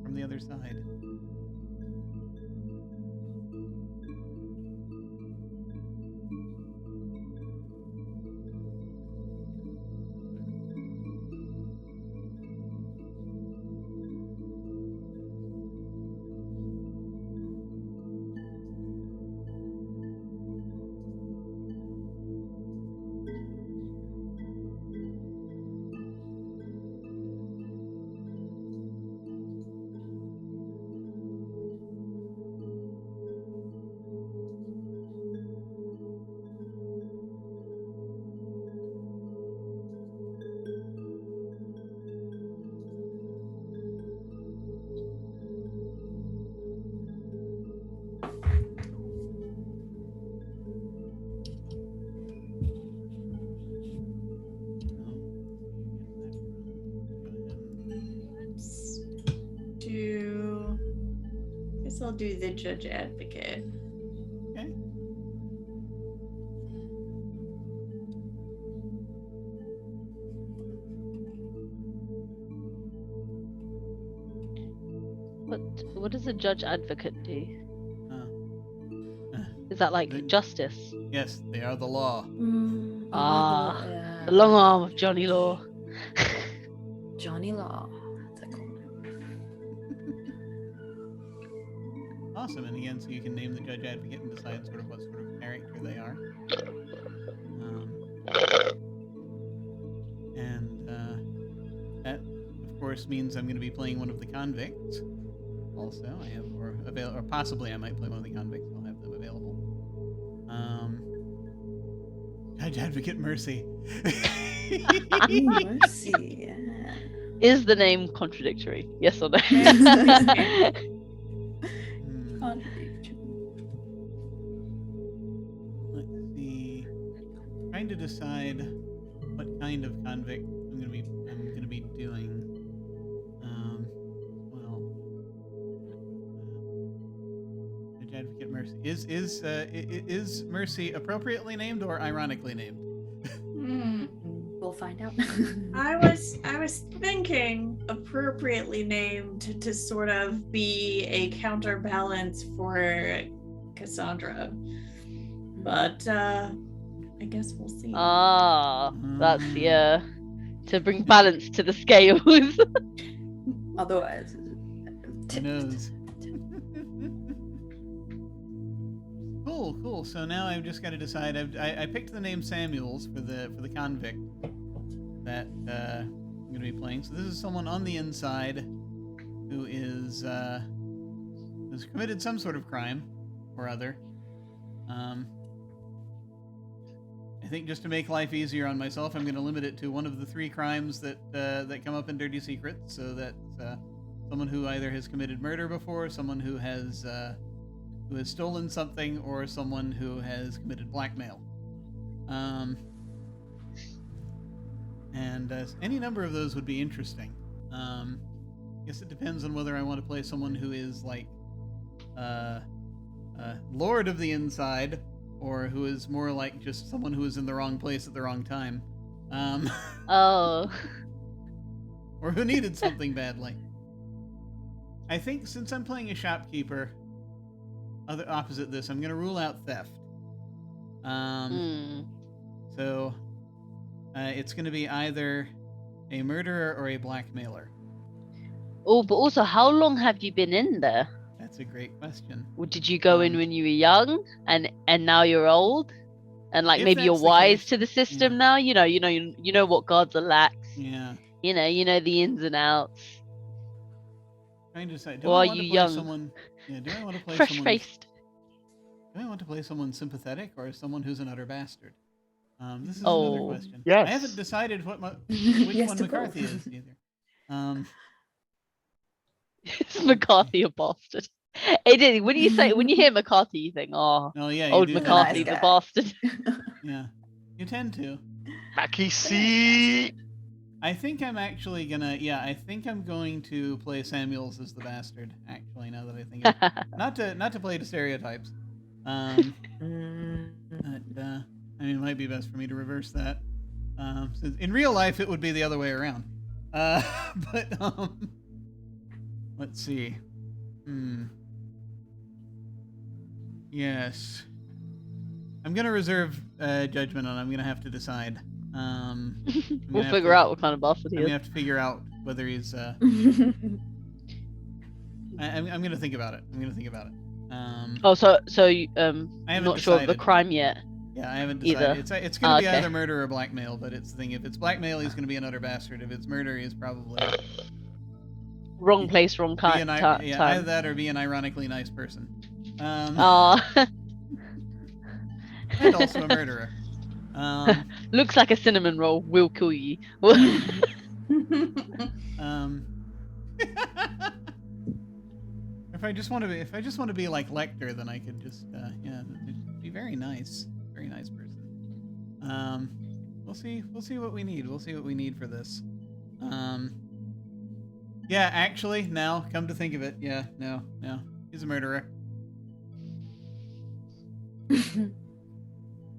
S1: from the other side.
S2: I'll do the Judge Advocate.
S1: Okay.
S4: What does a Judge Advocate do? Is that like justice?
S1: Yes, they are the law.
S4: The long arm of Johnny Law.
S5: Johnny Law.
S1: Awesome, and again, so you can name the Judge Advocate and decide sort of what sort of character they are. That, of course, means I'm going to be playing one of the convicts. Also, I have, or possibly I might play one of the convicts. I'll have them available. Judge Advocate Mercy.
S5: Mercy. Yeah.
S4: Is the name contradictory? Yes or no?
S1: Let's see. Trying to decide what kind of convict I'm gonna be doing. Judge Advocate Mercy is Mercy appropriately named or ironically named?
S5: We'll find out.
S2: I was thinking appropriately named to sort of be a counterbalance for Cassandra, but I guess we'll see.
S4: That's to bring balance to the scales.
S5: Otherwise,
S1: who knows? Cool. So now I've just got to decide. I picked the name Samuels for the convict that I'm going to be playing. So this is someone on the inside who has committed some sort of crime or other. I think just to make life easier on myself, I'm going to limit it to one of the 3 crimes that come up in Dirty Secrets. So that someone who either has committed murder before, someone who has stolen something, or someone who has committed blackmail. And And any number of those would be interesting. I guess it depends on whether I want to play someone who is like Lord of the Inside, or who is more like just someone who is in the wrong place at the wrong time.
S4: Oh.
S1: Or who needed something badly. I think since I'm playing a shopkeeper, opposite this, I'm going to rule out theft. So it's going to be either a murderer or a blackmailer.
S4: Oh, but also, how long have you been in there?
S1: That's a great question.
S4: Or did you go in when you were young, and now you're old, and like maybe you're wise to the system now? You know what gods are lax.
S1: Yeah.
S4: You know the ins and outs.
S1: Trying to decide.
S4: Do I want to play
S1: someone? Yeah. Do I want to play
S4: fresh
S1: someone
S4: faced?
S1: Do I want to play someone sympathetic or someone who's an utter bastard? This is
S4: Oh.
S1: another question.
S3: Yes.
S1: I haven't decided which
S5: Yes
S1: one
S5: to
S1: McCarthy
S5: both.
S1: is either.
S4: Is McCarthy a bastard? It is. When you hear McCarthy, you think, oh,
S1: Oh yeah, you
S4: old
S1: do.
S4: McCarthy's
S5: Nice
S4: a
S5: guy.
S4: bastard.
S1: Yeah, you tend to.
S3: Mackie C.
S1: I think I'm actually gonna. Yeah, I think I'm going to play Samuels as the bastard. Actually, now that I think of it. not to play to stereotypes. But I mean, it might be best for me to reverse that. Since in real life, it would be the other way around. But let's see. Yes. I'm gonna reserve judgment on. I'm gonna have to decide.
S4: We'll figure out what kind of bastard he
S1: I'm
S4: is.
S1: gonna have to figure out whether he's. I'm gonna think about it.
S4: Oh, so
S1: I haven't
S4: not sure of the
S1: decided.
S4: crime yet.
S1: Yeah, I haven't
S4: Either.
S1: decided. It's gonna be
S4: Okay.
S1: either murder or blackmail. But it's the thing. If it's blackmail, he's gonna be an utter bastard. If it's murder, he's probably
S4: Wrong place, wrong time.
S1: either that or be an ironically nice person.
S4: Aw.
S1: And also a murderer.
S4: Looks like a cinnamon roll. Will kill you.
S1: If I just want to be like Lecter, then I could just be very nice person. We'll see what we need. We'll see what we need for this. Yeah, actually, now come to think of it, yeah, no, he's a murderer.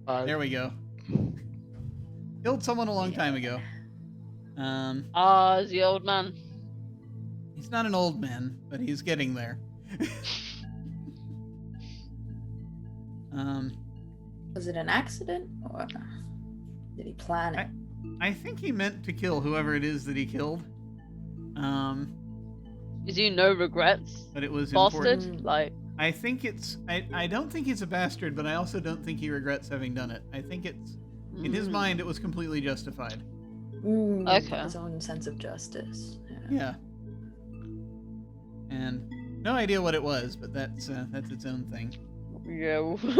S1: There we go. Killed someone a long time ago.
S4: Is the old man.
S1: He's not an old man, but he's getting there.
S5: Was it an accident, or did he plan it?
S1: I think he meant to kill whoever it is that he killed.
S4: Is he no regrets?
S1: But it was
S4: Bastard?
S1: important.
S4: Like,
S1: I think it's. I don't think he's a bastard, but I also don't think he regrets having done it. I think it's. In his mind, it was completely justified.
S4: Okay.
S5: His own sense of justice.
S1: Yeah. And no idea what it was, but that's its own thing.
S4: yeah,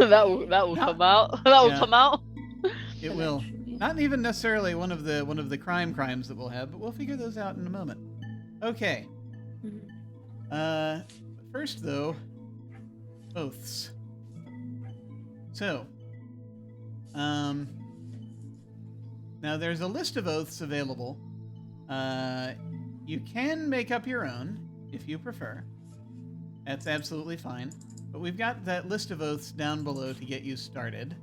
S4: that will come out. That will
S1: Yeah.
S4: come out.
S1: It will. Not even necessarily one of the crimes that we'll have, but we'll figure those out in a moment. Okay. First though, oaths. So, now there's a list of oaths available. You can make up your own if you prefer. That's absolutely fine. But we've got that list of oaths down below to get you started.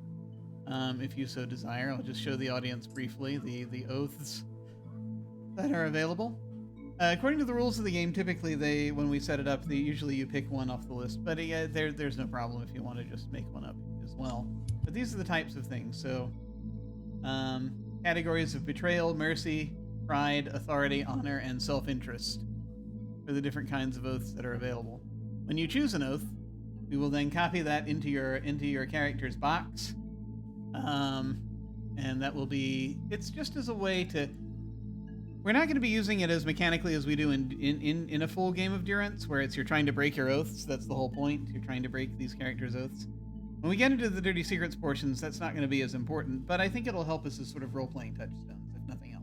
S1: If you so desire, I'll just show the audience briefly the oaths that are available. According to the rules of the game, typically when we set it up, usually you pick one off the list. But there's no problem if you want to just make one up as well. But these are the types of things. So, categories of betrayal, mercy, pride, authority, honor, and self-interest are the different kinds of oaths that are available. When you choose an oath, we will then copy that into your character's box. And that will be, it's just as a way to, we're not going to be using it as mechanically as we do in a full game of Durance, where you're trying to break your oaths. That's the whole point. You're trying to break these characters' oaths. When we get into the Dirty Secrets portions, that's not going to be as important, but I think it'll help us as sort of role-playing touchstones, if nothing else.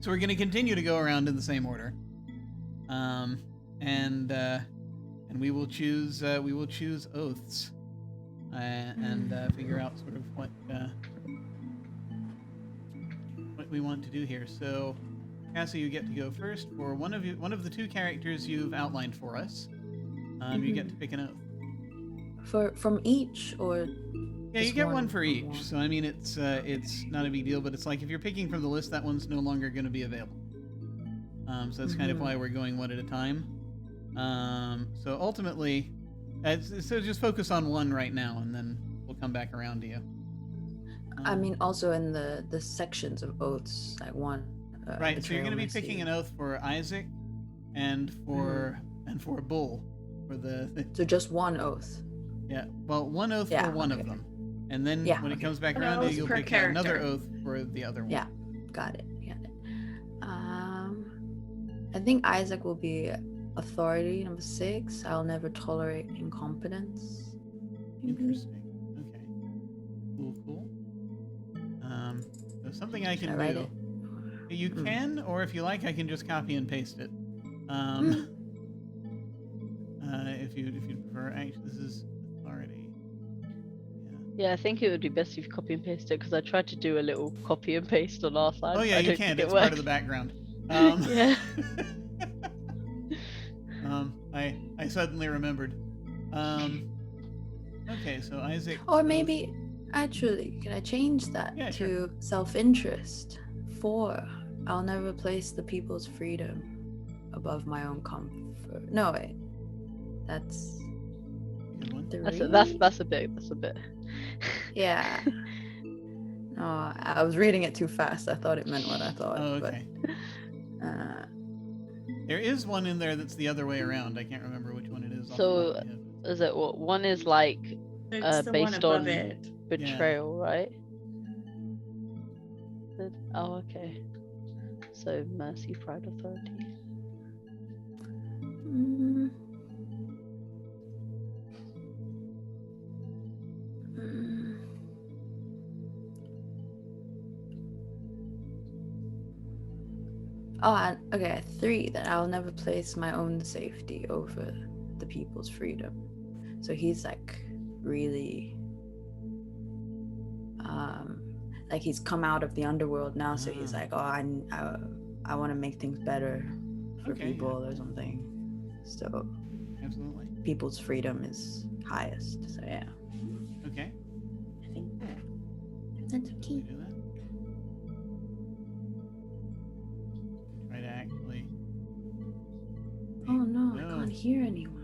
S1: So we're going to continue to go around in the same order. And we will choose oaths. And figure out sort of we want to do here. So, Cassie, you get to go first. For one of the two characters you've outlined for us, you get to pick an oath.
S5: From each, or
S1: Yeah, you
S5: just
S1: get one for each.
S5: one?
S1: So I mean, it's not a big deal, but it's like if you're picking from the list, that one's no longer going to be available. So that's kind of why we're going one at a time. So ultimately, so just focus on one right now, and then we'll come back around to you.
S5: I mean, also in the sections of oaths, like one.
S1: Right. So you're going to be picking an oath for Isaac, and for Bull, for the.
S5: So just one oath.
S1: Yeah. Well, one oath for one of them, and then when it comes back around to you, you'll pick another oath for the other one.
S5: Yeah. Got it. I think Isaac will be authority number 6. I'll never tolerate incompetence.
S1: Interesting. Okay. Cool. So something I can
S5: write
S1: do.
S5: it?
S1: You can, or if you like, I can just copy and paste it. If you prefer. Actually, this is authority.
S4: Yeah, I think it would be best if you copy and paste it, because I tried to do a little copy and paste on our side.
S1: Oh yeah,
S4: I
S1: you
S4: don't
S1: can.
S4: think
S1: It's
S4: it
S1: part of the
S4: worked.
S1: background.
S4: Yeah.
S1: I suddenly remembered. Okay, so Isaac.
S5: Or maybe, actually, can I change that
S1: Yeah,
S5: to
S1: sure.
S5: self-interest? 4. I'll never place the people's freedom above my own comfort. No, wait. That's
S1: Good one.
S5: 3.
S4: That's a bit.
S5: Yeah. No, I was reading it too fast. I thought it meant what I thought.
S1: Oh, okay.
S5: But,
S1: There is one in there that's the other way around. I can't remember which one it is. off the
S4: So,
S1: top of my head.
S4: Is it what? One is like
S2: It's the one
S4: based
S2: above
S4: on
S2: it.
S4: betrayal, right? Oh, okay. So mercy, pride, authority.
S5: mm, Oh, okay. 3, that I'll never place my own safety over the people's freedom. So he's like really, like he's come out of the underworld now. So he's like, oh, I want to make things better for
S1: Okay,
S5: people or something. So
S1: Absolutely.
S5: people's freedom is highest. So yeah,
S1: Okay.
S5: I think that's
S1: Can we
S5: okay.
S1: do that? Try to actually.
S5: Oh no, I
S1: No.
S5: can't hear anyone.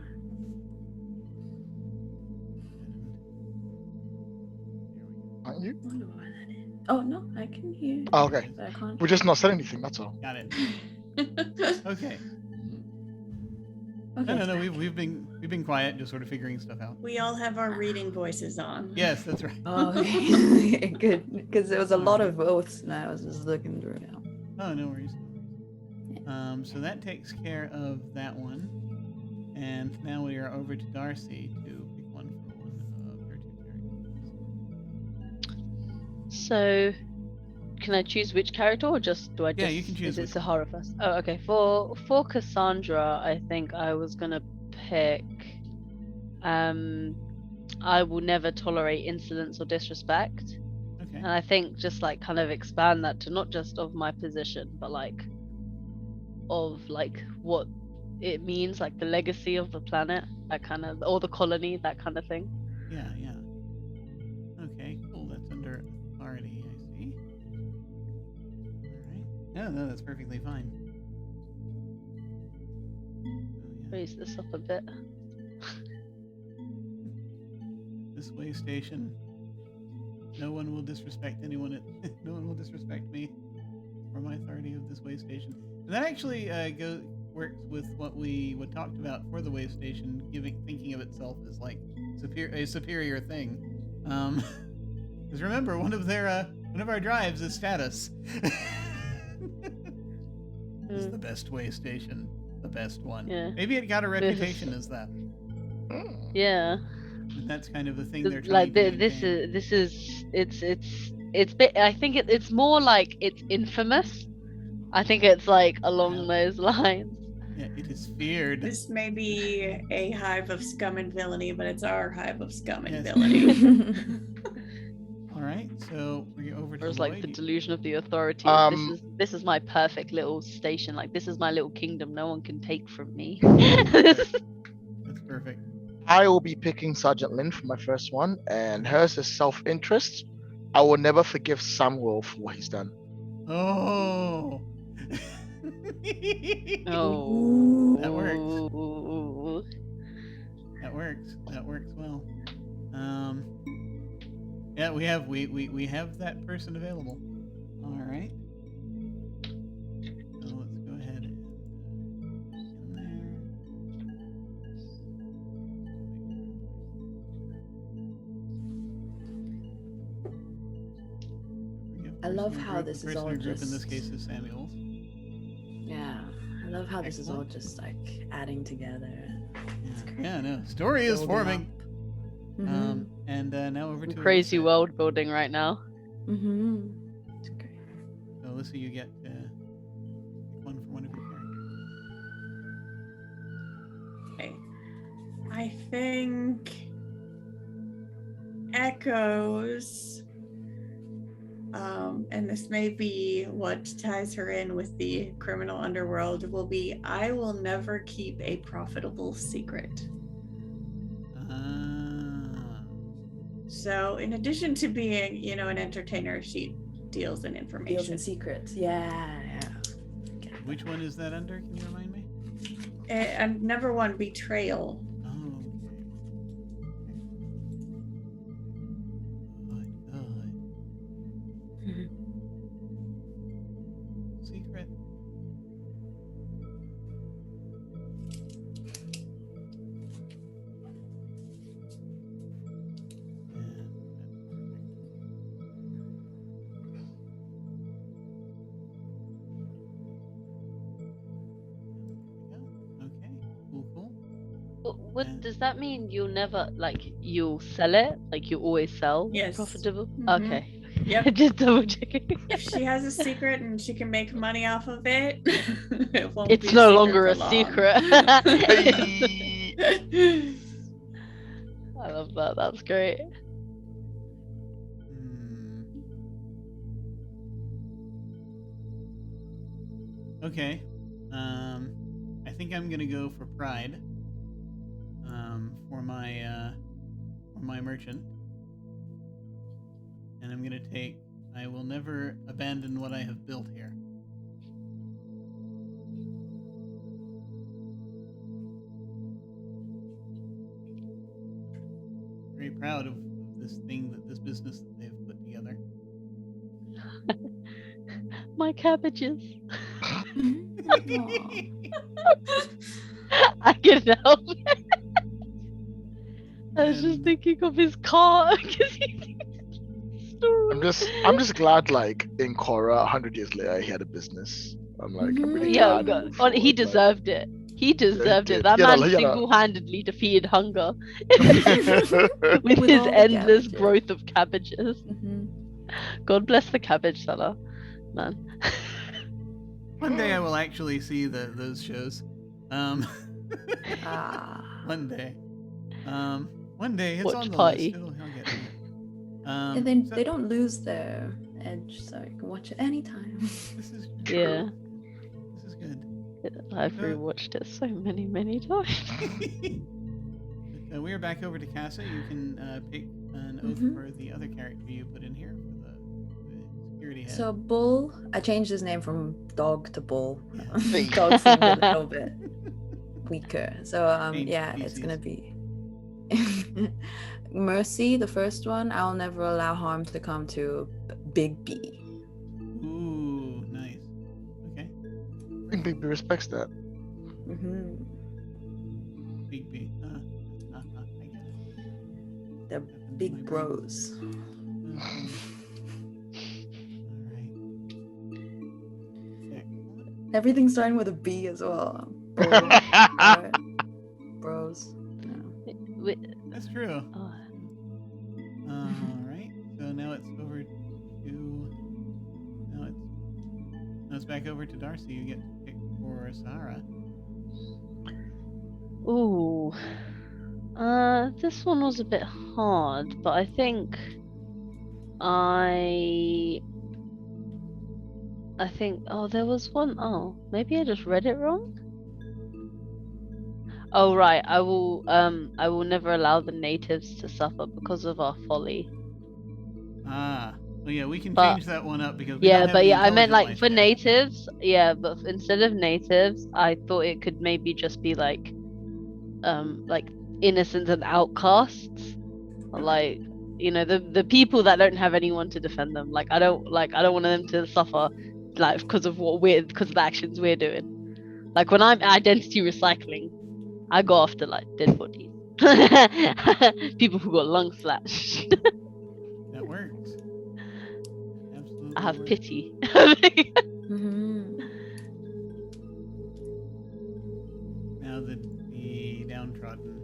S3: Aren't you?
S5: I wonder why that is. Oh no, I can hear.
S3: Oh, okay.
S5: But I can't.
S3: We just not said anything. That's all.
S1: Got it. Okay.
S5: Okay.
S1: No. We've been quiet, just sort of figuring stuff out.
S2: We all have our reading voices on.
S1: Yes, that's right.
S5: Oh, okay. Good, because there was a lot of oaths, and I was just looking through it.
S1: Oh, no worries. So that takes care of that one, and now we are over to Darcy to pick one for one of her 2 characters.
S4: So, can I choose which character, or just do I just?
S1: Yeah, you can choose
S4: Is it
S1: which
S4: Sahara first? Oh, okay. For Cassandra, I think I was gonna pick. I will never tolerate insolence or disrespect,
S1: Okay.
S4: and I think just like kind of expand that to not just of my position, but like of like what it means, like the legacy of the planet, that kind of, or the colony, that kind of thing.
S1: Yeah. Okay, cool. That's under authority, I see. All right. No, that's perfectly fine. Oh, yeah.
S4: Raise this up a bit.
S1: This way station. No one will disrespect anyone. No one will disrespect me or my authority of this way station. And that actually works with what we talked about for the way station, thinking of itself as like a superior thing. Because remember, one of our drives is status. It's the best way station, the best one.
S4: Yeah.
S1: Maybe it got a reputation as that.
S4: Yeah.
S1: And that's kind of the thing they're trying
S4: Like
S1: to
S4: this
S1: maintain.
S4: is I think it's more like it's infamous. I think it's like along those lines.
S1: Yeah, it is feared.
S2: This may be a hive of scum and villainy, but it's our hive of scum and
S1: Yes.
S2: villainy.
S1: All right, So we're over to
S4: Or it's like the
S1: Lloyd.
S4: delusion of the authority.
S3: Um,
S4: This is my perfect little station. Like this is my little kingdom. No one can take from me.
S1: That's perfect.
S3: I will be picking Sergeant Lin for my first one, and hers is self-interest. I will never forgive Samuel for what he's done.
S1: Oh.
S4: Oh,
S1: That works. That works well. Yeah, we have that person available. All right. So let's go ahead and in there.
S5: I love how this is all
S1: group in this
S5: just-
S1: case is Samuel's.
S5: Yeah, I love how this is all just like adding together. It's great.
S1: Yeah, no. Story is
S5: Building
S1: forming.
S5: up. Mhm.
S1: And now over to
S4: crazy
S1: Alyssa.
S4: world building right now.
S5: Mhm. It's great.
S1: So Alyssa, you get pick one for one of your characters.
S2: Okay. I think Echoes, and this may be what ties her in with the criminal underworld, will be I will never keep a profitable secret. So in addition to being, an entertainer, she deals in information.
S5: Deals in secrets. Yeah.
S1: Which one is that under? Can you remind me?
S2: And number one, betrayal.
S1: Oh, okay. Good.
S5: Mhm.
S1: Secret. Okay. Cool.
S4: What does that mean? You'll never you'll sell it? Like you always sell?
S2: Yes.
S4: Profitable?
S2: Mhm.
S4: Okay.
S2: Yep.
S4: Just double checking.
S2: If she has a secret and she can make money off of it, it won't
S4: It's
S2: be
S4: no
S2: secret
S4: longer
S2: for
S4: a
S2: long.
S4: secret.
S3: Hey.
S4: I love that. That's great.
S1: Okay. I think I'm gonna go for pride. For my merchant, and I'm gonna take. I will never abandon what I have built here. Very proud of this business that they've put together.
S4: My cabbages.
S5: Aw.
S4: I can help. I was just
S1: And-
S4: thinking of his car because he's
S3: I'm just glad, like in Korra, 100 years later, he had a business. I'm really
S4: Yeah,
S3: glad. moving
S4: he
S3: forward, like-
S4: deserved it. He deserved it.
S3: did.
S4: That
S3: Yeah,
S4: man
S3: yeah.
S4: single-handedly defeated hunger
S3: With
S4: with
S5: With
S4: his
S5: all the
S4: endless
S5: cabbages.
S4: growth of cabbages.
S5: Mhm.
S4: God bless the cabbage seller, man.
S1: One day I will actually see those shows.
S5: Ah.
S1: One day. One day it's
S4: Watch
S1: on the
S4: party.
S1: list. I'll get to it.
S5: And then
S1: So
S5: they don't lose their edge, so you can watch it anytime.
S1: This is
S4: Yeah,
S1: This is good.
S4: I've rewatched it so many times.
S1: We are back over to Casa. You can pick an oath
S5: Mhm.
S1: for the other character you put in here for the security head.
S5: So Bull, I changed his name from Dog to Bull.
S3: Hey.
S5: Dog seemed a little bit weaker. So
S1: Change
S5: yeah, it's
S1: species.
S5: gonna be Mercy, the first one. I'll never allow harm to come to Big B.
S1: Ooh, nice. Okay.
S3: I think Big B respects that.
S5: Hmm
S1: Big B. I get it.
S5: The
S1: Happened to my
S5: big
S1: brain.
S5: bros.
S1: Okay. Excellent.
S5: Everything's starting with a B as well. Bull, bros. No.
S1: That's true.
S4: Oh,
S1: Alright. So now it's over to now it's back over to Darcy. You get to pick for Sahara.
S4: ooh. This one was a bit hard, but I think I think. Oh, there was one. Oh, maybe I just read it wrong. Oh right, I will never allow the natives to suffer because of our folly.
S1: Ah. Well, yeah, we can
S4: But-
S1: change that one up because we don't have
S4: but
S1: the
S4: yeah, I meant
S1: intelligent
S4: like
S1: life
S4: for
S1: yet.
S4: natives. Yeah, but instead of natives, I thought it could maybe just be like innocent and outcasts, like the people that don't have anyone to defend them. Like I don't want them to suffer, like because of the actions we're doing. Like when I'm identity recycling, I go after like dead bodies, people who got lung slashed.
S1: That works. Absolutely.
S4: I have
S1: works.
S4: pity.
S1: Now the downtrodden.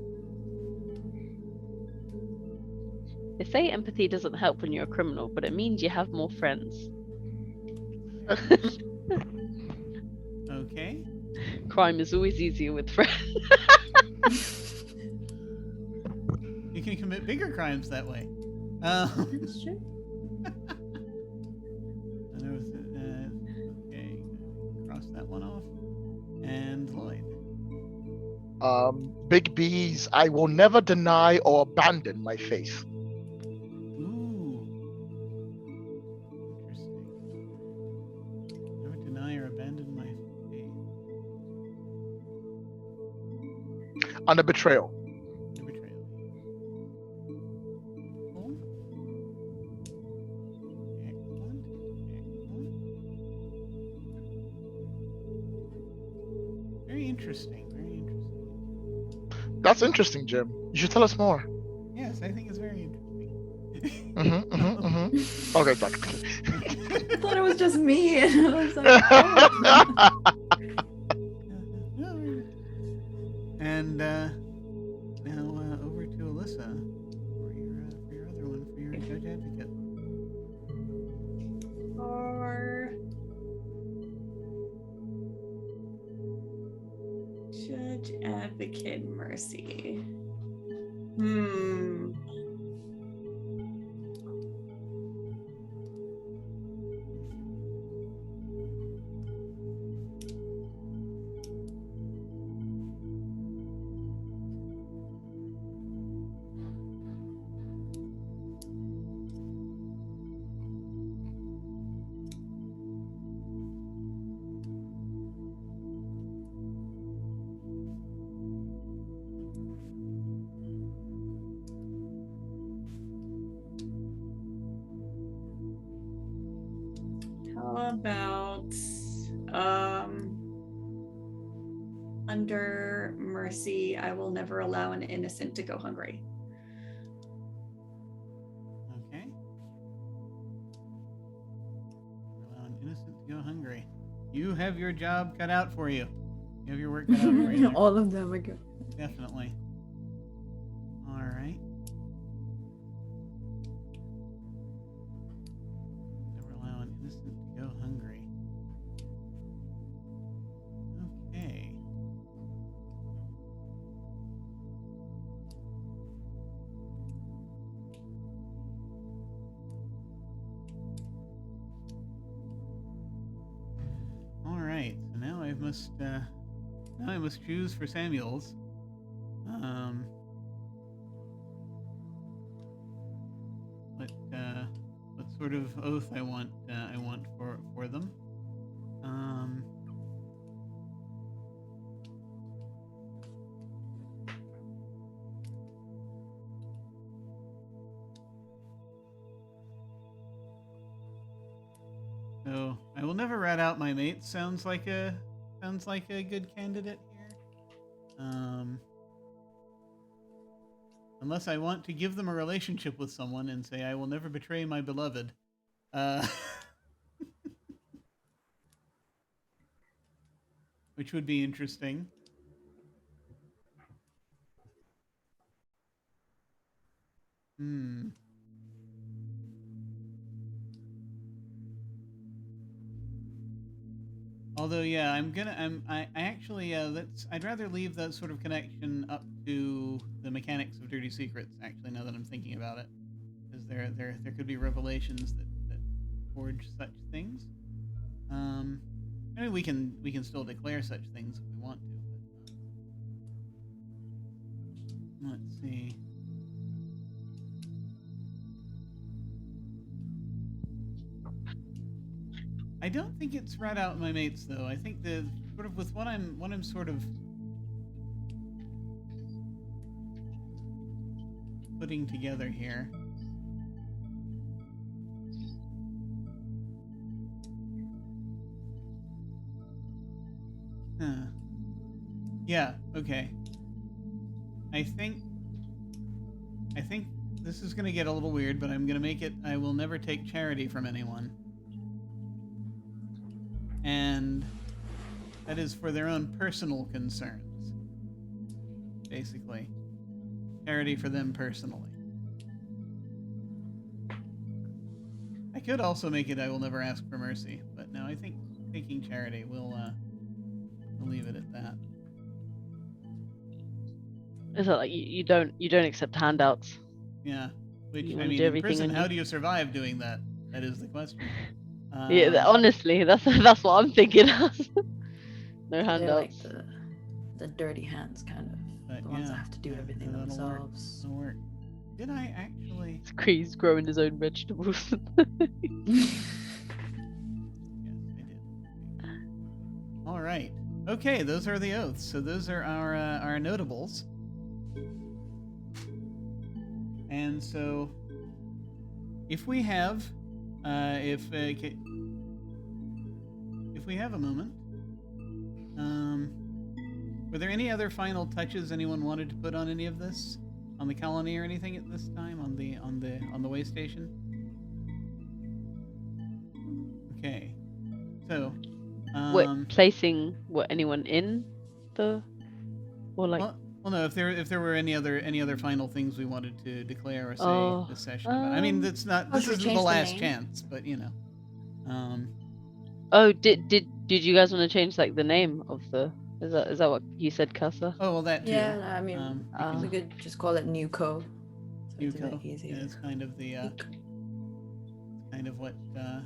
S4: They say empathy doesn't help when you're a criminal, but it means you have more friends.
S1: Okay.
S4: Crime is always easier with friends.
S1: You can commit bigger crimes that way.
S5: That's true.
S1: There was okay. Cross that one off. And Lloyd.
S3: Big B's, I will never deny or abandon my faith.
S1: Ooh. Interesting. Never deny or abandon my faith.
S3: Under betrayal.
S1: No betrayal. Oh. Excellent. Very interesting. Very interesting.
S3: That's interesting, Jim. You should tell us more.
S1: Yes, I think it's very interesting.
S3: Okay, Doc.
S5: I thought it was just me. And I was like, oh.
S1: And now over to Alyssa for your other one, for your judge advocate.
S2: Or Judge Advocate Mercy. How about under mercy, I will never allow an innocent to go hungry.
S1: Okay. Allow an innocent to go hungry. You have your job cut out for you. You have your work cut out for you.
S5: All of them are good.
S1: Definitely. All right. Never allow an innocent to go hungry. Okay. All right. So now I must choose for Samuel's. What sort of oath I want for them. So I will never rat out my mates. Sounds like a good candidate here. Unless I want to give them a relationship with someone and say I will never betray my beloved. Which would be interesting. Although, yeah, I actually, I'd rather leave that sort of connection up to the mechanics of Dirty Secrets, actually, now that I'm thinking about it. Because because there could be revelations that forge such things. I mean, we can still declare such things if we want to. But, let's see. I don't think it's read out in my mates though. I think the sort of with what I'm sort of putting together here. Huh. Yeah, okay. I think this is going to get a little weird, but I'm going to make it I will never take charity from anyone. And that is for their own personal concerns. Basically. Charity for them personally. I could also make it I will never ask for mercy, but no, I think taking charity we'll leave it at that.
S4: Is that like you don't accept handouts?
S1: Yeah. Which
S4: You
S1: I
S4: wanna
S1: mean
S4: do
S1: in
S4: everything
S1: prison,
S4: on
S1: how
S4: you?
S1: do you survive doing that? That is the question.
S4: Yeah, honestly, that's what I'm thinking. No
S5: They're like
S4: handouts.
S5: the dirty hands kind of.
S1: But
S5: The ones that
S1: yeah,
S5: have to do
S1: yeah,
S5: everything
S1: that'll
S5: themselves.
S1: That'll work. Did I actually?
S4: He's growing his own vegetables.
S1: Yes, I did. All right. Okay, those are the oaths. So those are our notables. And so, if we have, if we have a moment, were there any other final touches anyone wanted to put on any of this, on the colony or anything at this time, on the way station? Okay, so,
S4: Placing anyone in the, or like.
S1: Well, no. If there were any other final things we wanted to declare or say this session, I mean, that's not. This isn't the last chance, but you know.
S4: Oh, did you guys want to change like the name of the? Is that what you said, Casa?
S1: Oh well, that too.
S5: Yeah, I mean, we could just call it NuKo.
S1: NuKo.
S5: Easier.
S1: Yeah, it's kind of the kind of what the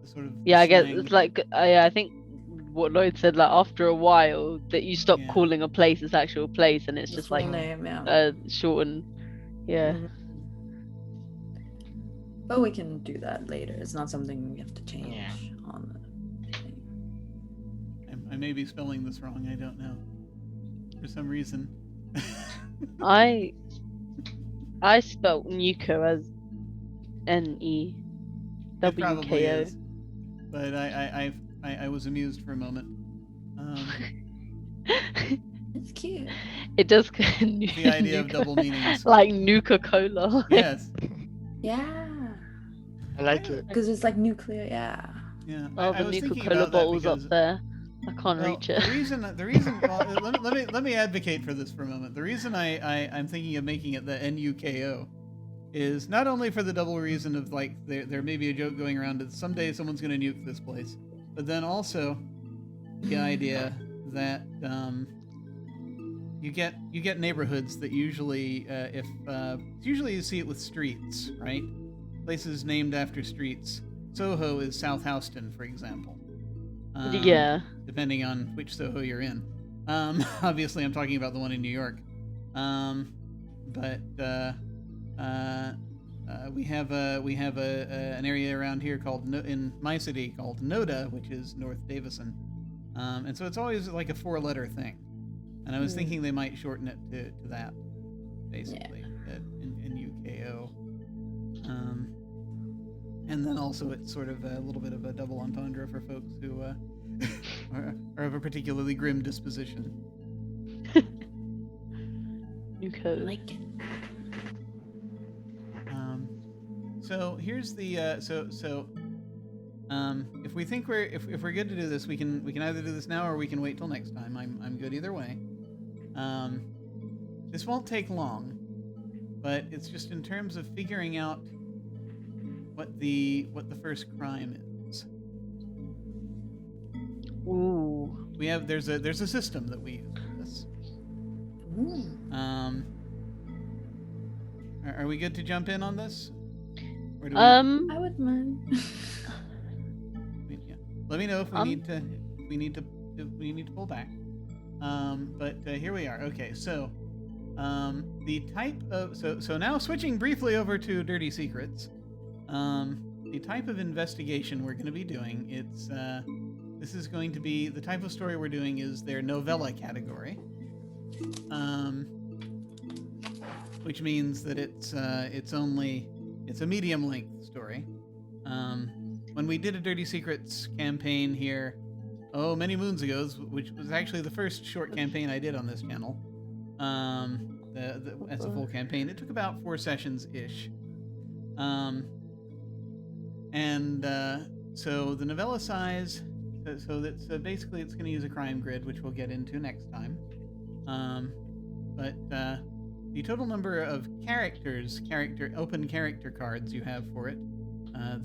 S1: sort of.
S4: Yeah, I guess
S1: slang.
S4: it's like I think what Lloyd said, like after a while that you stop calling a place its actual place and it's just like
S5: name, yeah.
S4: shortened. Yeah.
S5: Mhm. But we can do that later. It's not something we have to change on the thing.
S1: I may be spelling this wrong. I don't know. For some reason.
S4: I spelt NuKo as NeWko.
S1: It probably is. But I was amused for a moment.
S5: It's cute.
S4: It does.
S1: The idea of double meanings.
S4: Like Nuka-Cola.
S1: Yes.
S5: Yeah.
S3: I like it.
S5: Because it's like nuclear, yeah.
S1: Yeah.
S4: Oh,
S1: I
S4: the
S1: was thinking
S4: Nuka-Cola
S1: about that
S4: bottle's
S1: because,
S4: up there. I can't reach it.
S1: The reason. Well, let me advocate for this for a moment. The reason I'm thinking of making it the NuKo is not only for the double reason of like there may be a joke going around that someday someone's going to nuke this place, but then also the idea that you get neighborhoods that usually usually you see it with streets, right? Places named after streets. Soho is South Houston, for example.
S4: Yeah.
S1: Depending on which Soho you're in. Obviously, I'm talking about the one in New York. But we have an area around here called in my city called Noda, which is North Davison. And so it's always like a 4-letter thing. And I was thinking they might shorten it to that, basically, in UKO. And then also it's sort of a little bit of a double entendre for folks who are of a particularly grim disposition.
S4: NuKo.
S5: Like it.
S1: So here's the if we think if we're good to do this, we can either do this now or we can wait till next time. I'm good either way. This won't take long, but it's just in terms of figuring out what the first crime is.
S4: Ooh.
S1: There's a system that we use for this.
S5: Ooh.
S1: Are we good to jump in on this? Or do we?
S5: I wouldn't mind.
S1: Yeah. Let me know if we need to. If we need to pull back. But here we are. Okay, so the type of so now switching briefly over to Dirty Secrets. The type of investigation we're going to be doing. This is going to be the type of story we're doing is their novella category. Which means that it's a medium length story. When we did a Dirty Secrets campaign here, many moons ago, which was actually the first short campaign I did on this channel, as a full campaign, it took about 4 sessions ish. So the novella size, so basically it's going to use a crime grid, which we'll get into next time. But the total number of open character cards you have for it,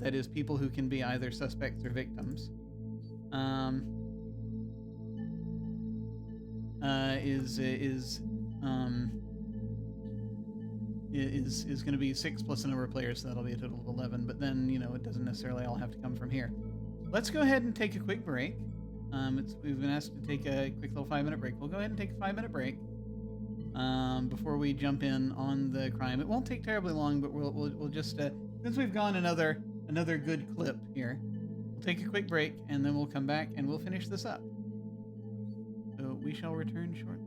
S1: that is people who can be either suspects or victims, is going to be 6 plus the number of players, so that'll be a total of 11. But then, it doesn't necessarily all have to come from here. Let's go ahead and take a quick break. We've been asked to take a quick little 5-minute break. We'll go ahead and take a 5-minute break before we jump in on the crime. It won't take terribly long, but we'll just since we've gone another good clip here, we'll take a quick break and then we'll come back and we'll finish this up. So we shall return shortly.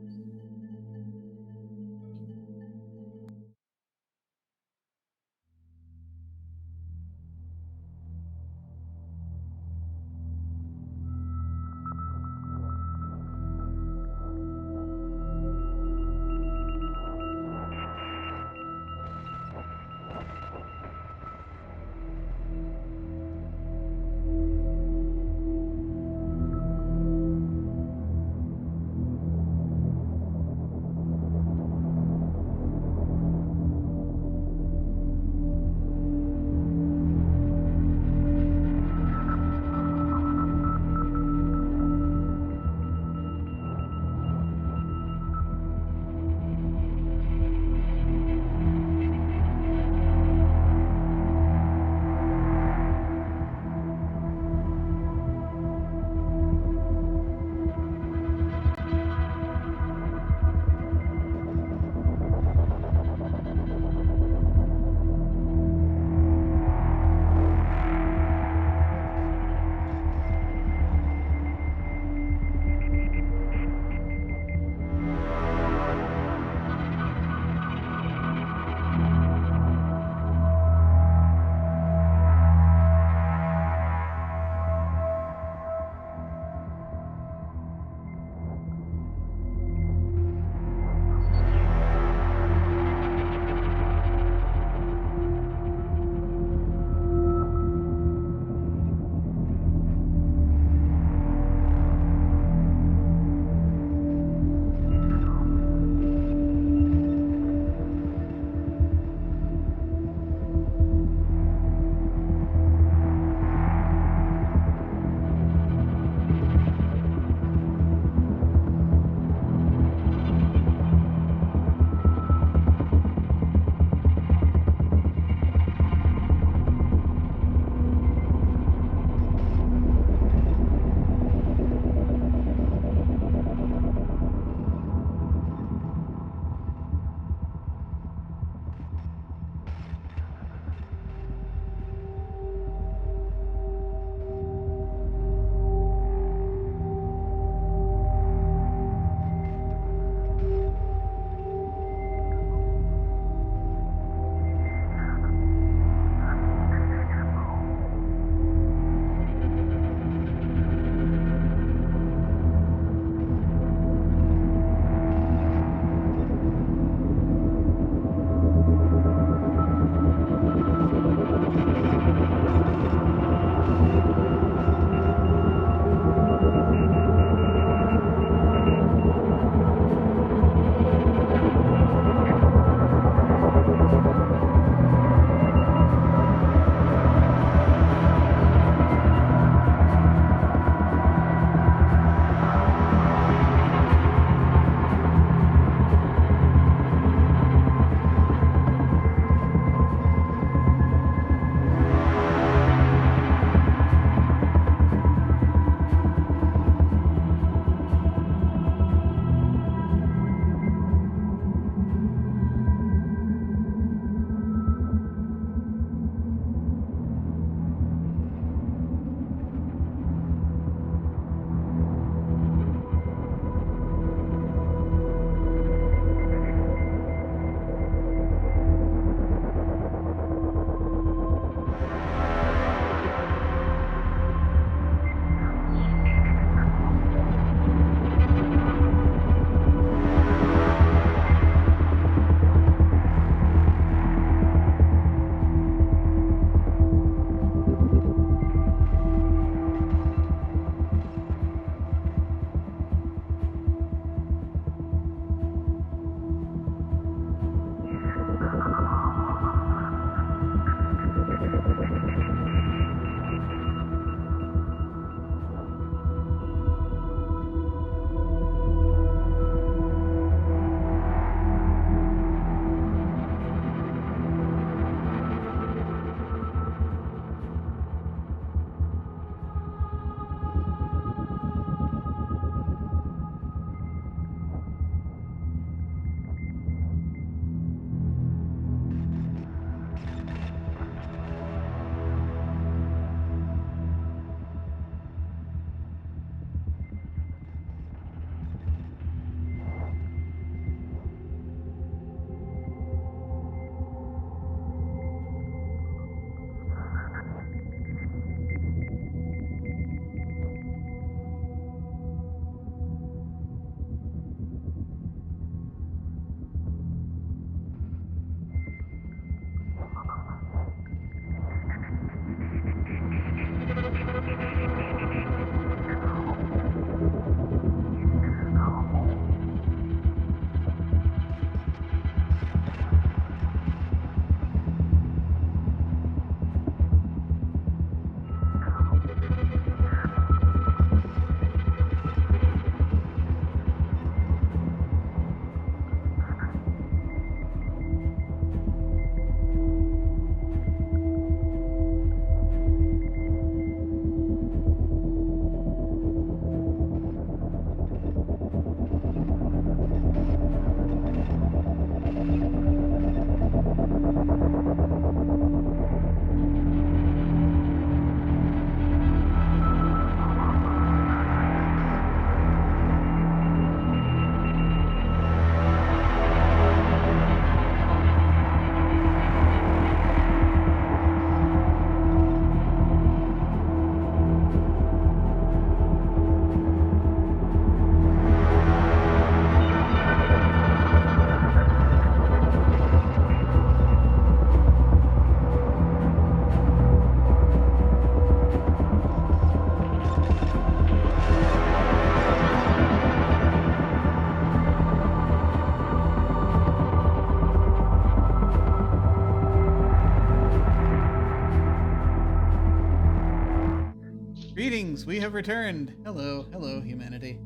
S1: Greetings, we have returned. Hello, humanity.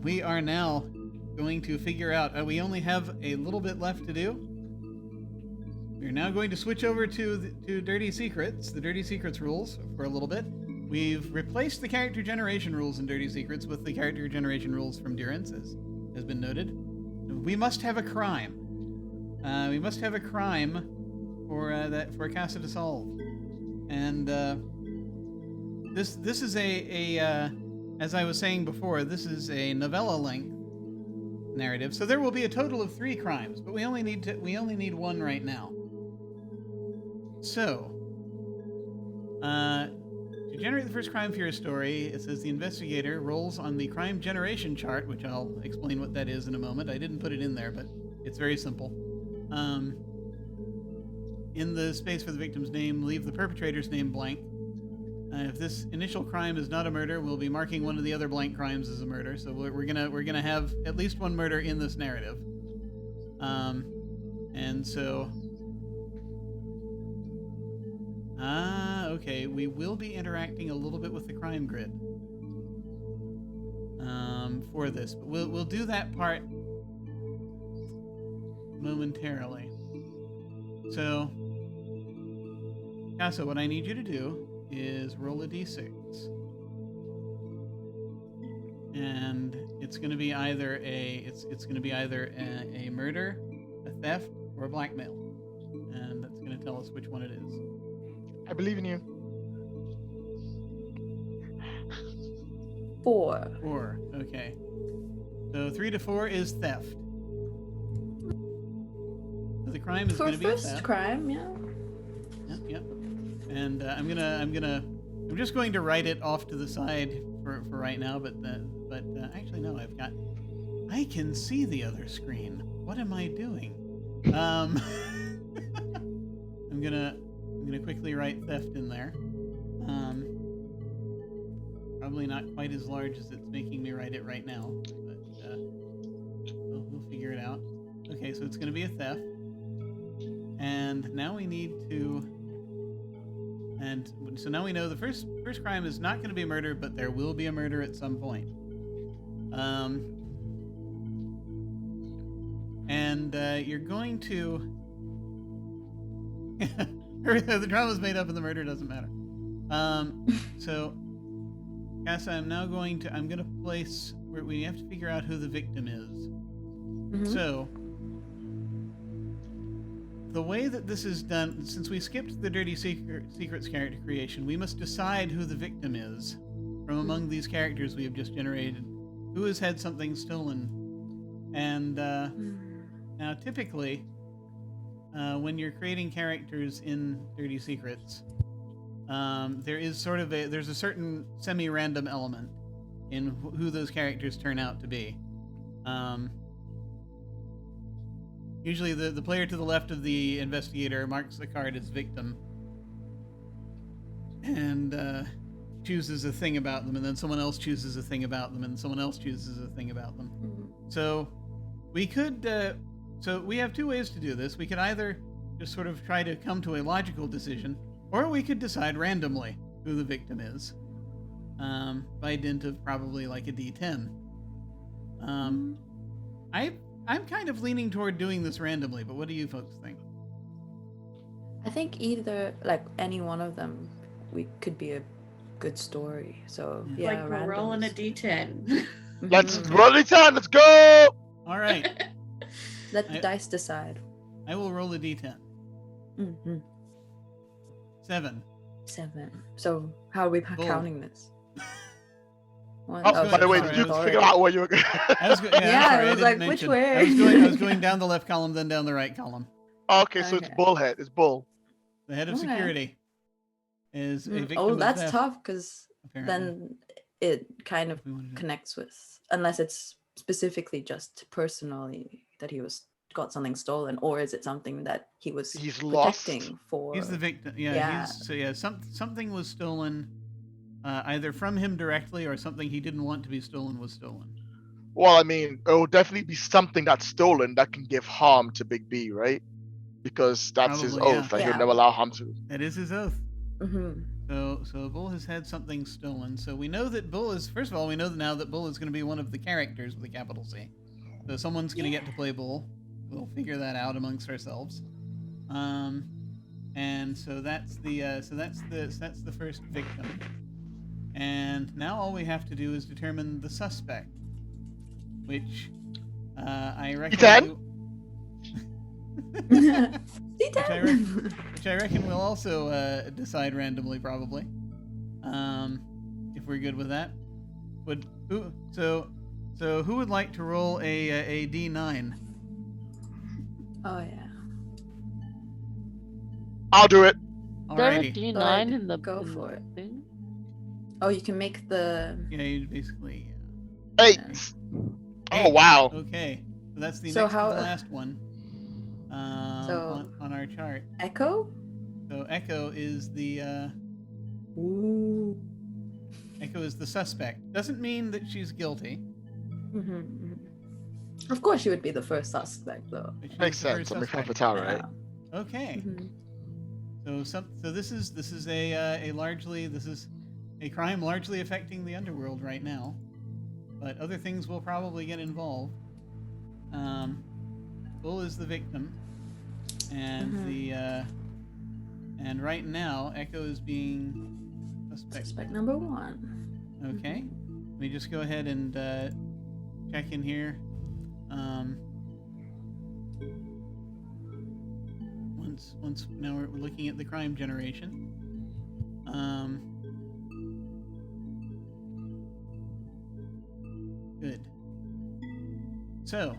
S1: We are now going to figure out. We only have a little bit left to do. We're now going to switch over to Dirty Secrets, the Dirty Secrets rules for a little bit. We've replaced the character generation rules in Dirty Secrets with the character generation rules from Durance, as has been noted. We must have a crime. We must have a crime for Casa to solve, and this is as I was saying before, this is a novella length narrative. So there will be a total of 3 crimes, but we only need 1 right now. So, to generate the first crime for your story, it says the investigator rolls on the crime generation chart, which I'll explain what that is in a moment. I didn't put it in there, but it's very simple. In the space for the victim's name, leave the perpetrator's name blank. If this initial crime is not a murder, we'll be marking one of the other blank crimes as a murder. So we're gonna have at least 1 murder in this narrative. And so, okay, we will be interacting a little bit with the crime grid for this, but we'll do that part momentarily. So, Casa, what I need you to do is roll a d6, and it's going to be either a murder, a theft, or a blackmail, and that's going to tell us which one it is.
S3: I believe in you.
S5: 4.
S1: 4. Okay. So 3 to 4 is theft. So the crime is
S5: For
S1: going to be a
S5: first
S1: theft.
S5: crime, yeah.
S1: Yep. And I'm just going to write it off to the side for right now. But actually no, I can see the other screen. What am I doing? I'm gonna quickly write theft in there. Probably not quite as large as it's making me write it right now, but we'll figure it out. Okay, so it's going to be a theft, and now we need to. And so now we know the first crime is not going to be murder, but there will be a murder at some point. And you're going to. The drama's made up and the murder doesn't matter. So, Casa, I'm going to place where we have to figure out who the victim is.
S5: Mhm.
S1: So, the way that this is done, since we skipped the Dirty Secrets character creation, we must decide who the victim is from among these characters we have just generated. Who has had something stolen? And now, typically, when you're creating characters in Dirty Secrets, there's a certain semi-random element in who those characters turn out to be. Usually the player to the left of the investigator marks the card as victim and chooses a thing about them, and then someone else chooses a thing about them, and someone else chooses a thing about them. So we could so we have 2 ways to do this. We could either just sort of try to come to a logical decision, or we could decide randomly who the victim is by dint of probably like a d10. I'm kind of leaning toward doing this randomly, but what do you folks think?
S5: I think either, like, any one of them could be a good story. So, yeah,
S2: Like we're rolling a
S5: randoms.
S2: d10.
S3: Let's roll it on. Let's go.
S1: All right.
S5: Let the dice decide.
S1: I will roll a d10. 7.
S5: 7. So, how are we counting this? One,
S3: Oh, by the way,
S1: sorry,
S3: did you
S1: sorry.
S3: figure out where you were going?
S1: I was
S5: Yeah,
S1: sorry,
S5: I was
S1: didn't
S5: like, which
S1: mention.
S5: way?
S1: I was going down the left column, then down the right column.
S3: Okay, so it's
S5: Okay.
S3: Bullhead. It's Bull.
S1: The head of
S5: Okay.
S1: security is a victim
S5: Oh,
S1: of
S5: that's
S1: theft,
S5: tough, because
S1: apparently.
S5: then it kind of
S1: If we wanted to-
S5: connects with, unless it's specifically just personally that he got something stolen, or is it something that he was
S3: He's lost.
S5: protecting for?
S1: He's the victim. Yeah.
S5: Yeah.
S1: Something was stolen, either from him directly or something he didn't want to be stolen was stolen.
S3: Well, I mean, it will definitely be something that's stolen that can give harm to Big B, right? Because that's his
S1: Probably,
S3: oath, and
S5: yeah.
S3: he'll never allow harm to.
S1: That is his oath. So Bull has had something stolen. So we know that Bull is, first of all, we know now that Bull is going to be one of the characters with a capital C. So someone's going to get to play Bull. We'll figure that out amongst ourselves. And so that's the first victim. And now all we have to do is determine the suspect, which I reckon. Which I reckon we'll also decide randomly, probably. If we're good with that. So who would like to roll a D9?
S5: Oh yeah.
S3: I'll do it.
S4: There a
S1: Alrighty.
S4: D9 in the
S5: Go for it.
S4: thing?
S5: Oh, you can make the.
S1: Yeah, you basically.
S3: 8. Oh wow.
S1: Okay, so that's the
S5: So
S1: next to
S5: how-
S1: the last one. On our chart.
S5: Echo.
S1: So Echo is the
S5: Ooh.
S1: Echo is the suspect. Doesn't mean that she's guilty.
S5: Of course, she would be the first suspect, though.
S1: But she's
S3: Makes
S1: the
S3: sense.
S1: first
S3: I mean,
S1: suspect.
S3: Fatale, right?
S1: Okay.
S5: Mhm.
S1: So this is a crime largely affecting the underworld right now, but other things will probably get involved. Bull is the victim, and and right now Echo is being
S5: Suspect number 1.
S1: Okay, let me just go ahead and check in here. Once now we're looking at the crime generation. Good. So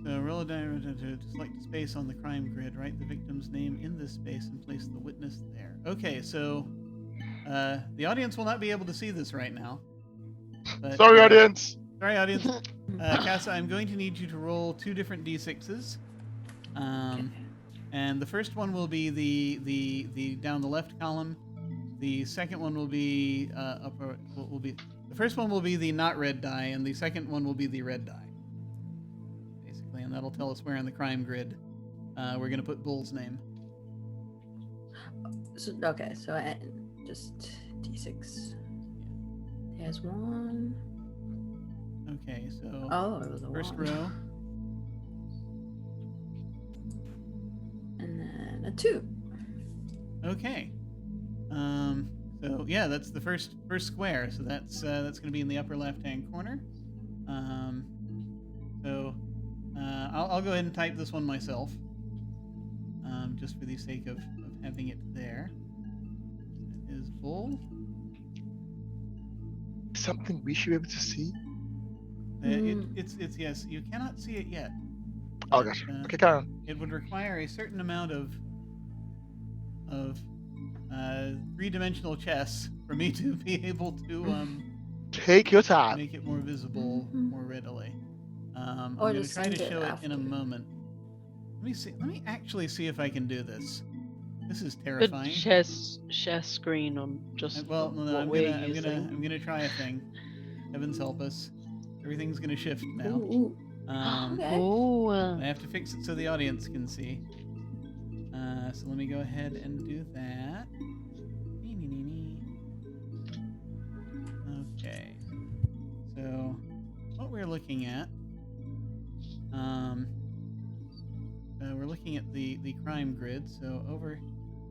S1: roll a die to select a space on the crime grid. Write the victim's name in this space and place the witness there. Okay, so the audience will not be able to see this right now. But,
S3: Sorry, audience.
S1: Sorry, audience. Casa, I'm going to need you to roll 2 different d6s. And the first one will be the down the left column. The second one will be the first one will be the not red die, and the second one will be the red die. Basically, and that'll tell us where on the crime grid we're going to put Bull's name.
S5: So, okay, so just D6. There's 1.
S1: Okay, so
S5: Oh, it was a
S1: first
S5: 1.
S1: row.
S5: And then a 2.
S1: Okay. So yeah, that's the first square. So that's going to be in the upper left-hand corner. I'll go ahead and type this one myself, just for the sake of having it there. It is Bull.
S3: Something we should be able to see.
S1: It's yes. You cannot see it yet.
S3: Oh gosh. Okay, carry on.
S1: It would require a certain amount of 3-dimensional chess for me to be able to
S3: Take your time.
S1: make it more visible more readily. I'm
S5: Or
S1: going to
S5: just
S1: try to
S5: send it
S1: show it in a
S5: after.
S1: moment. Let me see. Let me actually see if I can do this. This is
S4: Good
S1: terrifying.
S4: share screen on just
S1: Well, no,
S4: what
S1: I'm
S4: we're
S1: gonna
S4: using.
S1: try a thing. Heavens help us. Everything's gonna shift now.
S5: Ooh. Okay.
S4: Oh,
S1: I have to fix it so the audience can see. So let me go ahead and do that. Okay. So what we're looking at, we're looking at the crime grid. So over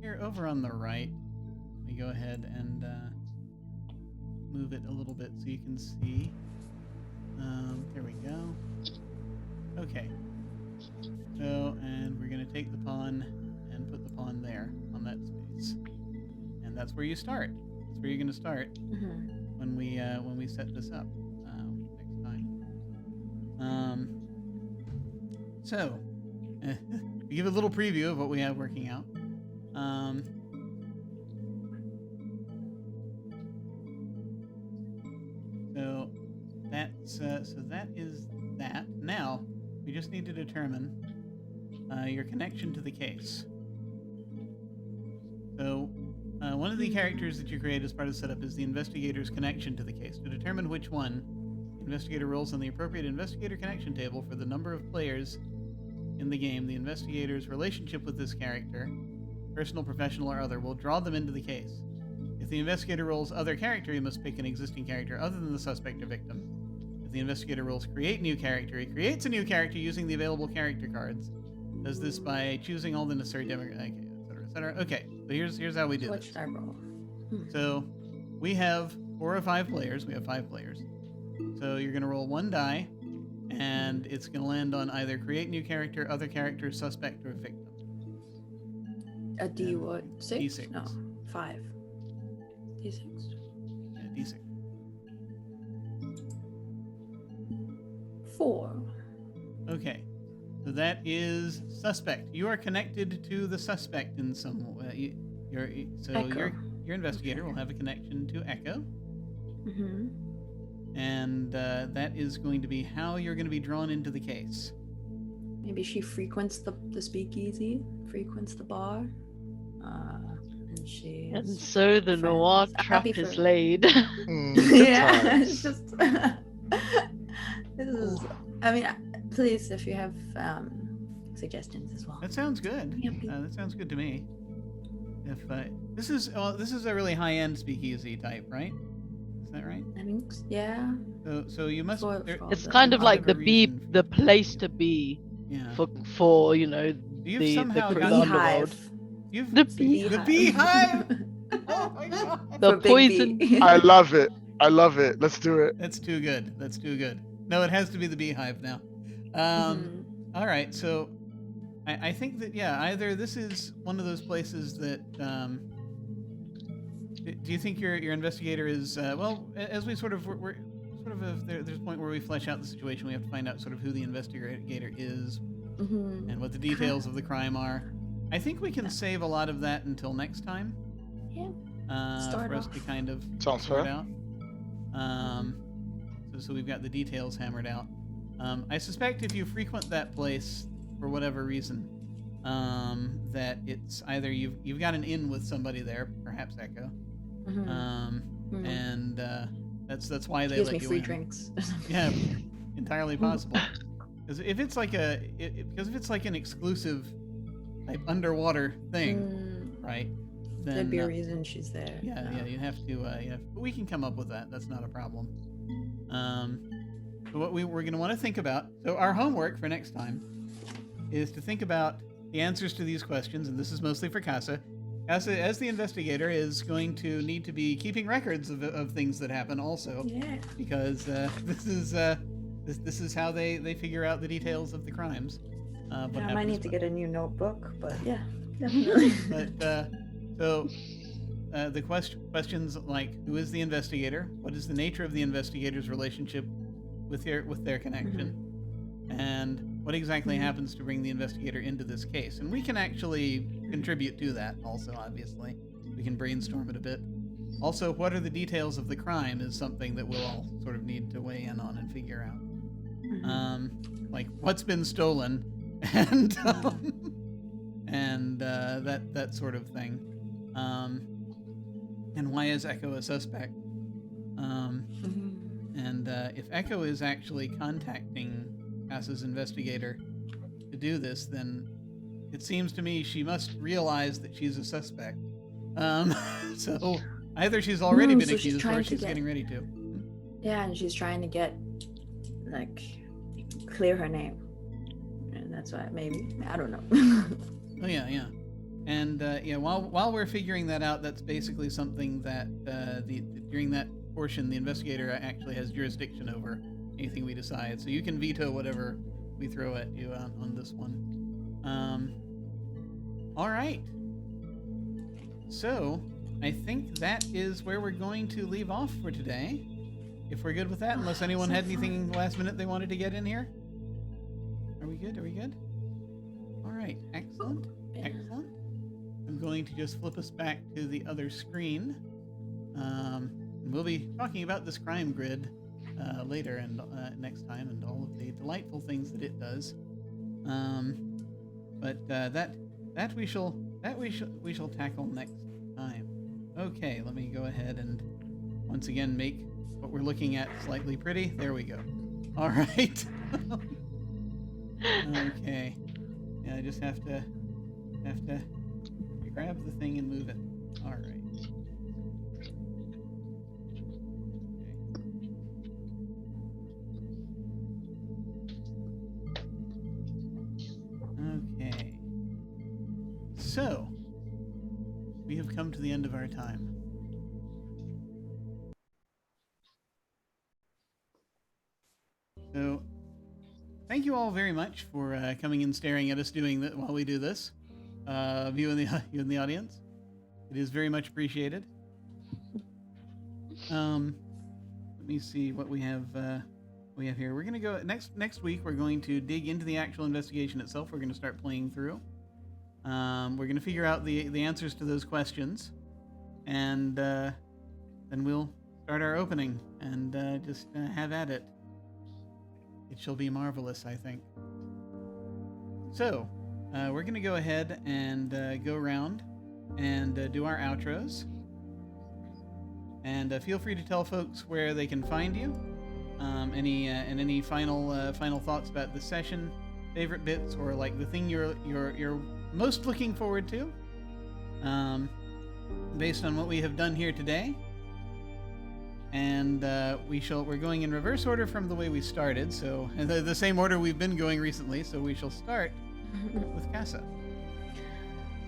S1: here, over on the right, let me go ahead and move it a little bit so you can see. There we go. Okay. So, and we're going to take the pawn and put the pawn there on that space. And that's where you start. That's where you're going to start when we set this up next time. So, to give a little preview of what we have working out. So that is that. Now, we just need to determine your connection to the case. So, one of the characters that you create as part of the setup is the investigator's connection to the case. To determine which one, the investigator rolls on the appropriate investigator connection table for the number of players in the game, the investigator's relationship with this character, personal, professional, or other, will draw them into the case. If the investigator rolls other character, he must pick an existing character other than the suspect or victim. If the investigator rolls create new character, he creates a new character using the available character cards. Does this by choosing all the necessary demographics, etc., etc. Okay, so here's how we do
S5: What
S1: this.
S5: should I roll?
S1: So we have 4 or 5 players. We have 5 players. So you're going to roll 1 die, and it's going to land on either create new character, other character, suspect, or victim.
S5: A D what? 6?
S1: D6.
S5: No, 5. D6.
S1: Yeah, D6.
S5: 4.
S1: Okay, so that is suspect. You are connected to the suspect in some way.
S5: Echo.
S1: Your investigator will have a connection to Echo,
S5: Mm-hmm.
S1: and that is going to be how you're going to be drawn into the case.
S5: Maybe she frequents the speakeasy, frequents the bar, and she.
S4: And so the noir trap
S5: Happy
S4: is
S5: for-
S4: laid.
S3: Good
S5: Yeah,
S3: times.
S5: it's just. This is. I mean, please, if you have suggestions as well.
S1: That sounds good.
S5: Yeah, please.
S1: That sounds good to me. If this is a really high-end speakeasy type, right? Is that right?
S5: I think, yeah.
S1: So you must.
S5: For-
S1: there-
S5: for
S4: It's
S5: the-
S4: kind of
S1: I'll
S4: like
S1: have
S4: the
S1: a reason.
S4: the place to be
S1: Yeah.
S4: for you know
S1: You've
S4: the
S1: somehow
S4: the
S1: gotten-
S4: underworld.
S5: Beehive.
S1: You've
S4: The
S1: the beehive. Oh my god.
S4: The
S5: For Big
S4: poison.
S5: B.
S3: I love it. I love it. Let's do it.
S1: That's too good. That's too good. No, it has to be the beehive now.
S5: Mhm.
S1: All right, so I think that either this is one of those places that. Do you think your investigator is well? As we sort of we're sort of there's a point where we flesh out the situation. We have to find out sort of who the investigator is
S5: Mhm.
S1: and what the details of the crime are. I think we can save a lot of that until next time.
S5: Yeah.
S1: For
S5: Start
S1: us
S5: off.
S1: to kind of
S3: Sounds
S1: sort
S3: fair.
S1: out. So we've got the details hammered out. I suspect if you frequent that place for whatever reason, that it's either you've got an in with somebody there, perhaps Echo,
S5: Mhm. Mhm.
S1: and that's why they
S5: Gives
S1: let
S5: me
S1: you
S5: free
S1: in.
S5: drinks.
S1: Yeah, entirely possible. Because if it's like an exclusive type underwater thing,
S5: Mm,
S1: right? Then
S5: There'd be a reason she's there.
S1: yeah, you have to. But we can come up with that. That's not a problem. So what we're going to want to think about. So our homework for next time is to think about the answers to these questions, and this is mostly for Casa. Casa, as the investigator, is going to need to be keeping records of things that happen, also,
S2: Yeah.
S1: because this is how they figure out the details of the crimes.
S5: I
S1: what
S5: might
S1: happens
S5: need to
S1: with-
S5: get a new notebook, but yeah, definitely.
S1: But the questions like who is the investigator, what is the nature of the investigator's relationship with their connection, and what exactly happens to bring the investigator into this case. And we can actually contribute to that also, obviously. We can brainstorm it a bit. Also, what are the details of the crime is something that we'll all sort of need to weigh in on and figure out. Like what's been stolen, and that sort of thing. And why is Echo a suspect? And if Echo is actually contacting Casa's investigator to do this, then it seems to me she must realize that she's a suspect. So either she's already been
S5: so she's
S1: accused or
S5: trying to
S1: she's
S5: get-
S1: getting ready to.
S5: Yeah, and she's trying to get, like, clear her name. And that's why, maybe. I don't know.
S1: Oh yeah. And while we're figuring that out, that's basically something that during that portion, the investigator actually has jurisdiction over anything we decide. So you can veto whatever we throw at you on this one. All right. So I think that is where we're going to leave off for today. If we're good with that, unless anyone
S5: So
S1: had anything last minute they wanted to get in here. Are we good? All right. Excellent. Excellent. I'm going to just flip us back to the other screen. We'll be talking about this crime grid later and next time, and all of the delightful things that it does. But that we shall tackle next time. Okay, let me go ahead and once again make what we're looking at slightly pretty. There we go. All right. Okay. Yeah, I just have to grab the thing and move it. All right. Okay. So, we have come to the end of our time. So, thank you all very much for coming and staring at us doing that while we do this. You in the audience, it is very much appreciated. Let me see what we have. We have here. We're going to go next week. We're going to dig into the actual investigation itself. We're going to start playing through. We're going to figure out the answers to those questions, and then we'll start our opening and just have at it. It shall be marvelous, I think. So, we're going to go ahead and go around and do our outros. And feel free to tell folks where they can find you. Any final thoughts about the session, favorite bits, or like the thing you're most looking forward to, based on what we have done here today. And we're going in reverse order from the way we started, so the same order we've been going recently. So we shall start with Casa.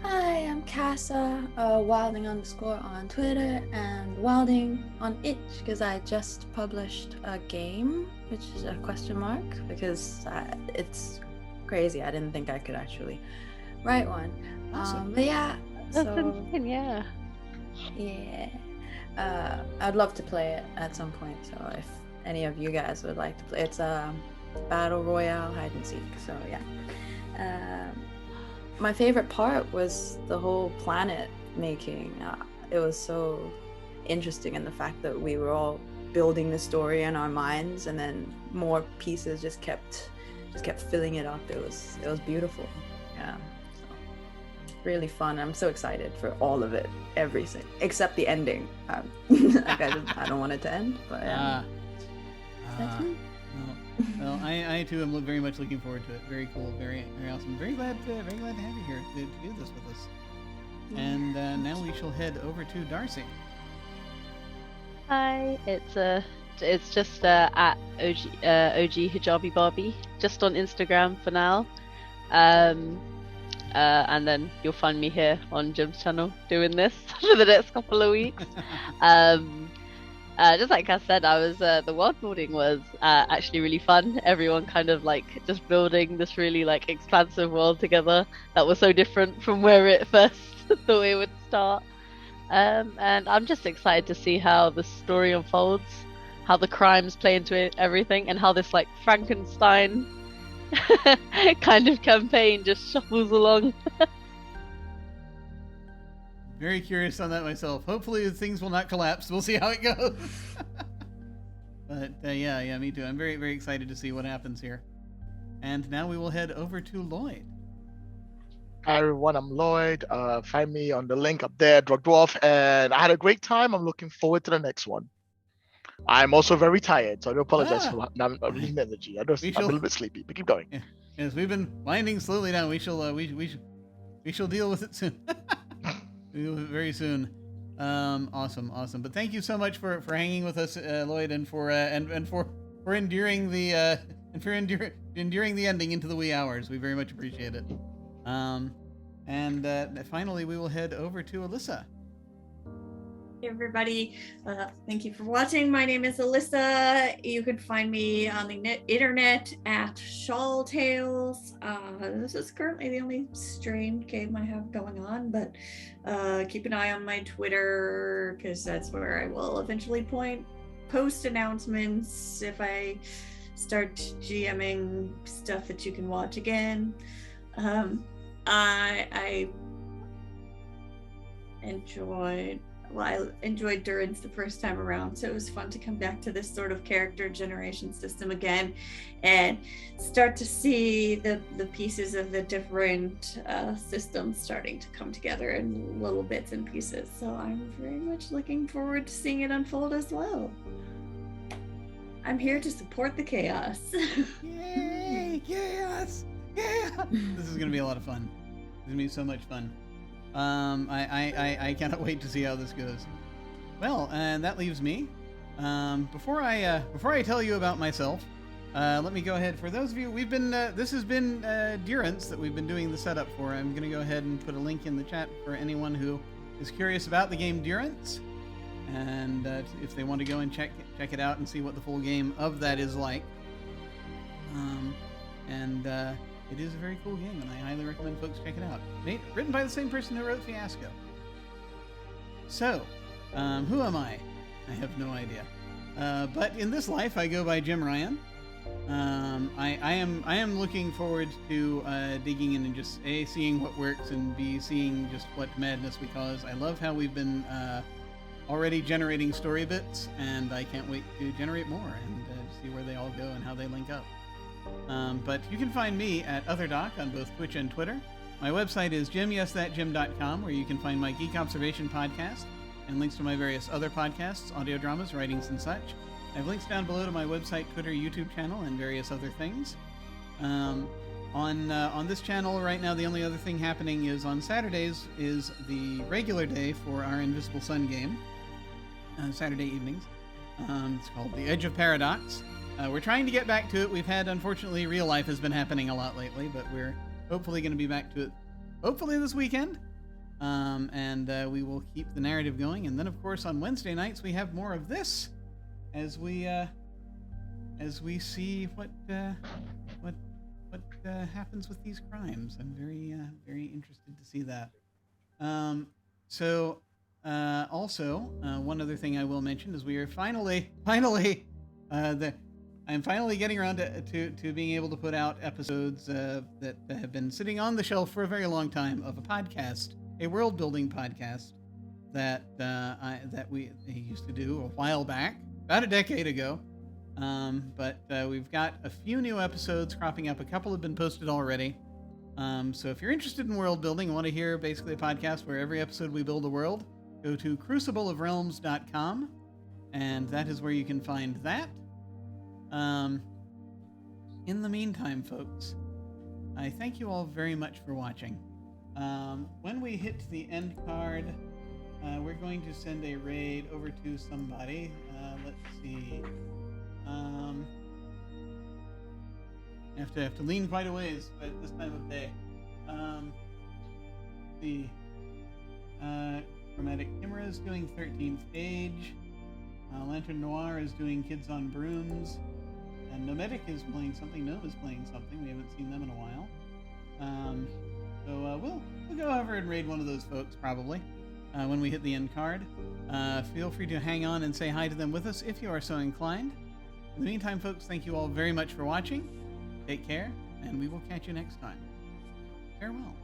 S5: Hi, I'm Casa, Wilding _ on Twitter, and Wilding on itch, because I just published a game, which is a question mark, because it's crazy. I didn't think I could actually write one.
S1: Awesome.
S5: But yeah,
S4: That's
S5: so
S4: insane, yeah.
S5: yeah. I'd love to play it at some point, so if any of you guys would like to play, it's a battle royale hide and seek, so yeah. My favorite part was the whole planet making. It was so interesting in the fact that we were all building the story in our minds, and then more pieces just kept filling it up. It was beautiful. Yeah, so really fun. I'm so excited for all of it, everything except the ending. Like I don't want it to end, but that's me.
S1: Well, I too am very much looking forward to it. Very cool, very awesome. Very glad to have you here to do this with us. And now we shall head over to Darcy.
S4: Hi, it's just at OG Hijabi Barbie, just on Instagram for now. And then you'll find me here on Jim's channel doing this for the next couple of weeks. Just like I said, the world building was actually really fun. Everyone kind of like just building this really like expansive world together that was so different from where it first thought it would start. And I'm just excited to see how the story unfolds, how the crimes play into it, everything, and how this like Frankenstein kind of campaign just shuffles along.
S1: Very curious on that myself. Hopefully things will not collapse. We'll see how it goes. But yeah, me too. I'm very, very excited to see what happens here. And now we will head over to Lloyd.
S3: Hi everyone, I'm Lloyd. Find me on the link up there, Drug Dwarf, and I had a great time. I'm looking forward to the next one. I'm also very tired, so I do apologize for not losing energy. I'm a little bit sleepy, but keep going.
S1: Yeah. Yes, we've been winding slowly down. We shall deal with it soon. We'll do it very soon. Awesome. But thank you so much for hanging with us, Lloyd, and for enduring the enduring the ending into the wee hours. We very much appreciate it. And finally, we will head over to Alyssa.
S2: Hey everybody, thank you for watching. My name is Alyssa. You can find me on the internet at Shawl Tales. This is currently the only streamed game I have going on, but keep an eye on my Twitter, because that's where I will eventually post announcements if I start GMing stuff that you can watch again. I enjoyed Durance the first time around, so it was fun to come back to this sort of character generation system again and start to see the pieces of the different systems starting to come together in little bits and pieces. So I'm very much looking forward to seeing it unfold as well. I'm here to support the chaos.
S1: Yay, chaos! Yeah! This is going to be a lot of fun. It's going to be so much fun. I cannot wait to see how this goes. Well, and that leaves me. Before I tell you about myself, let me go ahead. For those of you, this has been Durance that we've been doing the setup for. I'm going to go ahead and put a link in the chat for anyone who is curious about the game Durance, and if they want to go and check it out and see what the full game of that is like. It is a very cool game, and I highly recommend folks check it out. Written by the same person who wrote Fiasco. So, who am I? I have no idea. But in this life, I go by Jim Ryan. I am looking forward to digging in and just A, seeing what works, and B, seeing just what madness we cause. I love how we've been already generating story bits, and I can't wait to generate more and see where they all go and how they link up. But you can find me at OtherDoc on both Twitch and Twitter. My website is jimyesthatjim.com, where you can find my Geek Observation podcast and links to my various other podcasts, audio dramas, writings, and such. I have links down below to my website, Twitter, YouTube channel, and various other things. On this channel right now, the only other thing happening is on Saturdays is the regular day for our Invisible Sun game, Saturday evenings. It's called The Edge of Paradox. We're trying to get back to it. We've had, unfortunately, real life has been happening a lot lately, but we're hopefully going to be back to it, hopefully this weekend. We will keep the narrative going. And then, of course, on Wednesday nights, we have more of this as we see what happens with these crimes. I'm very interested to see that. Also, one other thing I will mention is we are finally I'm finally getting around to being able to put out episodes that have been sitting on the shelf for a very long time of a podcast, a world building podcast that we used to do a while back, about a decade ago. But we've got a few new episodes cropping up. A couple have been posted already. So if you're interested in world building and want to hear basically a podcast where every episode we build a world, go to crucibleofrealms.com, and that is where you can find that. In the meantime, folks, I thank you all very much for watching. When we hit the end card, we're going to send a raid over to somebody. Let's see. Have to lean quite a ways at this time of day. The Chromatic Chimera is doing 13th Age. Lantern Noir is doing Kids on Brooms. And Nomadic is playing something. Gnome is playing something. We haven't seen them in a while. We'll go over and raid one of those folks probably when we hit the end card. Feel free to hang on and say hi to them with us if you are so inclined. In the meantime, folks, thank you all very much for watching. Take care, and we will catch you next time. Farewell.